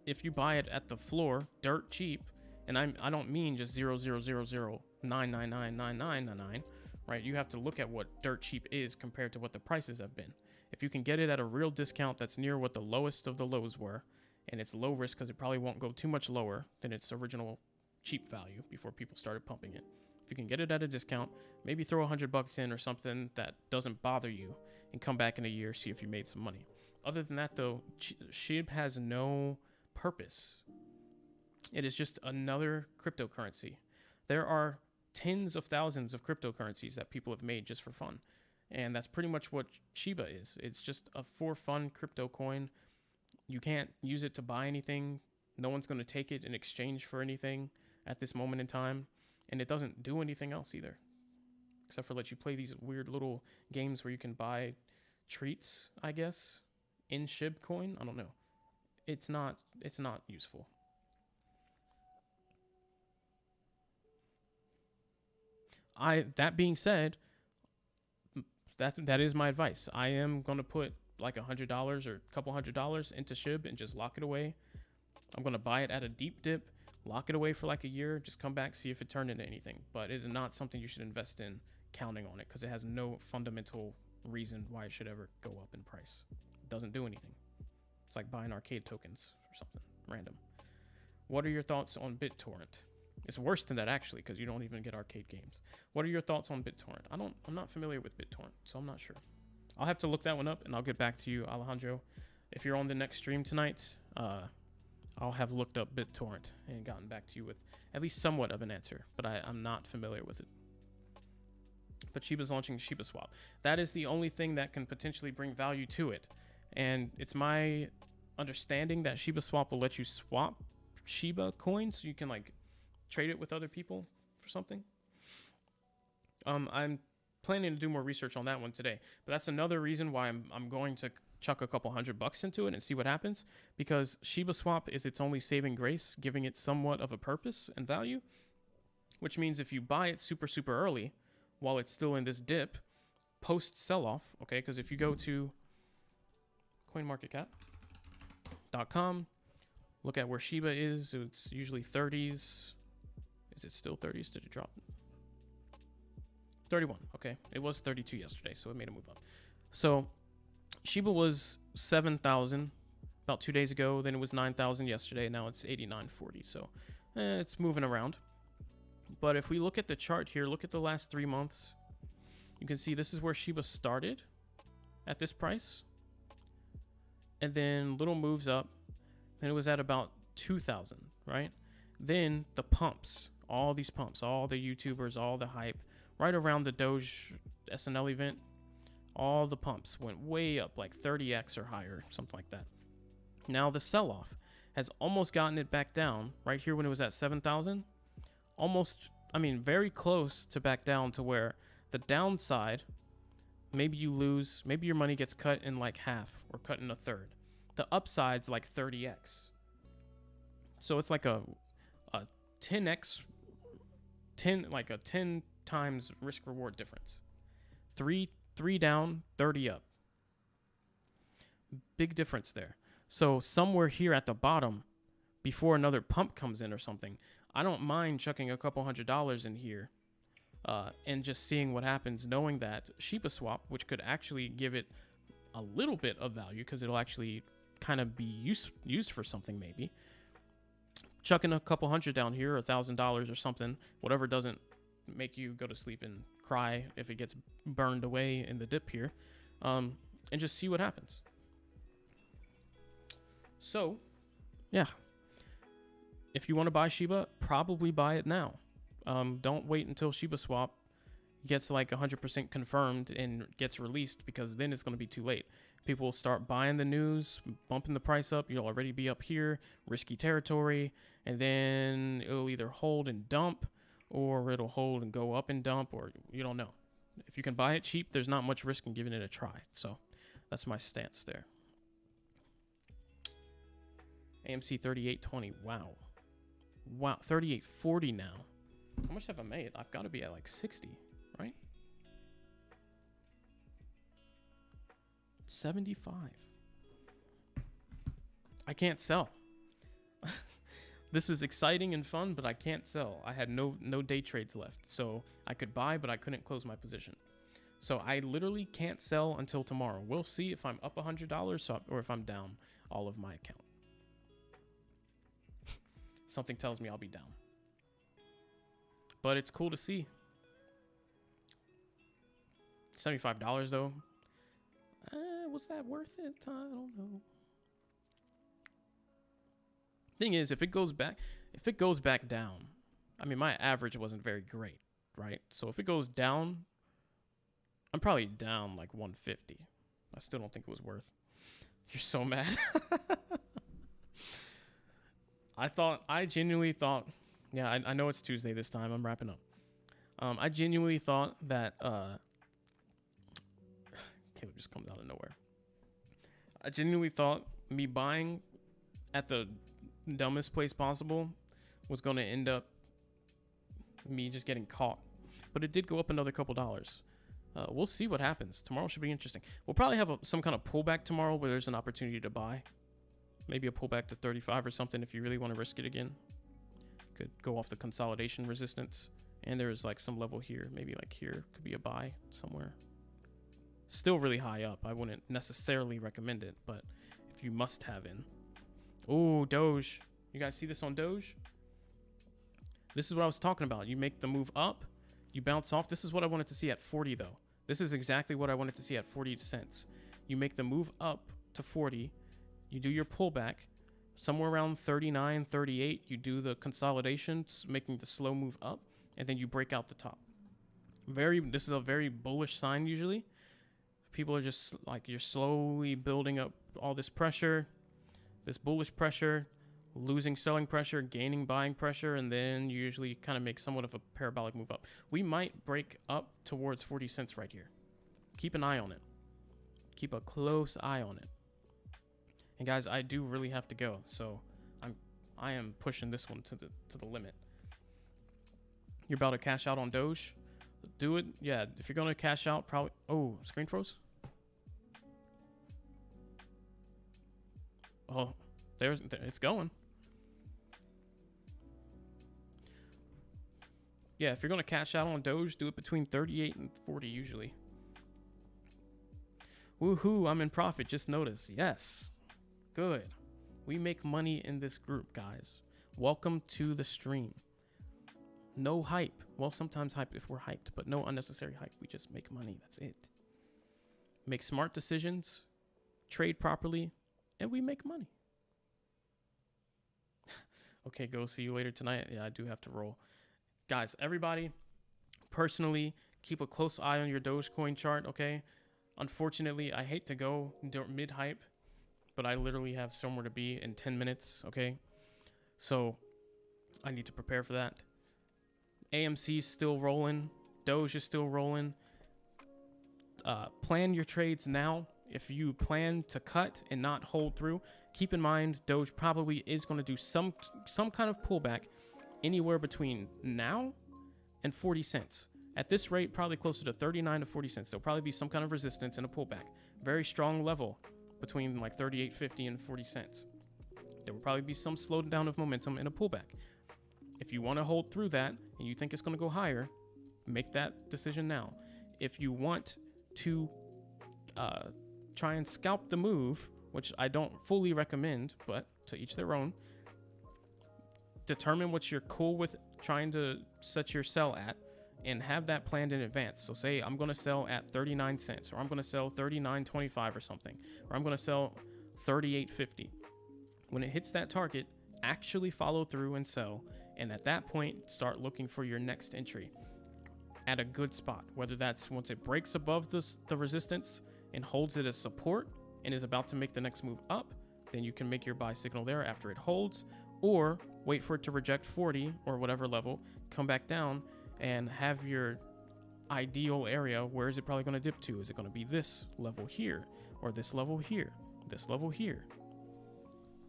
if you buy it at the floor, dirt cheap, and I don't mean just 0.00009999999, right? You have to look at what dirt cheap is compared to what the prices have been. If you can get it at a real discount that's near what the lowest of the lows were, and it's low risk because it probably won't go too much lower than its original cheap value before people started pumping it. If you can get it at a discount, maybe throw $100 in or something that doesn't bother you and come back in a year, see if you made some money. Other than that though, SHIB has no purpose. It is just another cryptocurrency. There are tens of thousands of cryptocurrencies that people have made just for fun. And that's pretty much what Shiba is. It's just a for fun crypto coin. You can't use it to buy anything. No one's going to take it in exchange for anything at this moment in time. And it doesn't do anything else either, except for let you play these weird little games where you can buy treats, I guess, in SHIB coin. I don't know. It's not useful. That being said, that is my advice. I am going to put like $100 or a couple $100 into SHIB and just lock it away. I'm going to buy it at a deep dip, lock it away for like a year, just come back, see if it turned into anything. But it is not something you should invest in counting on it because it has no fundamental reason why it should ever go up in price. It doesn't do anything. It's like buying arcade tokens or something random. What are your thoughts on BitTorrent? It's worse than that actually because you don't even get arcade games. What are your thoughts on BitTorrent? I'm not familiar with BitTorrent, so I'm not sure. I'll have to look that one up and I'll get back to you, Alejandro. If you're on the next stream tonight, I'll have looked up BitTorrent and gotten back to you with at least somewhat of an answer, but I'm not familiar with it. But Shiba's launching Shiba Swap. That is the only thing that can potentially bring value to it. And it's my understanding that Shiba Swap will let you swap Shiba coins so you can like trade it with other people for something. I'm planning to do more research on that one today, but that's another reason why I'm going to chuck a couple $100 into it and see what happens, because Shiba Swap is its only saving grace, giving it somewhat of a purpose and value, which means if you buy it super, super early while it's still in this dip, post sell-off, okay, because if you go to coinmarketcap.com, look at where Shiba is, it's usually 30s. Is it still 30s? Did it drop? 31, okay. It was 32 yesterday, so it made a move up. So Shiba was 7,000 about 2 days ago, then it was 9,000 yesterday, now it's 89.40, so it's moving around. But if we look at the chart here, look at the last 3 months, you can see this is where Shiba started at this price. And then little moves up. Then it was at about 2,000, right? Then the pumps, all these pumps, all the YouTubers, all the hype, right around the Doge SNL event, all the pumps went way up, like 30x or higher, something like that. Now the sell-off has almost gotten it back down right here when it was at 7,000. Almost, I mean, very close to back down to where the downside, maybe you lose, maybe your money gets cut in like half or cut in a third. The upside's like 30x. So it's like a 10x, 10 times risk reward difference. Three down, 30 up. Big difference there. So somewhere here at the bottom, before another pump comes in or something, I don't mind chucking a couple $100 in here and just seeing what happens, knowing that Shiba Swap, which could actually give it a little bit of value because it'll actually kind of be used for something maybe. Chucking a couple $100 down here, $1,000 or something, whatever doesn't make you go to sleep and cry if it gets burned away in the dip here, and just see what happens. So, yeah. If you want to buy Shiba, probably buy it now. Don't wait until Shiba Swap gets like 100% confirmed and gets released, because then it's going to be too late. People will start buying the news, bumping the price up. You'll already be up here, risky territory, and then it'll either hold and dump, or it'll hold and go up and dump, or you don't know. If you can buy it cheap, there's not much risk in giving it a try. So that's my stance there. AMC 38.20. Wow. 38.40 now. How much have I made? I've got to be at like 60, right? 75. I can't sell. This is exciting and fun, but I can't sell. I had no day trades left. So I could buy, but I couldn't close my position. So I literally can't sell until tomorrow. We'll see if I'm up $100 or if I'm down all of my account. Something tells me I'll be down. But it's cool to see. $75 though. Was that worth it? I don't know. Thing is, if it goes back down, I mean, my average wasn't very great, right? So if it goes down, I'm probably down like 150. I still don't think it was worth. You're so mad. I genuinely thought, yeah, I know it's Tuesday this time. I'm wrapping up. I genuinely thought that, Caleb just comes out of nowhere. I genuinely thought me buying at the dumbest place possible was going to end up me just getting caught. But it did go up another couple dollars. We'll see what happens. Tomorrow should be interesting. We'll probably have some kind of pullback tomorrow where there's an opportunity to buy. Maybe a pullback to 35 or something if you really want to risk it again. Could go off the consolidation resistance. And there's like some level here. Maybe like here could be a buy somewhere. Still really high up. I wouldn't necessarily recommend it, but if you must have in. Oh, Doge. You guys see this on Doge? This is what I was talking about. You make the move up, you bounce off. This is what I wanted to see at 40 though. This is exactly what I wanted to see at 40 cents. You make the move up to 40, you do your pullback, somewhere around 39, 38, you do the consolidation, making the slow move up, and then you break out the top. This is a very bullish sign usually. People are just like, you're slowly building up all this pressure, this bullish pressure, losing selling pressure, gaining buying pressure, and then you usually kind of make somewhat of a parabolic move up. We might break up towards 40 cents right here. Keep an eye on it. keep a close eye on it. And guys, I do really have to go, so I am pushing this one to the limit. You're about to cash out on Doge? Do it. Yeah, if you're gonna cash out, probably. Oh, screen froze. Oh, it's going. Yeah, if you're gonna cash out on Doge, do it between 38 and 40 usually. Woohoo! I'm in profit. Just notice. Yes, good. We make money in this group, guys. Welcome to the stream. No hype. Well, sometimes hype if we're hyped, but no unnecessary hype. We just make money. That's it. Make smart decisions, trade properly, and we make money. Okay, go. See you later tonight. Yeah, I do have to roll. Guys, everybody, personally, keep a close eye on your Dogecoin chart, okay? Unfortunately, I hate to go mid-hype, but I literally have somewhere to be in 10 minutes, okay? So I need to prepare for that. AMC's still rolling. Doge is still rolling. Plan your trades now. If you plan to cut and not hold through, keep in mind Doge probably is going to do some kind of pullback anywhere between now and 40 cents. At this rate, probably closer to 39 to 40 cents. There'll probably be some kind of resistance and a pullback. Very strong level between like 38.50 and 40 cents. There will probably be some slowdown of momentum and a pullback. If you want to hold through that and you think it's going to go higher, make that decision now. If you want to try and scalp the move, which I don't fully recommend, but to each their own, determine what you're cool with trying to set your sell at and have that planned in advance. So say I'm going to sell at 39 cents, or I'm going to sell 39.25 or something, or I'm going to sell 38.50. When it hits that target, actually follow through and sell. And at that point, start looking for your next entry at a good spot, whether that's once it breaks above the resistance and holds it as support and is about to make the next move up, then you can make your buy signal there after it holds, or wait for it to reject 40 or whatever level, come back down and have your ideal area. Where is it probably going to dip to? Is it going to be this level here, or this level here, this level here?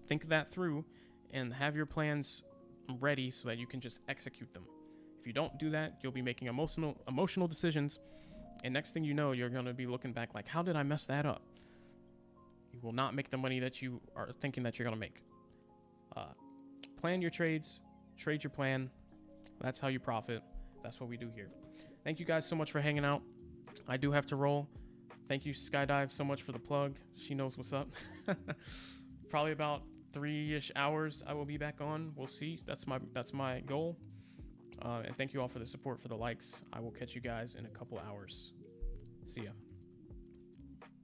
Think that through and have your plans ready so that you can just execute them. If you don't do that, you'll be making emotional decisions, and next thing you know, you're going to be looking back like, how did I mess that up? You will not make the money that you are thinking that you're going to make. Plan your trades, trade your plan. That's how you profit. That's what we do here. Thank you guys so much for hanging out. I do have to roll. Thank you, Skydive, so much for the plug. She knows what's up. Probably about 3-ish hours I will be back on. We'll see. That's my goal. And thank you all for the support, for the likes. I will catch you guys in a couple hours. See ya.